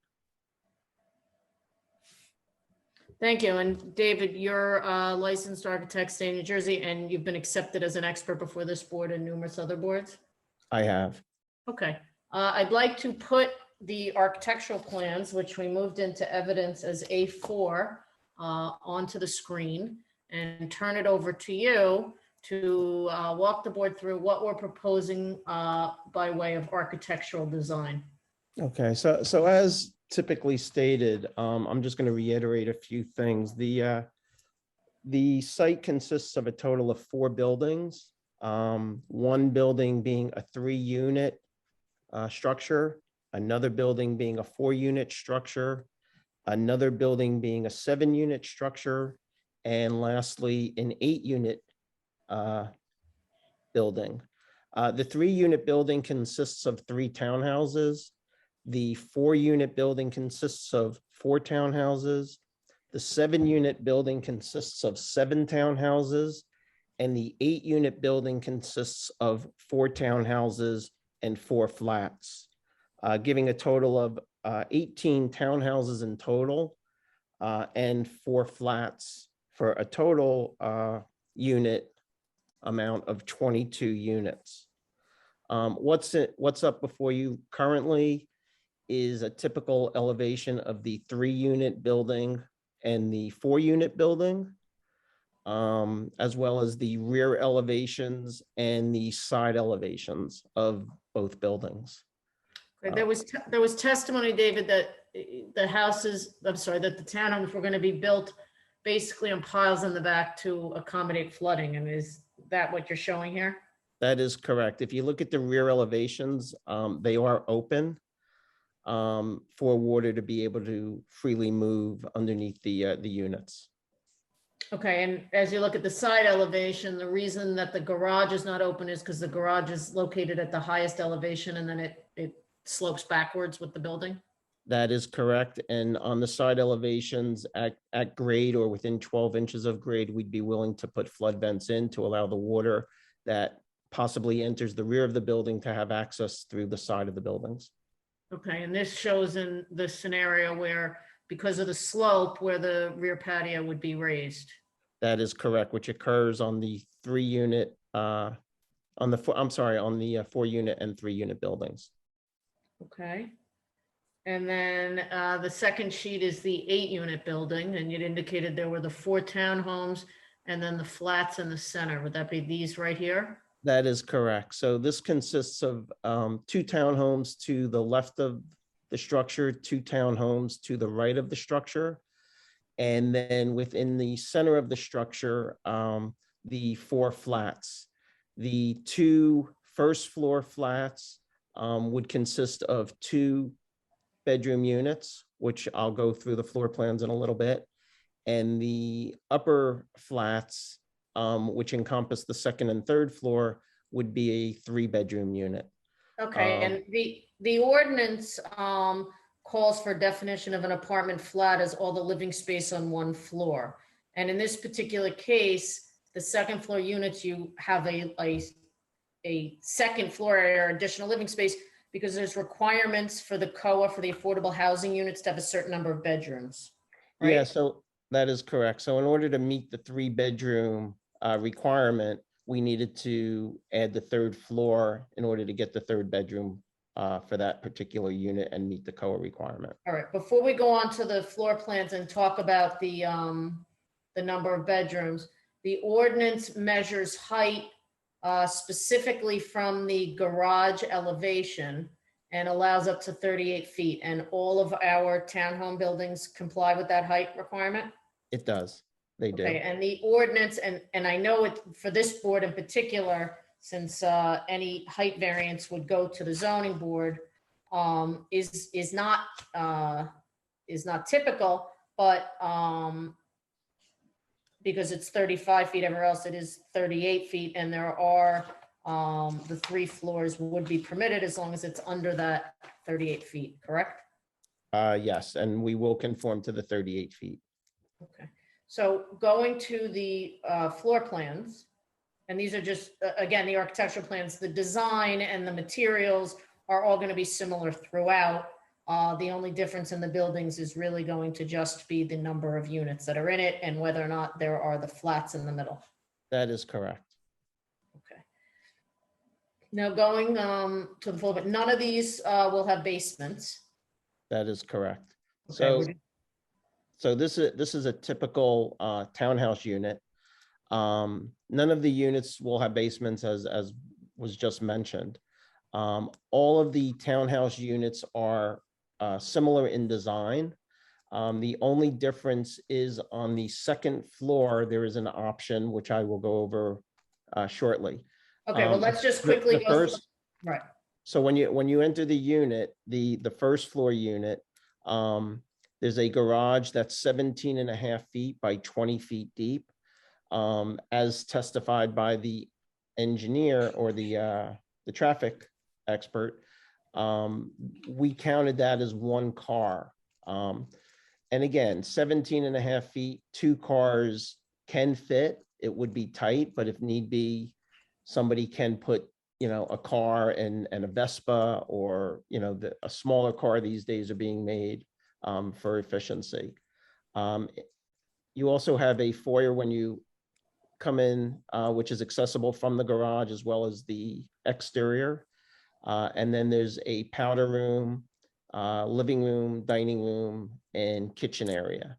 Thank you. And David, you're a licensed architect, state of New Jersey, and you've been accepted as an expert before this board and numerous other boards? I have. Okay. I'd like to put the architectural plans, which we moved into evidence as A4, onto the screen and turn it over to you to walk the board through what we're proposing by way of architectural design. Okay, so as typically stated, I'm just going to reiterate a few things. The site consists of a total of 4 buildings, one building being a 3-unit structure, another building being a 4-unit structure, another building being a 7-unit structure, and lastly, an 8-unit building. The 3-unit building consists of 3 townhouses. The 4-unit building consists of 4 townhouses. The 7-unit building consists of 7 townhouses. And the 8-unit building consists of 4 townhouses and 4 flats, giving a total of 18 townhouses in total and 4 flats for a total unit amount of 22 units. What's up before you currently is a typical elevation of the 3-unit building and the 4-unit building, as well as the rear elevations and the side elevations of both buildings. There was testimony, David, that the houses, I'm sorry, that the townhomes were going to be built basically on piles in the back to accommodate flooding. And that what you're showing here? That is correct. If you look at the rear elevations, they are open for water to be able to freely move underneath the units. Okay, and as you look at the side elevation, the reason that the garage is not open is because the garage is located at the highest elevation and then it slopes backwards with the building? That is correct. And on the side elevations at grade or within 12 inches of grade, we'd be willing to put flood vents in to allow the water that possibly enters the rear of the building to have access through the side of the buildings. Okay, and this shows in the scenario where, because of the slope, where the rear patio would be raised. That is correct, which occurs on the 3-unit, on the 4-unit and 3-unit buildings. Okay. And then the second sheet is the 8-unit building, and you'd indicated there were the 4 townhomes and then the flats in the center. Would that be these right here? That is correct. So this consists of 2 townhomes to the left of the structure, 2 townhomes to the right of the structure. And then within the center of the structure, the 4 flats. The 2 first floor flats would consist of 2 bedroom units, which I'll go through the floor plans in a little bit. And the upper flats, which encompass the 2nd and 3rd floor, would be a 3-bedroom unit. Okay, and the ordinance calls for definition of an apartment flat as all the living space on one floor. And in this particular case, the 2nd floor units, you have a 2nd floor area or additional living space because there's requirements for the COA for the affordable housing units to have a certain number of bedrooms. Right? Yeah, so that is correct. So in order to meet the 3-bedroom requirement, we needed to add the 3rd floor in order to get the 3rd bedroom for that particular unit and meet the COA requirement. All right, before we go on to the floor plans and talk about the number of bedrooms, the ordinance measures height specifically from the garage elevation and allows up to 38 feet. And all of our townhome buildings comply with that height requirement? It does. They do. Okay, and the ordinance, and I know it for this board in particular, since any height variance would go to the zoning board, is not typical, but because it's 35 feet, everywhere else it is 38 feet, and there are the 3 floors would be permitted as long as it's under that 38 feet, correct? Yes, and we will conform to the 38 feet. Okay, so going to the floor plans, and these are just, again, the architectural plans, the design and the materials are all going to be similar throughout. The only difference in the buildings is really going to just be the number of units that are in it and whether or not there are the flats in the middle. That is correct. Okay. Now going to the floor, but none of these will have basements. That is correct. Okay. So this is a typical townhouse unit. None of the units will have basements as was just mentioned. All of the townhouse units are similar in design. The only difference is on the 2nd floor, there is an option, which I will go over shortly. Okay, well, let's just quickly the go first, through. Right. So when you enter the unit, the 1st floor unit, there's a garage that's 17.5 feet by 20 feet deep. As testified by the engineer or the traffic expert, we counted that as 1 car. And again, 17.5 feet, 2 cars can fit. It would be tight, but if need be, somebody can put, a car and a Vespa or, a smaller car these days are being made for efficiency. You also have a foyer when you come in, which is accessible from the garage as well as the exterior. And then there's a powder room, living room, dining room, and kitchen area.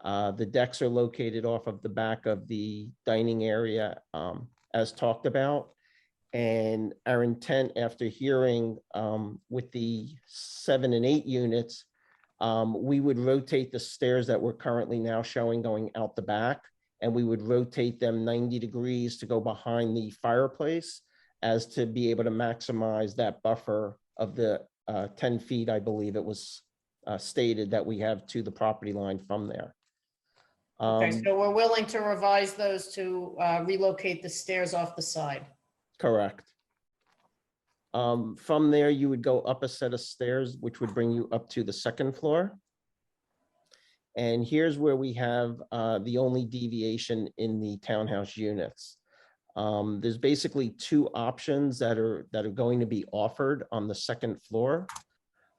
The decks are located off of the back of the dining area, as talked about. And our intent after hearing with the 7 and 8 units, we would rotate the stairs that we're currently now showing going out the back and we would rotate them 90 degrees to go behind the fireplace as to be able to maximize that buffer of the 10 feet, I believe it was stated that we have to the property line from there. Okay, so we're willing to revise those to relocate the stairs off the side. Correct. From there, you would go up a set of stairs, which would bring you up to the second floor. And here's where we have the only deviation in the townhouse units. There's basically two options that are going to be offered on the second floor.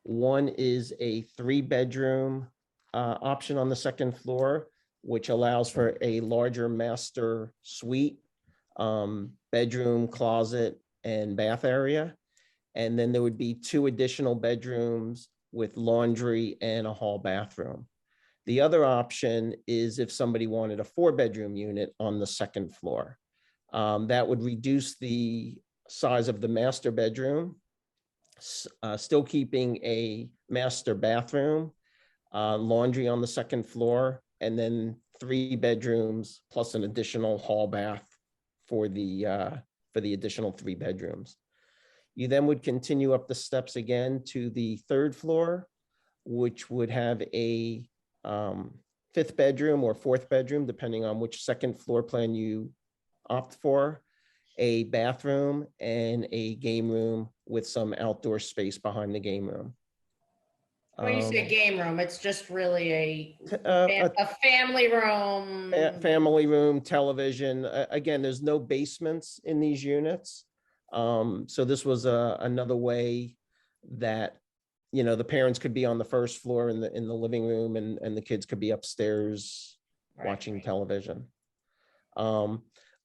One is a 3-bedroom option on the second floor, which allows for a larger master suite, bedroom, closet, and bath area. And then there would be 2 additional bedrooms with laundry and a hall bathroom. The other option is if somebody wanted a 4-bedroom unit on the second floor. That would reduce the size of the master bedroom, still keeping a master bathroom, laundry on the second floor, and then 3 bedrooms plus an additional hall bath for the additional 3 bedrooms. You then would continue up the steps again to the 3rd floor, which would have a 5th bedroom or 4th bedroom, depending on which second floor plan you opt for, a bathroom and a game room with some outdoor space behind the game room. When you say game room, it's just really a family room. Family room, television. Again, there's no basements in these units. So this was another way that, you know, the parents could be on the 1st floor in the living room, and the kids could be upstairs watching television.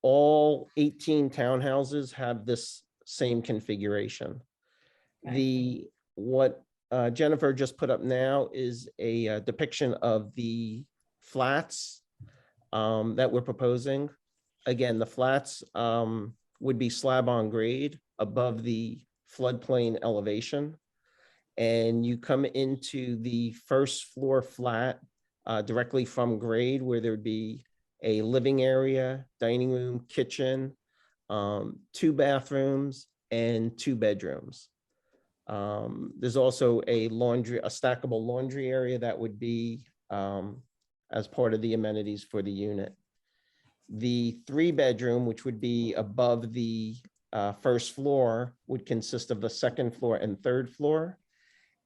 All 18 townhouses have this same configuration. What Jennifer just put up now is a depiction of the flats that we're proposing. Again, the flats would be slab on grade above the floodplain elevation. And you come into the 1st floor flat directly from grade, where there would be a living area, dining room, kitchen, 2 bathrooms, and 2 bedrooms. There's also a stackable laundry area that would be as part of the amenities for the unit. The 3-bedroom, which would be above the 1st floor, would consist of the 2nd floor and 3rd floor.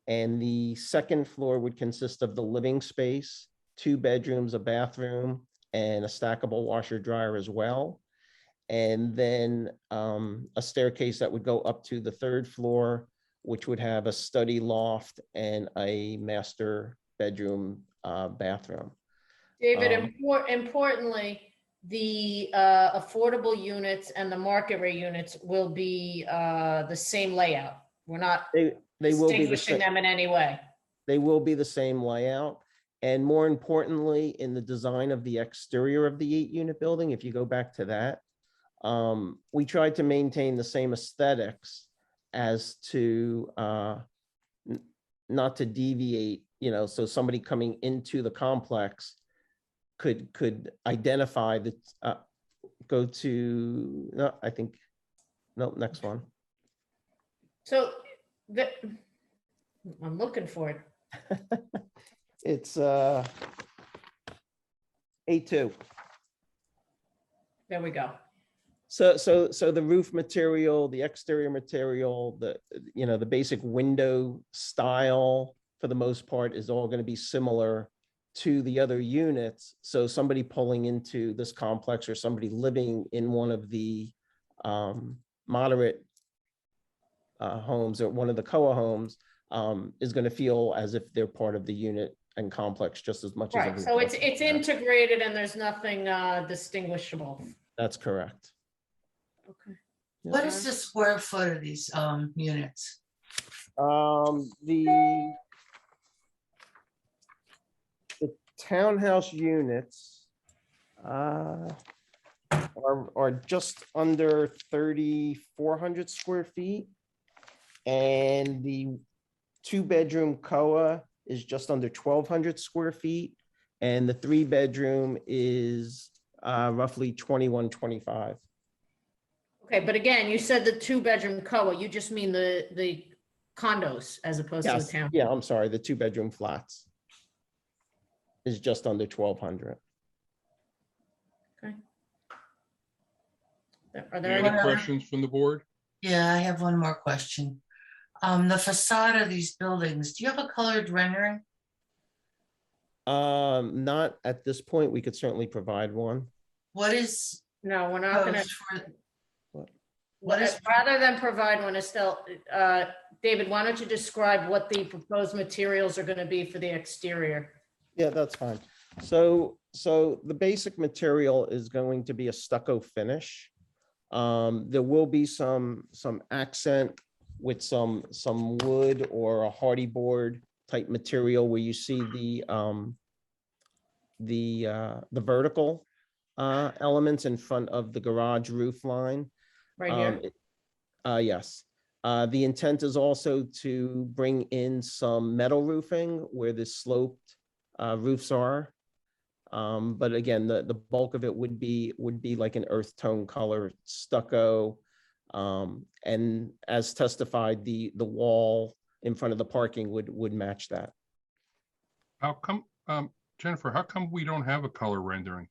And the 2nd floor would consist of the living space, 2 bedrooms, a bathroom, and a stackable washer dryer as well. And then a staircase that would go up to the 3rd floor, which would have a study loft and a master bedroom bathroom. David, importantly, the affordable units and the market rate units will be the same layout. We're not they will be distinguishing them in any way. They will be the same layout. And more importantly, in the design of the exterior of the 8-unit building, if you go back to that, we tried to maintain the same aesthetics as to not to deviate, you know, so somebody coming into the complex could identify the, go to, no, I think, no, next one. So I'm looking for it. It's A2. There we go. So the roof material, the exterior material, the basic window style, for the most part, is all going to be similar to the other units. So somebody pulling into this complex or somebody living in one of the moderate homes or one of the COA homes is going to feel as if they're part of the unit and complex just as much as Right. So it's integrated and there's nothing distinguishable. That's correct. Okay. What is the square foot of these units? The townhouse units are just under 3,400 square feet, and the 2-bedroom COA is just under 1,200 square feet, and the 3-bedroom is roughly 21, 25. Okay, but again, you said the 2-bedroom COA, you just mean the condos as opposed to the Yes, town? yeah, I'm sorry, the 2-bedroom flats is just under 1,200. Okay. Are there Any any? other questions from the board? Yeah, I have one more question. The facade of these buildings, do you have a colored rendering? Not at this point. We could certainly provide one. What is No, we're not gonna, proposed for, what is, rather than provide one, Estelle, David, why don't you describe what the proposed materials are gonna be for the exterior? Yeah, that's fine. So the basic material is going to be a stucco finish. There will be some accent with some wood or a hardy board type material where you see the vertical elements in front of the garage roof line. Right here? Yes. The intent is also to bring in some metal roofing where the sloped roofs are. But again, the bulk of it would be like an earth tone color stucco. And as testified, the wall in front of the parking would match that. How come, Jennifer, how come we don't have a color rendering?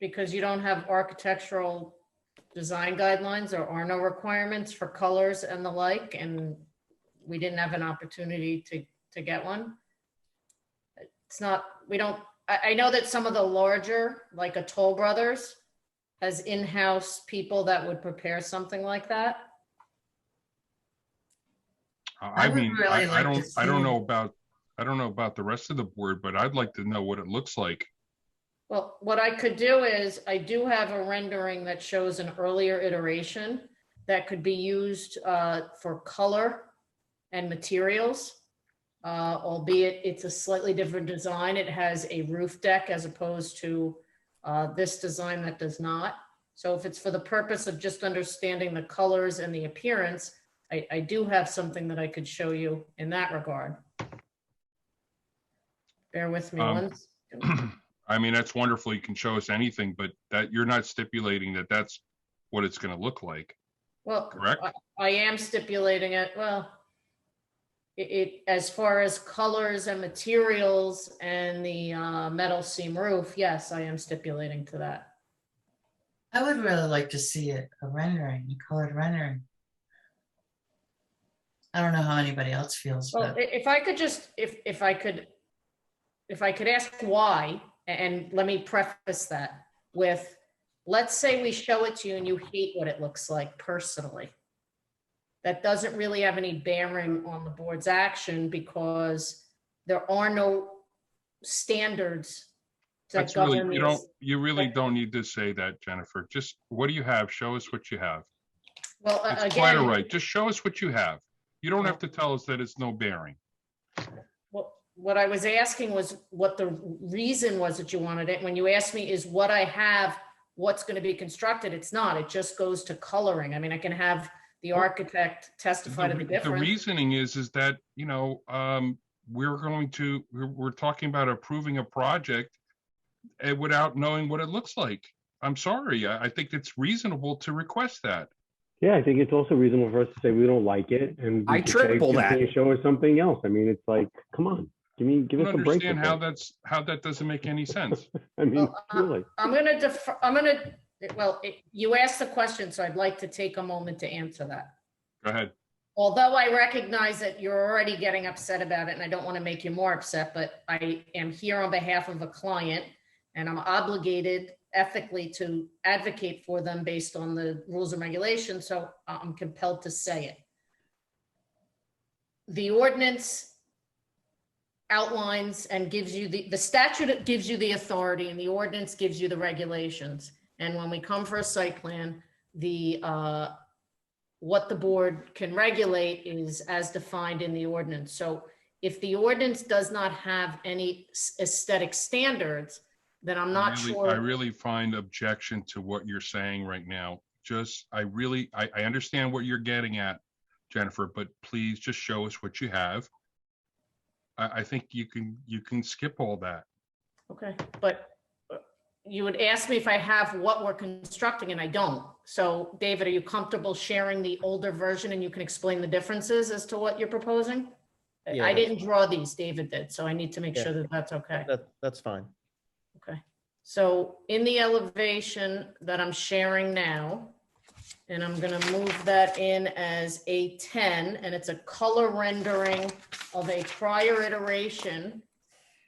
Because you don't have architectural design guidelines, there are no requirements for colors and the like, and we didn't have an opportunity to get one. It's not, we don't, I know that some of the larger, like a Toll Brothers, has in-house people that would prepare something like that. I mean, really I like to I don't see know about the rest of the board, but I'd like to know what it looks like. Well, what I could do is, I do have a rendering that shows an earlier iteration that could be used for color and materials. Albeit it's a slightly different design. It has a roof deck as opposed to this design that does not. So if it's for the purpose of just understanding the colors and the appearance, I do have something that I could show you in that regard. Bear with me once. I mean, that's wonderful. You can show us anything, but that you're not stipulating that that's what it's going to look like. Well, correct? I am stipulating it. Well, it as far as colors and materials and the metal seam roof, yes, I am stipulating to that. I would really like to see it, a rendering, a colored rendering. I don't know how anybody else feels, Well, but if I could just, if I could ask why, and let me preface that with, let's say we show it to you and you hate what it looks like personally. That doesn't really have any bearing on the board's action because there are no standards that That's really, govern you really don't need to say that, Jennifer. Just what do you have? Show us what you have. Well, It's quite all again, right. Just show us what you have. You don't have to tell us that it's no bearing. what I was asking was what the reason was that you wanted it. When you asked me is what I have, what's going to be constructed, it's not. It just goes to coloring. I mean, I can have the architect testify to the The difference. reasoning is that, you know, we're talking about approving a project without knowing what it looks like. I'm sorry. I think it's reasonable to request that. Yeah, I think it's also reasonable for us to say we don't like it, and we I could say, triple that. "Can you show us something else?" I mean, it's like, come on, give I us don't a break. understand with how that doesn't make any sense. I mean, really. I'm gonna, well, you asked the question, so I'd like to take a moment to answer that. Go ahead. Although I recognize that you're already getting upset about it and I don't want to make you more upset, but I am here on behalf of a client and I'm obligated ethically to advocate for them based on the rules and regulations. So I'm compelled to say it. The ordinance outlines and gives you the statute gives you the authority and the ordinance gives you the regulations. And when we come for a site plan, what the board can regulate is as defined in the ordinance. So if the ordinance does not have any aesthetic standards, then I'm not sure. I really find objection to what you're saying right now. I understand what you're getting at, Jennifer, but please just show us what you have. I think you can skip all that. Okay, but you would ask me if I have what we're constructing and I don't. So David, are you comfortable sharing the older version and you can explain the differences as to what you're proposing? Yeah, I that's didn't draw these, David did, so I need to make Yeah. sure that that's okay. That's fine. Okay, so in the elevation that I'm sharing now, and I'm gonna move that in as A10, and it's a color rendering of a prior iteration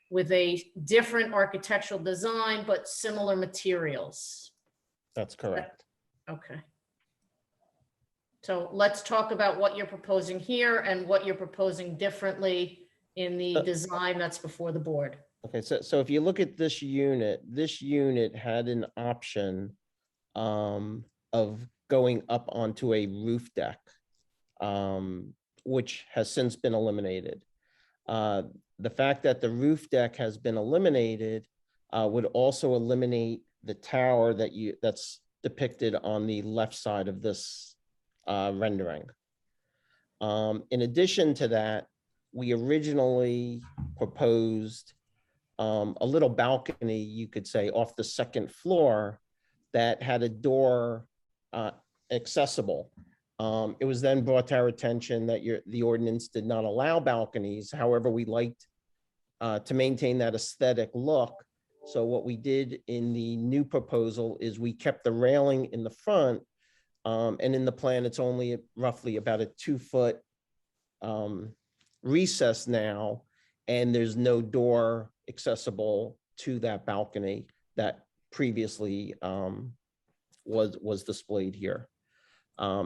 with a different architectural design, but similar materials. That's correct. Okay. So let's talk about what you're proposing here and what you're proposing differently in the design that's before the board. Okay, so if you look at this unit had an option of going up onto a roof deck, which has since been eliminated. The fact that the roof deck has been eliminated would also eliminate the tower that's depicted on the left side of this rendering. In addition to that, we originally proposed a little balcony, you could say, off the second floor that had a door accessible. It was then brought to our attention that the ordinance did not allow balconies. However, we liked to maintain that aesthetic look. So what we did in the new proposal is we kept the railing in the front, and in the plan, it's only roughly about a 2-foot recess now, and there's no door accessible to that balcony that previously was displayed here.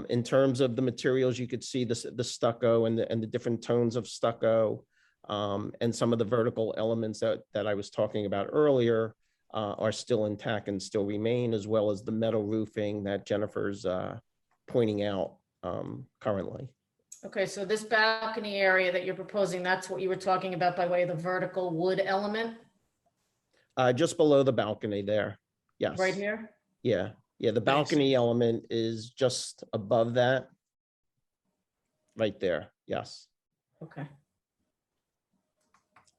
In terms of the materials, you could see the stucco and the different tones of stucco, and some of the vertical elements that I was talking about earlier are still intact and still remain, as well as the metal roofing that Jennifer's pointing out currently. Okay, so this balcony area that you're proposing, that's what you were talking about by way of the vertical wood element? Just below the balcony there, yes. Right here? Yeah, the balcony element is just above that. Right there, yes. Okay.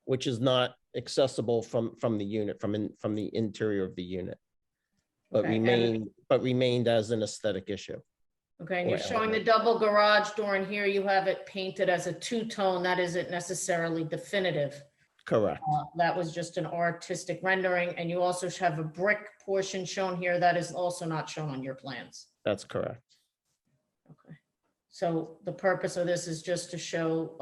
Which is not accessible from the unit, from the interior of the unit, but Okay, remained as an aesthetic issue. Okay, and you're Or showing the element. double garage door, and here you have it painted as a two-tone. That isn't necessarily definitive. Correct. That was just an artistic rendering, and you also have a brick portion shown here that is also not shown on your plans. That's correct. Okay. So the purpose of this is just to show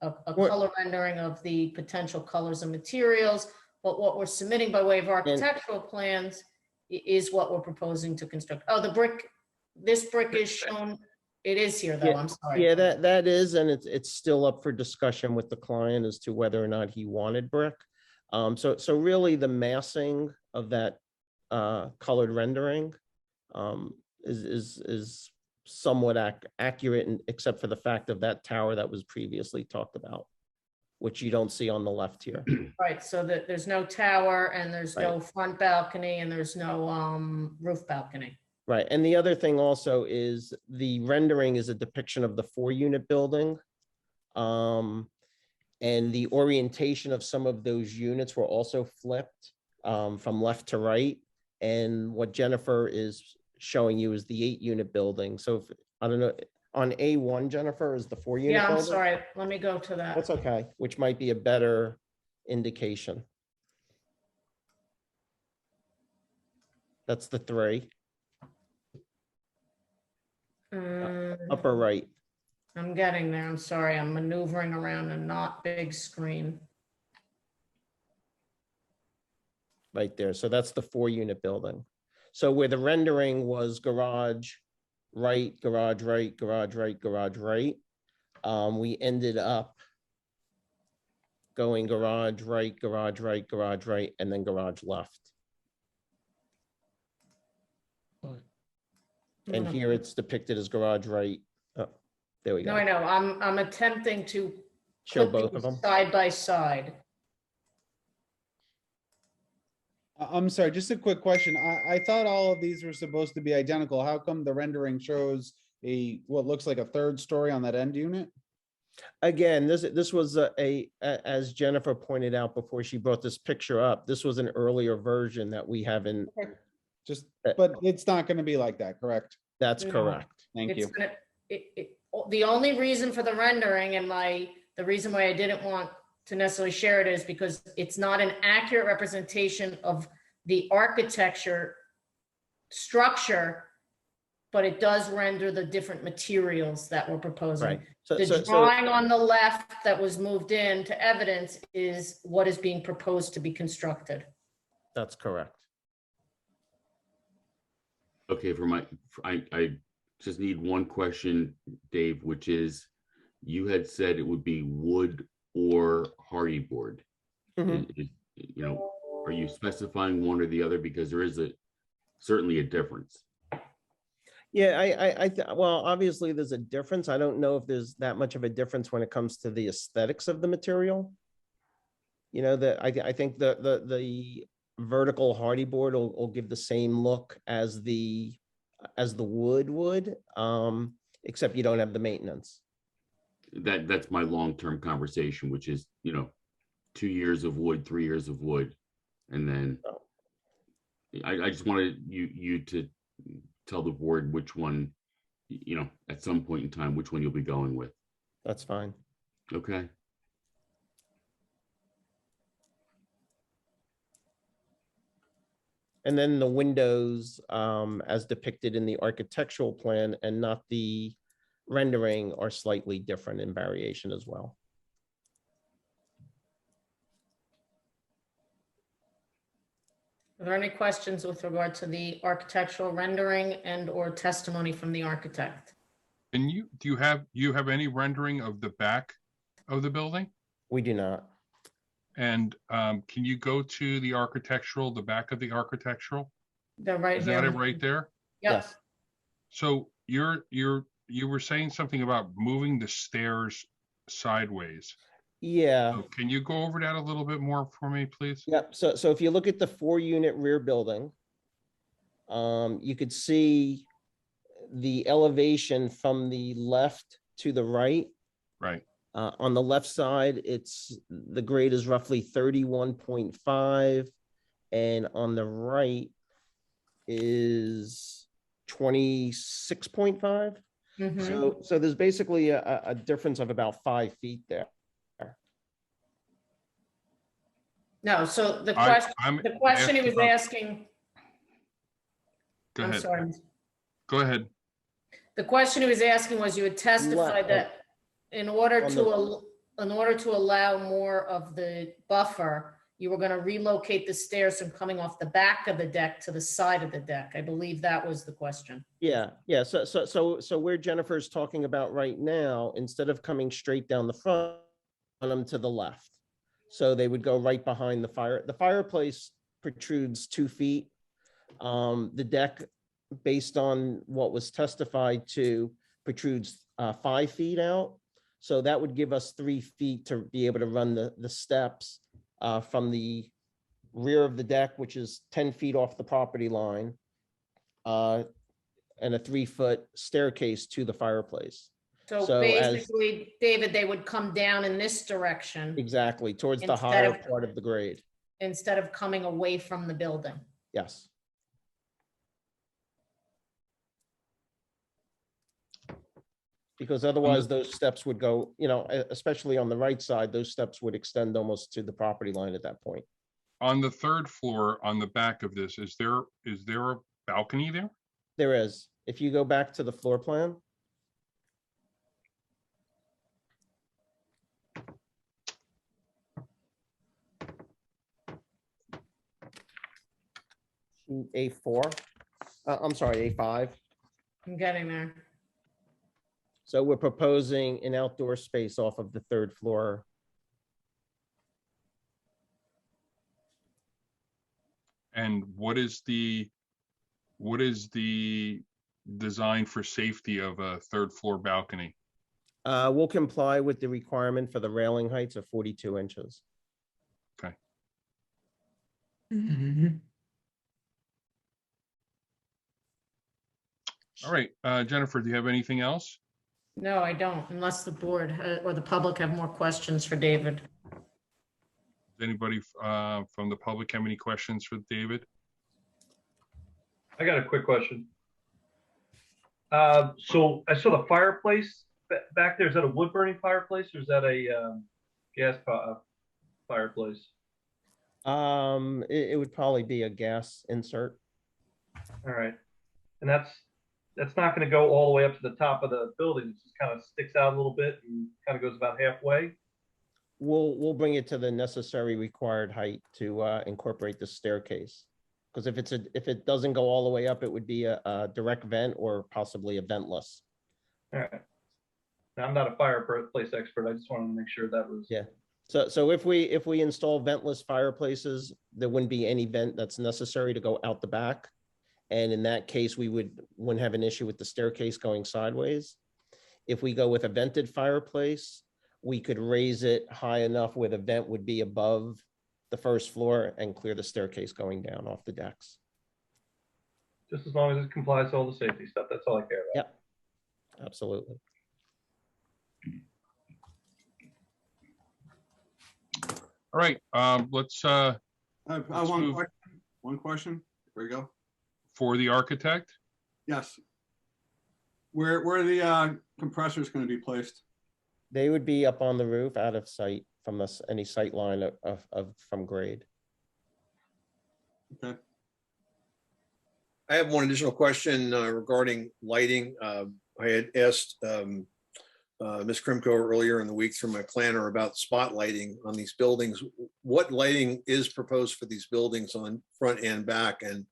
a color rendering of the potential colors and materials, but what we're submitting by way of architectural plans is what we're proposing to construct. Oh, the brick, this brick is shown, it is here though, I'm sorry. Yeah, that is, and it's still up for discussion with the client as to whether or not he wanted brick. So really the massing of that colored rendering is somewhat accurate, except for the fact of that tower that was previously talked about, which you don't see on the left here. Right, so that there's no tower and there's no Right. front balcony and there's no roof balcony. Right, and the other thing also is the rendering is a depiction of the 4-unit building. And the orientation of some of those units were also flipped from left to right. And what Jennifer is showing you is the 8-unit building. So if, I don't know, on A1, Jennifer, is the 4-unit Yeah, I'm building? sorry, let me go to that. That's okay, which might be a better indication. That's the 3. Upper right. I'm getting there, I'm sorry, I'm maneuvering around a not big screen. Right there. So that's the 4-unit building. So where the rendering was garage right, garage right, garage right, garage right, we ended up going garage right, garage right, garage right, and then garage left. And here it's depicted as garage right. Oh, there we No, go. I know, I'm attempting to Show put both these of them. side by side. I'm sorry, just a quick question. I thought all of these were supposed to be identical. How come the rendering shows what looks like a 3rd story on that end unit? Again, this was as Jennifer pointed out before she brought this picture up, this was an earlier version that we haven't. Just, but it's not going to be like that, correct? That's No. correct. Thank you. The only reason for the rendering and the reason why I didn't want to necessarily share it is because it's not an accurate representation of the architecture structure, but it does render the different materials that we're proposing. Right. The drawing on the left that was moved in to evidence is what is being proposed to be constructed. That's correct. Okay, I just need one question, Dave, which is, you had said it would be wood or hardy board. You know, are you specifying one or the other? Because there is certainly a difference. Yeah, well, obviously there's a difference. I don't know if there's that much of a difference when it comes to the aesthetics of the material. You know, I think the vertical hardy board will give the same look as the wood would, except you don't have the maintenance. That's my long-term conversation, which is, you know, 2 years of wood, 3 years of wood, and then I just wanted you to tell the board which one, you know, at some point in time, which one you'll be going with. That's fine. Okay. And then the windows, as depicted in the architectural plan and not the rendering, are slightly different in variation as well. Are there any questions with regard to the architectural rendering and or testimony from the architect? And do you have any rendering of the back of the building? We do not. And can you go to the architectural, the back of the architectural? They're right Is here. that it right there? Yep. Yes. So you were saying something about moving the stairs sideways. Yeah. So can you go over that a little bit more for me, please? Yep. So if you look at the 4-unit rear building, you could see the elevation from the left to the right. Right. On the left side, the grade is roughly 31.5, and on the right is 26.5. So there's basically a difference of about 5 feet there. No, so the question he was asking. Go I'm ahead. sorry. Go ahead. The question he was asking was, you had testified that in order to allow more of the buffer, you were going to relocate the stairs from coming off the back of the deck to the side of the deck. I believe that was the question. Yeah. So where Jennifer's talking about right now, instead of coming straight down the front, them to the left. So they would go right behind the fireplace protrudes 2 feet. The deck, based on what was testified to, protrudes 5 feet out. So that would give us 3 feet to be able to run the steps from the rear of the deck, which is 10 feet off the property line, and a 3-foot staircase to the fireplace. So basically, David, they would come down in this direction. Exactly, towards the higher part of the grade. Instead of coming away from the building. Yes. Because otherwise those steps would go, you know, especially on the right side, those steps would extend almost to the property line at that point. On the 3rd floor, on the back of this, is there a balcony there? There is. If you go back to the floor plan. A4. I'm sorry, A5. I'm getting there. So we're proposing an outdoor space off of the 3rd floor. And what is the design for safety of a 3rd floor balcony? We'll comply with the requirement for the railing heights of 42 inches. Okay. All right, Jennifer, do you have anything else? No, I don't, unless the board or the public have more questions for David. Does anybody from the public have any questions for David? I got a quick question. So I saw the fireplace back there. Is that a wood burning fireplace or is that a gas fireplace? It would probably be a gas insert. All right. And that's not going to go all the way up to the top of the building. It just kind of sticks out a little bit and kind of goes about halfway. We'll bring it to the necessary required height to incorporate the staircase. Because if it doesn't go all the way up, it would be a direct vent or possibly a ventless. All right. Now, I'm not a fireplace expert. I just wanted to make sure that was. Yeah. So if we install ventless fireplaces, there wouldn't be any vent that's necessary to go out the back. And in that case, we wouldn't have an issue with the staircase going sideways. If we go with a vented fireplace, we could raise it high enough where the vent would be above the first floor and clear the staircase going down off the decks. Just as long as it complies with all the safety stuff. That's all I care about. Yep, absolutely. All right, let's I have let's one move question. One question. There you go. for the architect. Yes. Where are the compressors going to be placed? They would be up on the roof out of sight from any sight line from grade. Okay. I have one additional question regarding lighting. I had asked Ms. Krimko earlier in the week through my planner about spot lighting on these buildings. What lighting is proposed for these buildings on front and back, and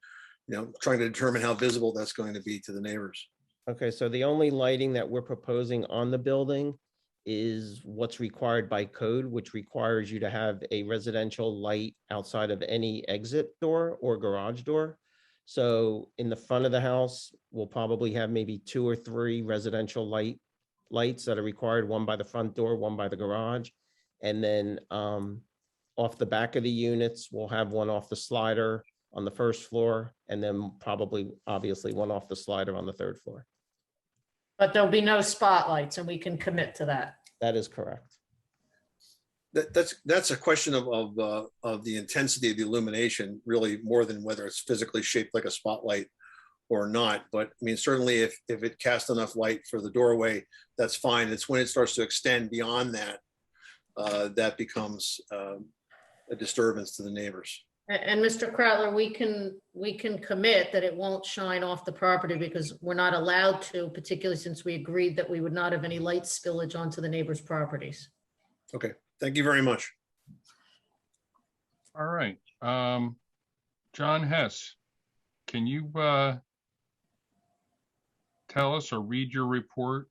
trying to determine how visible that's going to be to the neighbors? Okay, so the only lighting that we're proposing on the building is what's required by code, which requires you to have a residential light outside of any exit door or garage door. So in the front of the house, we'll probably have maybe 2 or 3 residential lights that are required, one by the front door, one by the garage. And then off the back of the units, we'll have one off the slider on the first floor, and then probably, obviously, one off the slider on the 3rd floor. But there'll be no spotlights, and we can commit to that. That is correct. That's a question of the intensity of the illumination, really, more than whether it's physically shaped like a spotlight or not. But I mean, certainly if it casts enough light for the doorway, that's fine. It's when it starts to extend beyond that, that becomes a disturbance to the neighbors. And Mr. Krautler, we can commit that it won't shine off the property because we're not allowed to, particularly since we agreed that we would not have any light spillage onto the neighbors' properties. Okay, thank you very much. All right, John Hess, can you tell us or read your report?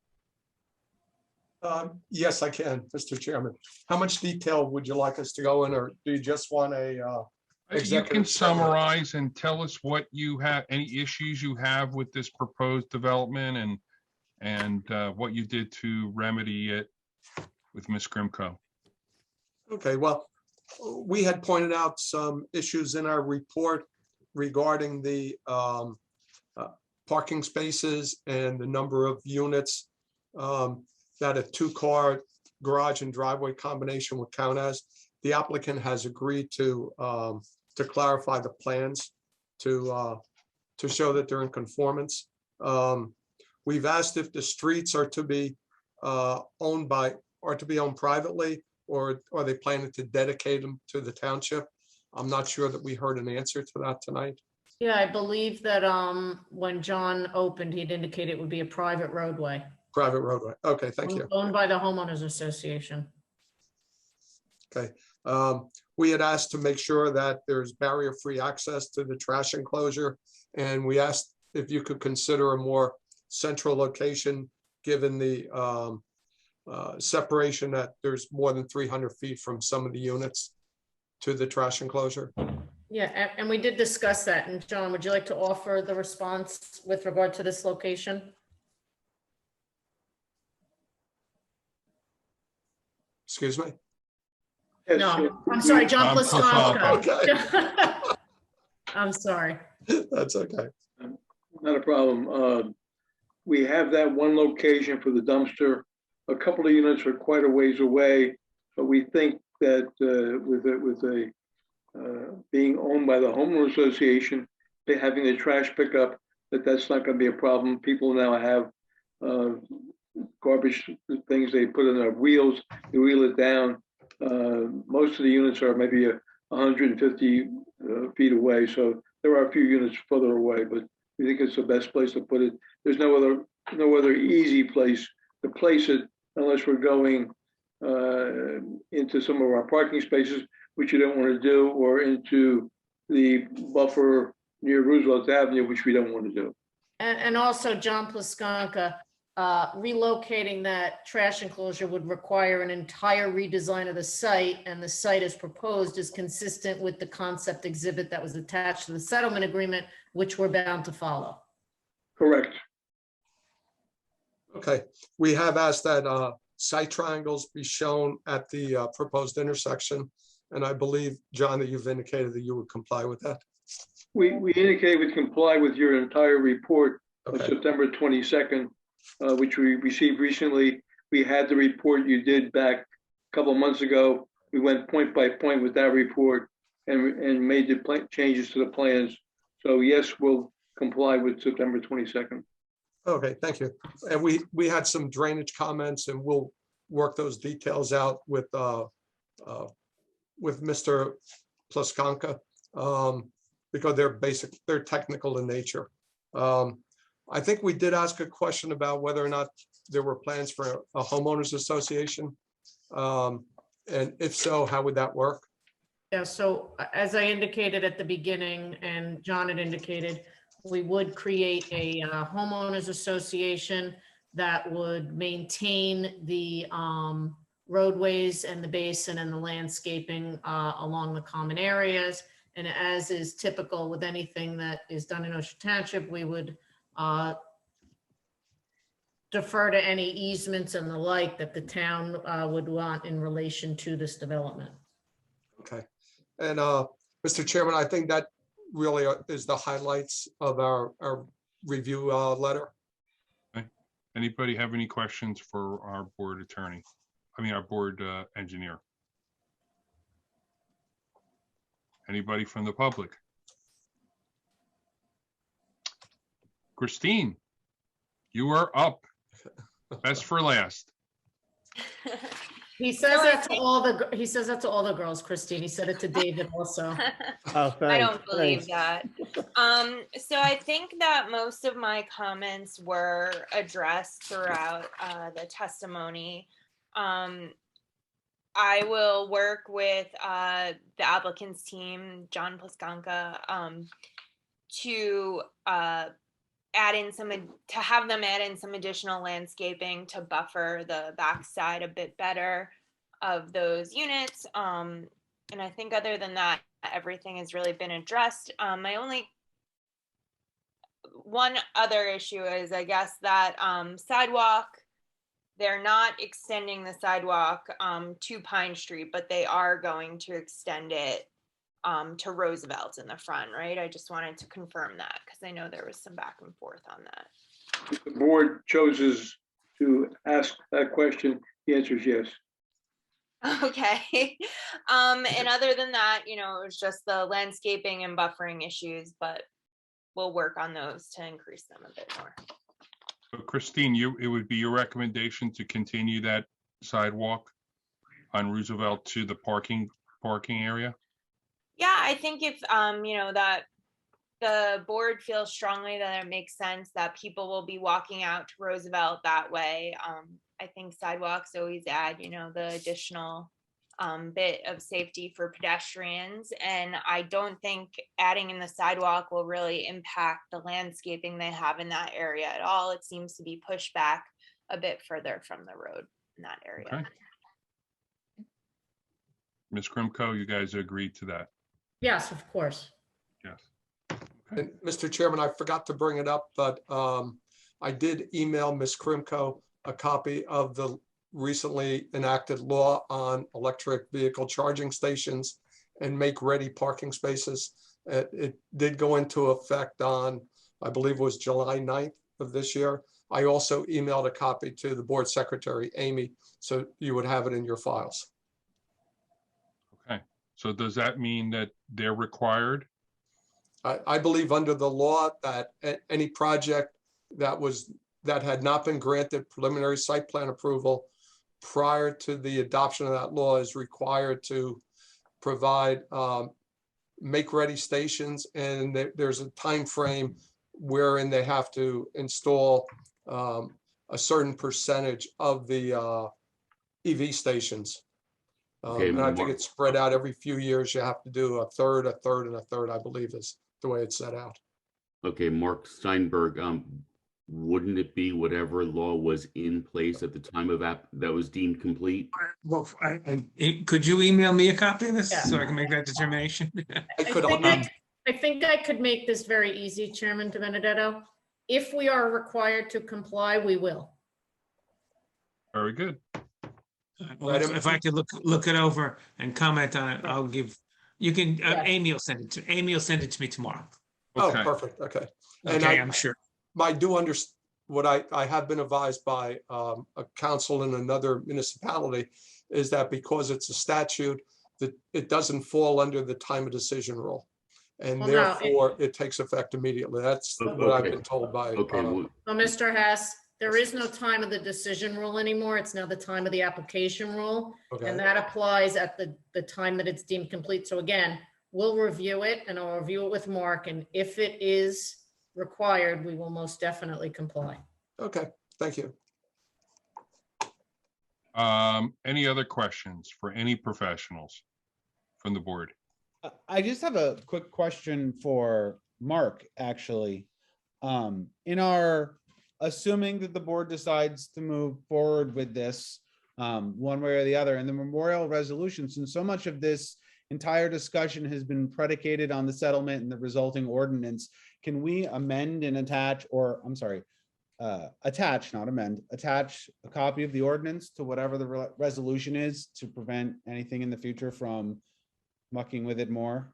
Yes, I can, Mr. Chairman. How much detail would you like us to go in, or do you just want a You can summarize and tell us what you have, any issues you have with this proposed development and what you did to remedy it with Ms. Krimko. Okay, well, we had pointed out some issues in our report regarding the parking spaces and the number of units that a 2-car garage and driveway combination would count as. The applicant has agreed to clarify the plans to show that they're in conformance. We've asked if the streets are to be owned privately, or are they planning to dedicate them to the township? I'm not sure that we heard an answer to that tonight. Yeah, I believe that when John opened, he'd indicate it would be a private roadway. Private roadway. Okay, thank you. Owned by the Homeowners Association. Okay. We had asked to make sure that there's barrier-free access to the trash enclosure, and we asked if you could consider a more central location, given the separation that there's more than 300 feet from some of the units to the trash enclosure. Yeah, and we did discuss that. And John, would you like to offer the response with regard to this location? Excuse me? No, I'm sorry, John Pliskonka. Okay. I'm sorry. That's okay. Not a problem. we have that one location for the dumpster. A couple of units are quite a ways away, but we think that with being owned by the homeowner association, having the trash pickup, that's not going to be a problem. People now have garbage things they put in their wheels, they wheel it down. Most of the units are maybe 150 feet away, so there are a few units further away, but we think it's the best place to put it. There's no other easy place to place it unless we're going into some of our parking spaces, which you don't want to do, or into the buffer near Roosevelt Avenue, which we don't want to do. And also, John Pliskonka, relocating that trash enclosure would require an entire redesign of the site, and the site as proposed is consistent with the concept exhibit that was attached to the settlement agreement, which we're bound to follow. Correct. Okay, we have asked that site triangles be shown at the proposed intersection, and I believe, John, that you've indicated that you would comply with that. We indicate we comply with your entire report on September 22nd, which we received recently. We had the report you did back a couple of months ago. We went point by point with that report and made the changes to the plans. So yes, we'll comply with September 22nd. Okay, thank you. And we had some drainage comments, and we'll work those details out with Mr. Pliskonka, because they're technical in nature. I think we did ask a question about whether or not there were plans for a homeowners association. And if so, how would that work? Yeah, so as I indicated at the beginning, and John had indicated, we would create a homeowners association that would maintain the roadways and the basin and the landscaping along the common areas. And as is typical with anything that is done in Ocean Township, we would defer to any easements and the like that the town would want in relation to this development. Okay. And Mr. Chairman, I think that really is the highlights of our review letter. Okay. Anybody have any questions for our board attorney? I mean, our board engineer? Anybody from the public? Christine, you are up. Best for last. He says that to all the girls, Christine. He said it to David also. Oh, thanks. I don't believe Thanks. that. So I think that most of my comments were addressed throughout the testimony. I will work with the applicant's team, John Pliskonka, to have them add in some additional landscaping to buffer the backside a bit better of those units. And I think other than that, everything has really been addressed. My only one other issue is, I guess, that sidewalk, they're not extending the sidewalk to Pine Street, but they are going to extend it to Roosevelt in the front, right? I just wanted to confirm that because I know there was some back and forth on that. If the board chooses to ask that question, the answer is yes. Okay. And other than that, it was just the landscaping and buffering issues, but we'll work on those to increase them a bit more. So Christine, it would be your recommendation to continue that sidewalk on Roosevelt to the parking area? Yeah, I think if, that the board feels strongly that it makes sense that people will be walking out to Roosevelt that way. I think sidewalks always add, the additional bit of safety for pedestrians. And I don't think adding in the sidewalk will really impact the landscaping they have in that area at all. It seems to be pushed back a bit further from the road in that area. Okay. Ms. Krimko, you guys agreed to that? Yes, of course. Yes. And Mr. Chairman, I forgot to bring it up, but I did email Ms. Krimko a copy of the recently enacted law on electric vehicle charging stations and make-ready parking spaces. It did go into effect on, I believe it was July 9th. of this year. I also emailed a copy to the board secretary, Amy, so you would have it in your files. Okay, so does that mean that they're required? I believe under the law that any project that had not been granted preliminary site plan approval prior to the adoption of that law is required to provide make-ready stations, and there's a time frame wherein they have to install a certain percentage of the EV stations. Okay, And I think Mark. it's spread out every few years. You have to do a third, and a third, I believe is the way it's set out. Okay, Mark Steinberg, wouldn't it be whatever law was in place at the time of that was deemed complete? Well, could you email me a copy of this Yeah. so I can make that determination? I think I could make this very easy, Chairman DiBenedetto. If we are required to comply, we will. Very good. Well, if I could look it over and comment on it, I'll give, you can, Amy will send it to me tomorrow. Oh, Okay. perfect. Okay. Okay, I'm sure. I do understand what I have been advised by a council in another municipality is that because it's a statute, that it doesn't fall under the time of decision rule. And Well, no, therefore it takes effect immediately. That's what I've been told by. Okay. So, Mr. Hess, there is no time of the decision rule anymore. It's now the time of the application rule. Okay. And that applies at the time that it's deemed complete. So again, we'll review it and I'll review it with Mark. And if it is required, we will most definitely comply. Okay, thank you. Any other questions for any professionals from the board? I just have a quick question for Mark, actually. In our, assuming that the board decides to move forward with this one way or the other, and the memorial resolution, since so much of this entire discussion has been predicated on the settlement and the resulting ordinance, can we amend and attach, or I'm sorry, attach, not amend, attach a copy of the ordinance to whatever the resolution is to prevent anything in the future from mucking with it more?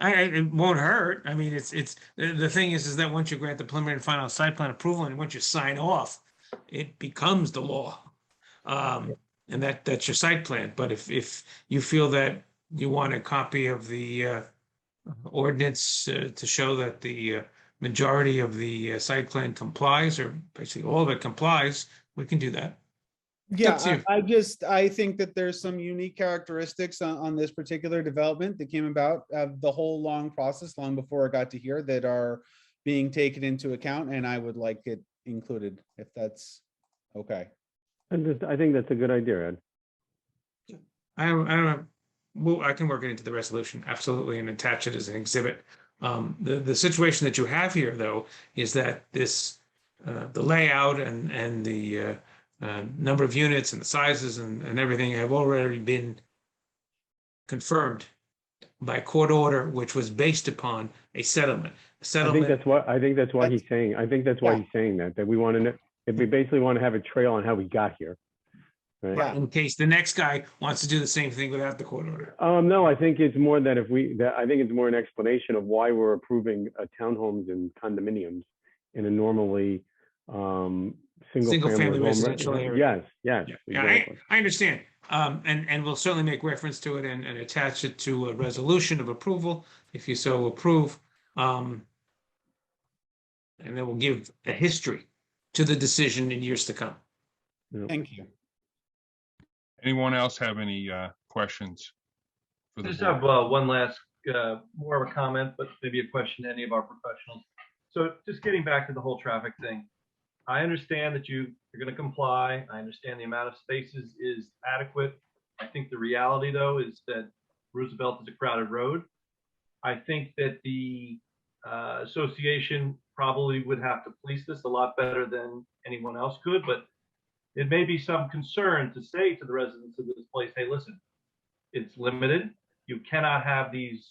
It won't hurt. I mean, it's the thing is that once you grant the preliminary and final site plan approval and once you sign off, it becomes the law. And that's your site plan. But if you feel that you want a copy of the ordinance to show that the majority of the site plan complies, or basically all of it complies, we can do that. Yeah, I think that there's some unique characteristics on this particular development that came about the whole long process, long before it got to here, that are being taken into account, and I would like it included if that's okay. And I think that's a good idea, Ed. I don't know. Well, I can work it into the resolution, absolutely, and attach it as an exhibit. The situation that you have here, though, is that this the layout and the number of units and the sizes and everything have already been confirmed by court order, which was based upon a settlement. I think that's why he's saying. I think that's why he's saying that we want to know. If we basically want to have a trail on how we got here. Right? Yeah. In case the next guy wants to do the same thing without the court order. No, I think it's more that I think it's more an explanation of why we're approving townhomes and condominiums in a normally single family residential area. Yes. Yeah, Exactly. I understand. And we'll certainly make reference to it and attach it to a resolution of approval if you so approve. And then we'll give a history to the decision in years to come. Thank you. Anyone else have any questions for the I just board? have one last, more of a comment, but maybe a question to any of our professionals. So just getting back to the whole traffic thing, I understand that you're going to comply. I understand the amount of spaces is adequate. I think the reality, though, is that Roosevelt is a crowded road. I think that the association probably would have to police this a lot better than anyone else could, but it may be some concern to say to the residents of this place, hey, listen, it's limited. You cannot have these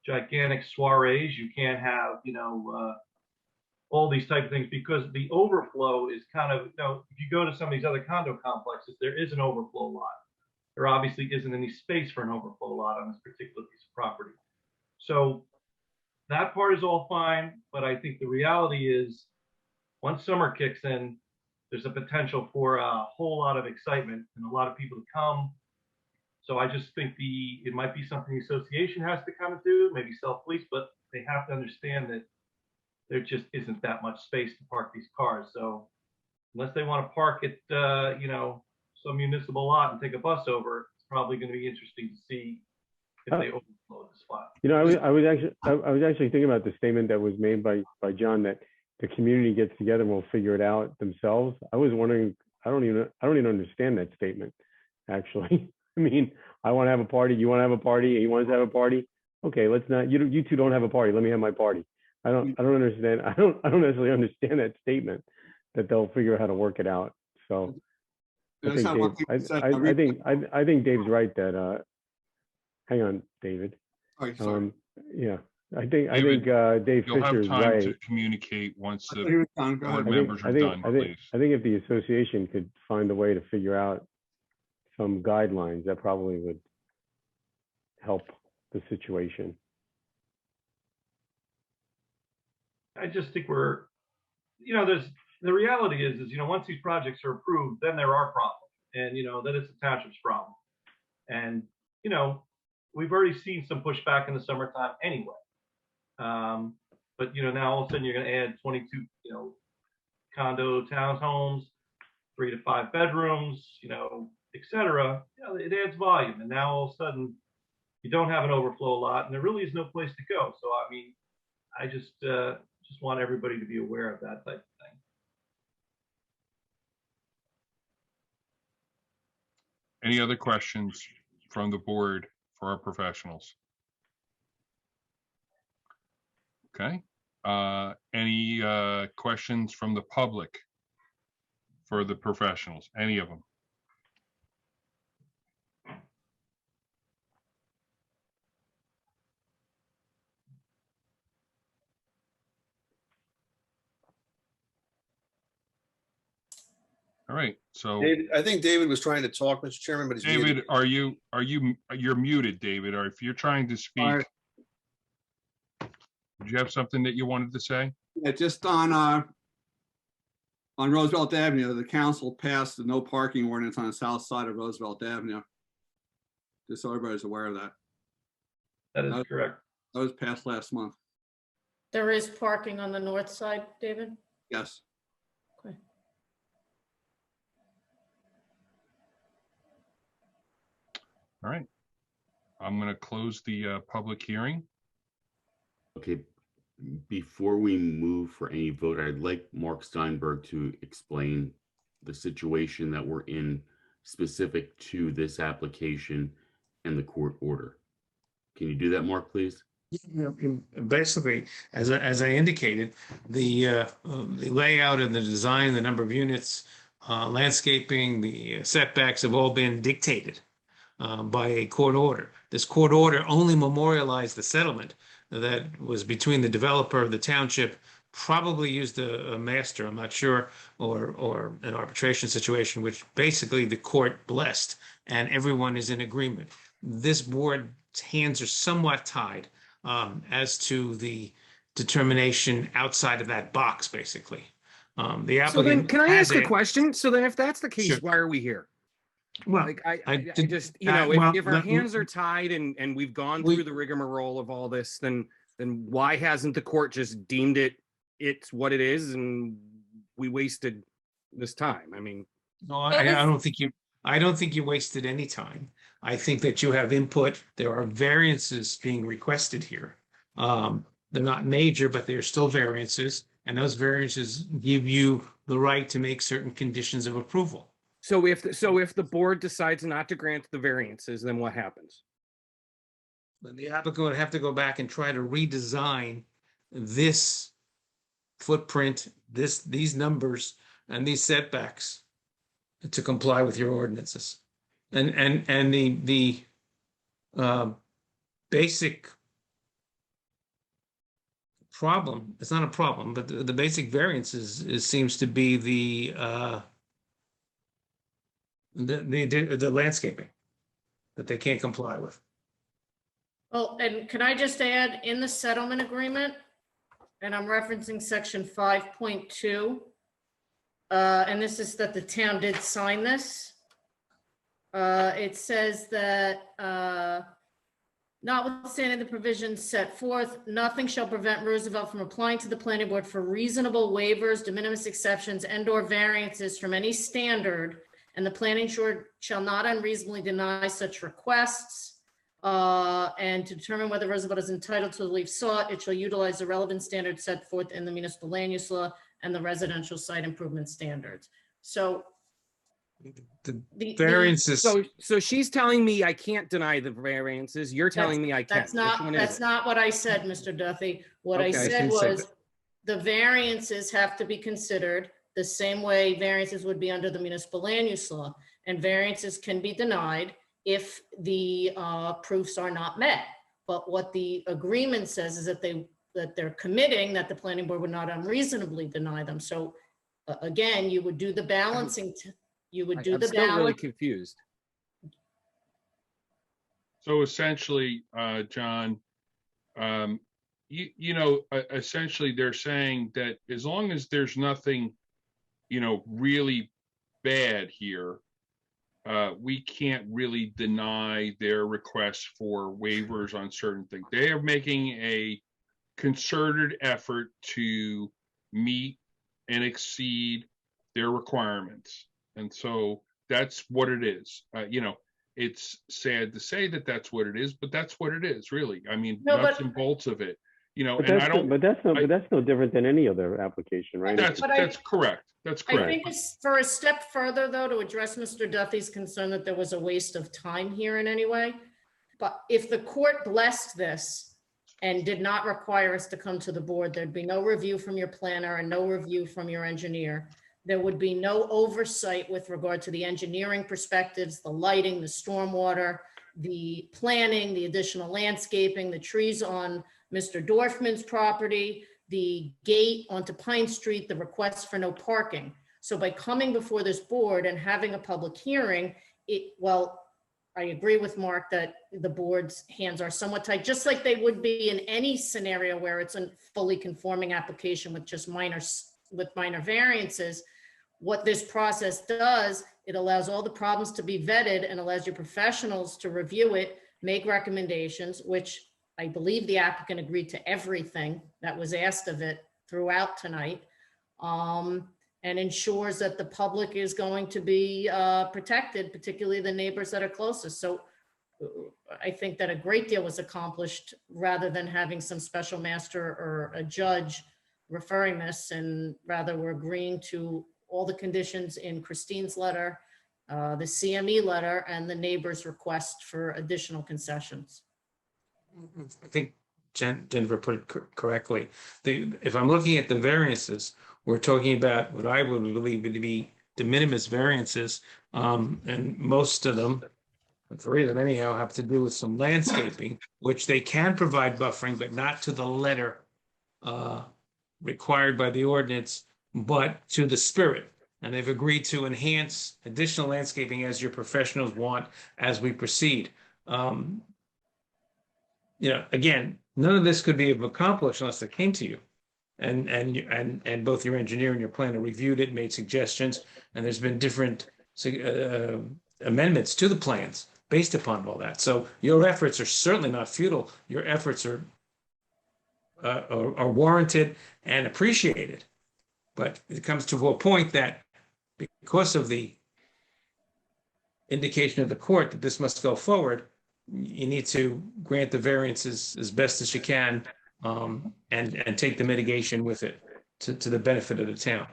gigantic soirees. You can't have, all these type of things, because the overflow is kind of, if you go to some of these other condo complexes, there is an overflow lot. There obviously isn't any space for an overflow lot on this particular piece of property. So that part is all fine, but I think the reality is, once summer kicks in, there's a potential for a whole lot of excitement and a lot of people to come. So I just think it might be something the association has to kind of do, maybe self-police, but they have to understand that there just isn't that much space to park these cars. So unless they want to park at, some municipal lot and take a bus over, it's probably going to be interesting to see if they overflow the spot. I was actually thinking about the statement that was made by John, that the community gets together and will figure it out themselves. I was wondering, I don't even understand that statement, actually. I mean, I want to have a party, you want to have a party, he wants to have a party. Okay, let's not, you two don't have a party, let me have my party. I don't understand. I don't necessarily understand that statement, that they'll figure out how to work it out. So I think Dave's right that, hang on, David. Yeah, I think Dave You'll Fisher have is time right. to communicate once the board members are done, please. I think if the association could find a way to figure out some guidelines, that probably would help the situation. I just think the reality is, once these projects are approved, then there are problems, and, then it's the township's problem. And, we've already seen some pushback in the summertime anyway. But, now all of a sudden you're going to add 22, condo townhomes, 3 to 5 bedrooms, et cetera. It adds volume. And now all of a sudden you don't have an overflow lot, and there really is no place to go. So, I mean, I just want everybody to be aware of that type of thing. Any other questions from the board for our professionals? Okay. Any questions from the public for the professionals? Any of them? All right, so David, I think David was trying to talk, Mr. Chairman, but he's David, muted. you're muted, David, or if you're trying to speak, did you have something that you wanted to say? Yeah, just on Roosevelt Avenue, the council passed the no parking ordinance on the south side of Roosevelt Avenue. Just so everybody's aware of that. That is correct. That was passed last month. There is parking on the north side, David? Yes. Okay. All right. I'm going to close the public hearing. Okay, before we move for any vote, I'd like Mark Steinberg to explain the situation that we're in specific to this application and the court order. Can you do that, Mark, please? Basically, as I indicated, the layout and the design, the number of units, landscaping, the setbacks have all been dictated by a court order. This court order only memorialized the settlement that was between the developer of the township, probably used a master, I'm not sure, or an arbitration situation, which basically the court blessed, and everyone is in agreement. This board's hands are somewhat tied as to the determination outside of that box, basically. The applicant. So then, can I ask a question? So then, if that's the case, Sure. why are we here? Well, like I did- just, well, if our hands are tied and we've gone through the rigmarole of all this, then why hasn't the court just deemed it's what it is, and we wasted this time? I mean, No, I don't think you wasted any time. I think that you have input. There are variances being requested here. They're not major, but they're still variances, and those variances give you the right to make certain conditions of approval. so if the board decides not to grant the variances, then what happens? Then the applicant would have to go back and try to redesign this footprint, these numbers, and these setbacks to comply with your ordinances. And the basic problem, it's not a problem, but the basic variance seems to be the landscaping that they can't comply with. Well, and can I just add, in the settlement agreement, and I'm referencing section 5.2, and this is that the town did sign this. It says that, notwithstanding the provisions set forth, nothing shall prevent Roosevelt from applying to the planning board for reasonable waivers, de minimis exceptions, and/or variances from any standard, and the planning board shall not unreasonably deny such requests. And to determine whether Roosevelt is entitled to the relief sought, it shall utilize the relevant standards set forth in the municipal land use law and the residential site improvement standards. So The variances. So she's telling me I can't deny the variances. You're telling me I can. That's not what I said, Mr. Duffy. What I Okay, said you said was the variances have to be considered the same way variances would be under the municipal land use law. And variances can be denied if the proofs are not met. But what the agreement says is that they're committing that the planning board would not unreasonably deny them. So again, you would do the balancing. I'm still really confused. So essentially, John, essentially they're saying that as long as there's nothing, really bad here, we can't really deny their requests for waivers on certain things. They are making a concerted effort to meet and exceed their requirements. And so that's what it is. It's sad to say that that's what it is, but that's what it is, really. I mean, nuts and bolts of it. But that's no different than any other application, right? That's correct. That's correct. I think it's for a step further, though, to address Mr. Duffy's concern that there was a waste of time here in any way. But if the court blessed this and did not require us to come to the board, there'd be no review from your planner and no review from your engineer. There would be no oversight with regard to the engineering perspectives, the lighting, the stormwater, the planning, the additional landscaping, the trees on Mr. Dorfman's property, the gate onto Pine Street, the request for no parking. So by coming before this board and having a public hearing, I agree with Mark that the board's hands are somewhat tied, just like they would be in any scenario where it's a fully conforming application with just minor variances. What this process does, it allows all the problems to be vetted and allows your professionals to review it, make recommendations, which I believe the applicant agreed to everything that was asked of it throughout tonight, and ensures that the public is going to be protected, particularly the neighbors that are closest. So I think that a great deal was accomplished rather than having some special master or a judge referring this, and rather we're agreeing to all the conditions in Christine's letter, the CME letter, and the neighbor's request for additional concessions. I think Jennifer put it correctly. If I'm looking at the variances, we're talking about what I would believe to be de minimis variances, and most of them, three of them anyhow, have to do with some landscaping, which they can provide buffering, but not to the letter required by the ordinance, but to the spirit. And they've agreed to enhance additional landscaping as your professionals want as we proceed. Again, none of this could be accomplished unless it came to you. And both your engineer and your planner reviewed it, made suggestions, and there's been different amendments to the plans based upon all that. So your efforts are certainly not futile. Your efforts are warranted and appreciated. But it comes to a point that because of the indication of the court that this must go forward, you need to grant the variances as best as you can, and take the mitigation with it to the benefit of the town.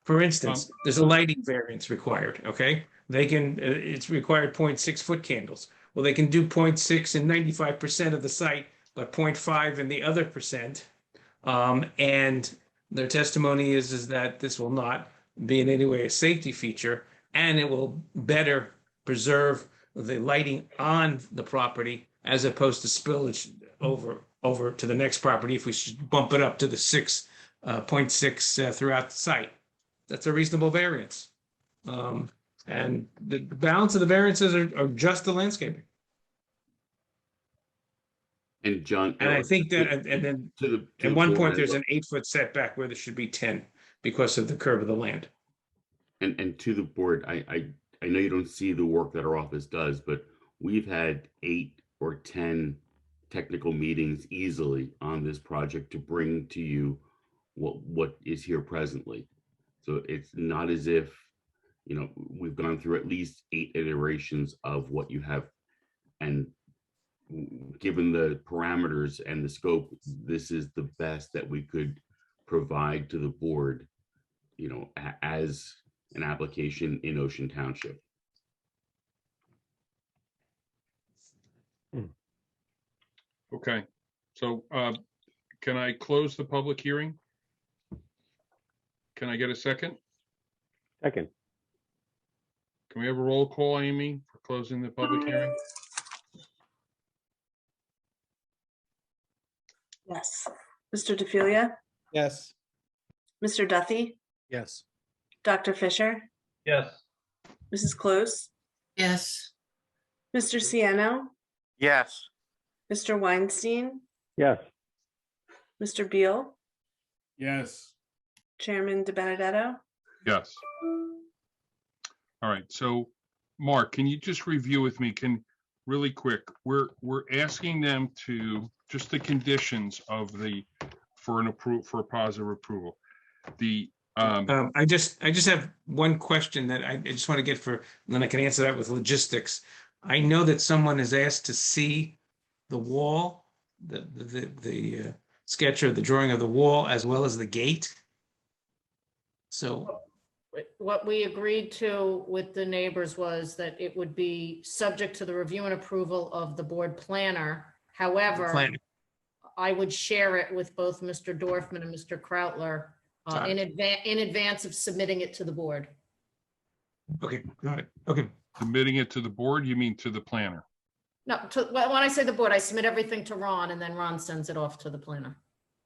For instance, there's a lighting variance required, okay? It's required 0.6 foot candles. Well, they can do 0.6 in 95% of the site, but 0.5 in the other percent. And their testimony is that this will not be in any way a safety feature, and it will better preserve the lighting on the property as opposed to spillage over to the next property if we should bump it up to the 6.6 throughout the site. That's a reasonable variance. And the balance of the variances are just the landscaping. And John. And I think that, and then to the at one board, point, there's an 8-foot setback where there should be 10 because of the curve of the land. And to the board, I know you don't see the work that our office does, but we've had 8 or 10 technical meetings easily on this project to bring to you what is here presently. So it's not as if, you know, we've gone through at least 8 iterations of what you have, and given the parameters and the scope, this is the best that we could provide to the board, you know, as an application in Ocean Township. Okay, so can I close the public hearing? Can I get a second? Second. Can we have a roll call, Amy, for closing the public hearing? Yes. Mr. DeFilia, Yes. Mr. Duffy, Yes. Dr. Fisher, Yes. Mrs. Close, Yes. Mr. Ciano, Yes. Mr. Weinstein, Yes. Mr. Beal, Yes. Chairman De Benedetto. Yes. All right, so Mark, can you just review with me, really quick, we're asking them to, just the conditions of for a positive approval. I just have one question that I just want to get and then I can answer that with logistics. I know that someone has asked to see the wall, the sketch or the drawing of the wall, as well as the gate. So What we agreed to with the neighbors was that it would be subject to the review and approval of the board planner. However, I would share it with both Mr. Dorfman and Mr. Krautler in advance of submitting it to the board. Okay, got it. Okay. Submitting it to the board, you mean to the planner? No, when I say the board, I submit everything to Ron and then Ron sends it off to the planner.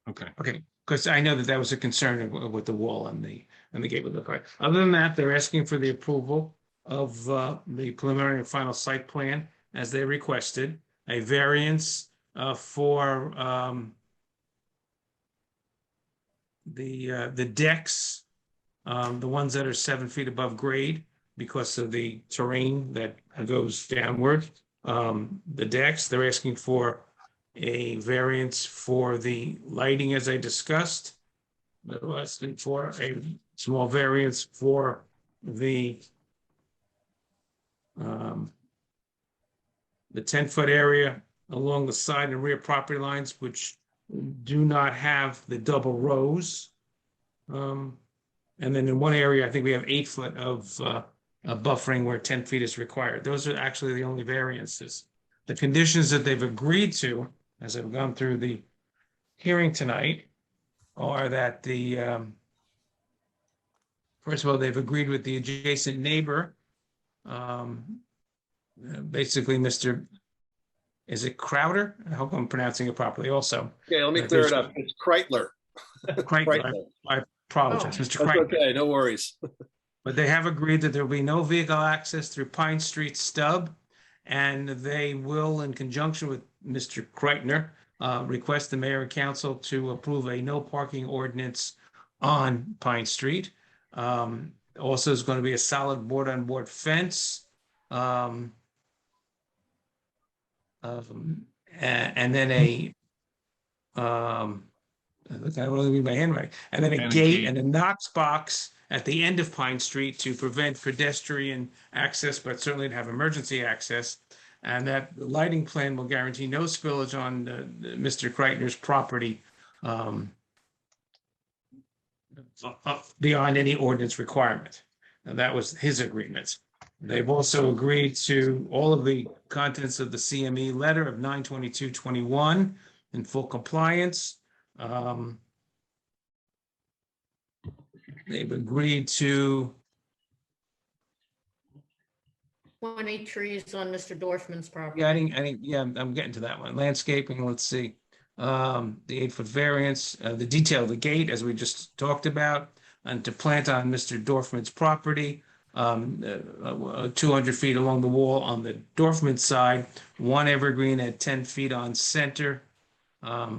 Okay. Okay, because I know that was a concern with the wall and the gate would look like. Other than that, they're asking for the approval of the preliminary and final site plan as they requested, a variance for the decks, the ones that are 7 feet above grade because of the terrain that goes downward. The decks, they're asking for a variance for the lighting as I discussed. They're asking for a small variance for the 10-foot area along the side and rear property lines, which do not have the double rows. And then in one area, I think we have 8 foot of buffering where 10 feet is required. Those are actually the only variances. The conditions that they've agreed to, as I've gone through the hearing tonight, are that first of all, they've agreed with the adjacent neighbor. Basically, is it Crowder? I hope I'm pronouncing it properly also. Okay, let me clear it up. It's Kreitler. Kreitler. I apologize, Mr. That's Kreitler. okay, no worries. But they have agreed that there will be no vehicle access through Pine Street stub, and they will, in conjunction with Mr. Kreitner, request the mayor and council to approve a no parking ordinance on Pine Street. Also, is going to be a solid board-on-board fence. And then look, I want to read my handwriting. And then a gate and a Knox box at the end of Pine Street to prevent pedestrian access, but certainly to have emergency access. And that lighting plan will guarantee no spillage on Mr. Kreitner's property beyond any ordinance requirement. And that was his agreement. They've also agreed to all of the contents of the CME letter of 9/22/21 in full compliance. They've agreed to 20 trees on Mr. Dorfman's property. Yeah, I'm getting to that one. Landscaping, let's see. The 8-foot variance, the detail of the gate, as we just talked about, and to plant on Mr. Dorfman's property, 200 feet along the wall on the Dorfman side, one evergreen at 10 feet on center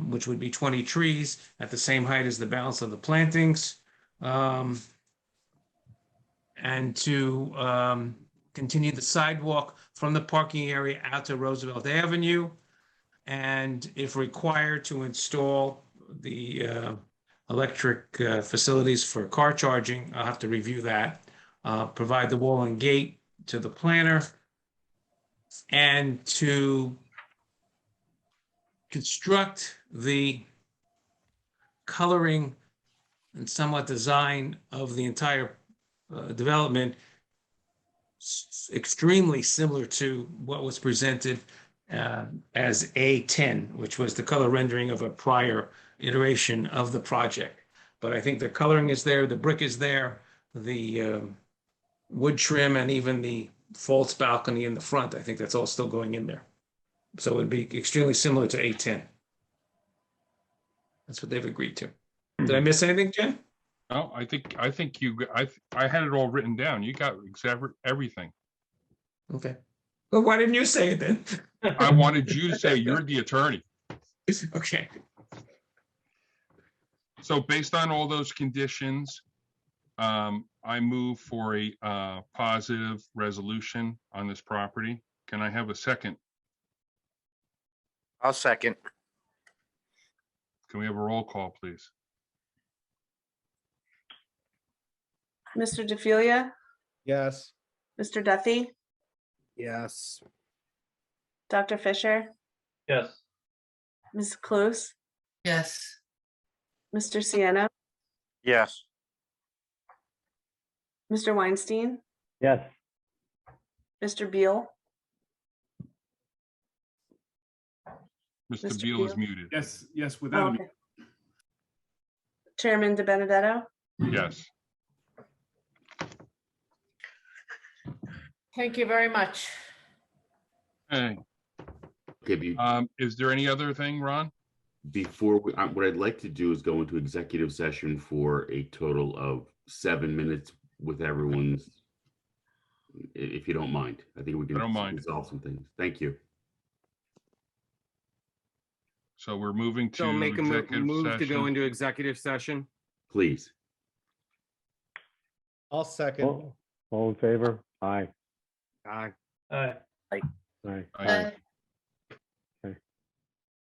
which would be 20 trees at the same height as the balance of the plantings. And to continue the sidewalk from the parking area out to Roosevelt Avenue. And if required, to install the electric facilities for car charging. I'll have to review that. Provide the wall and gate to the planner, and to construct the coloring and somewhat design of the entire development extremely similar to what was presented as A10, which was the color rendering of a prior iteration of the project. But I think the coloring is there, the brick is there, the wood trim, and even the false balcony in the front. I think that's all still going in there. So it'd be extremely similar to A10. That's what they've agreed to. Did I miss anything, Jen? No, I think I had it all written down. You got exactly everything. Okay. Well, why didn't you say it then? I wanted you to say you're the attorney. Okay. So based on all those conditions, I move for a positive resolution on this property. Can I have a second? I'll second. Can we have a roll call, please? Mr. DeFilia, Yes. Mr. Duffy, Yes. Dr. Fisher, Yes. Ms. Close, Yes. Mr. Sienna, Yes. Mr. Weinstein, Yes. Mr. Beal, Mr. Mr. Beal is Beal? muted. Yes, Oh, without a okay. Chairman De Benedetto, Yes. Thank you very much. Hey, Okay, is there any other thing, Ron? before what I'd like to do is go into executive session for a total of 7 minutes with everyone's, if you don't mind. I think we can don't mind. resolve some things. Thank you. So we're moving to So make a executive move to session. go into executive session. Please. I'll second. All in favor? Aye. Aye. Aye. Aye. Aye.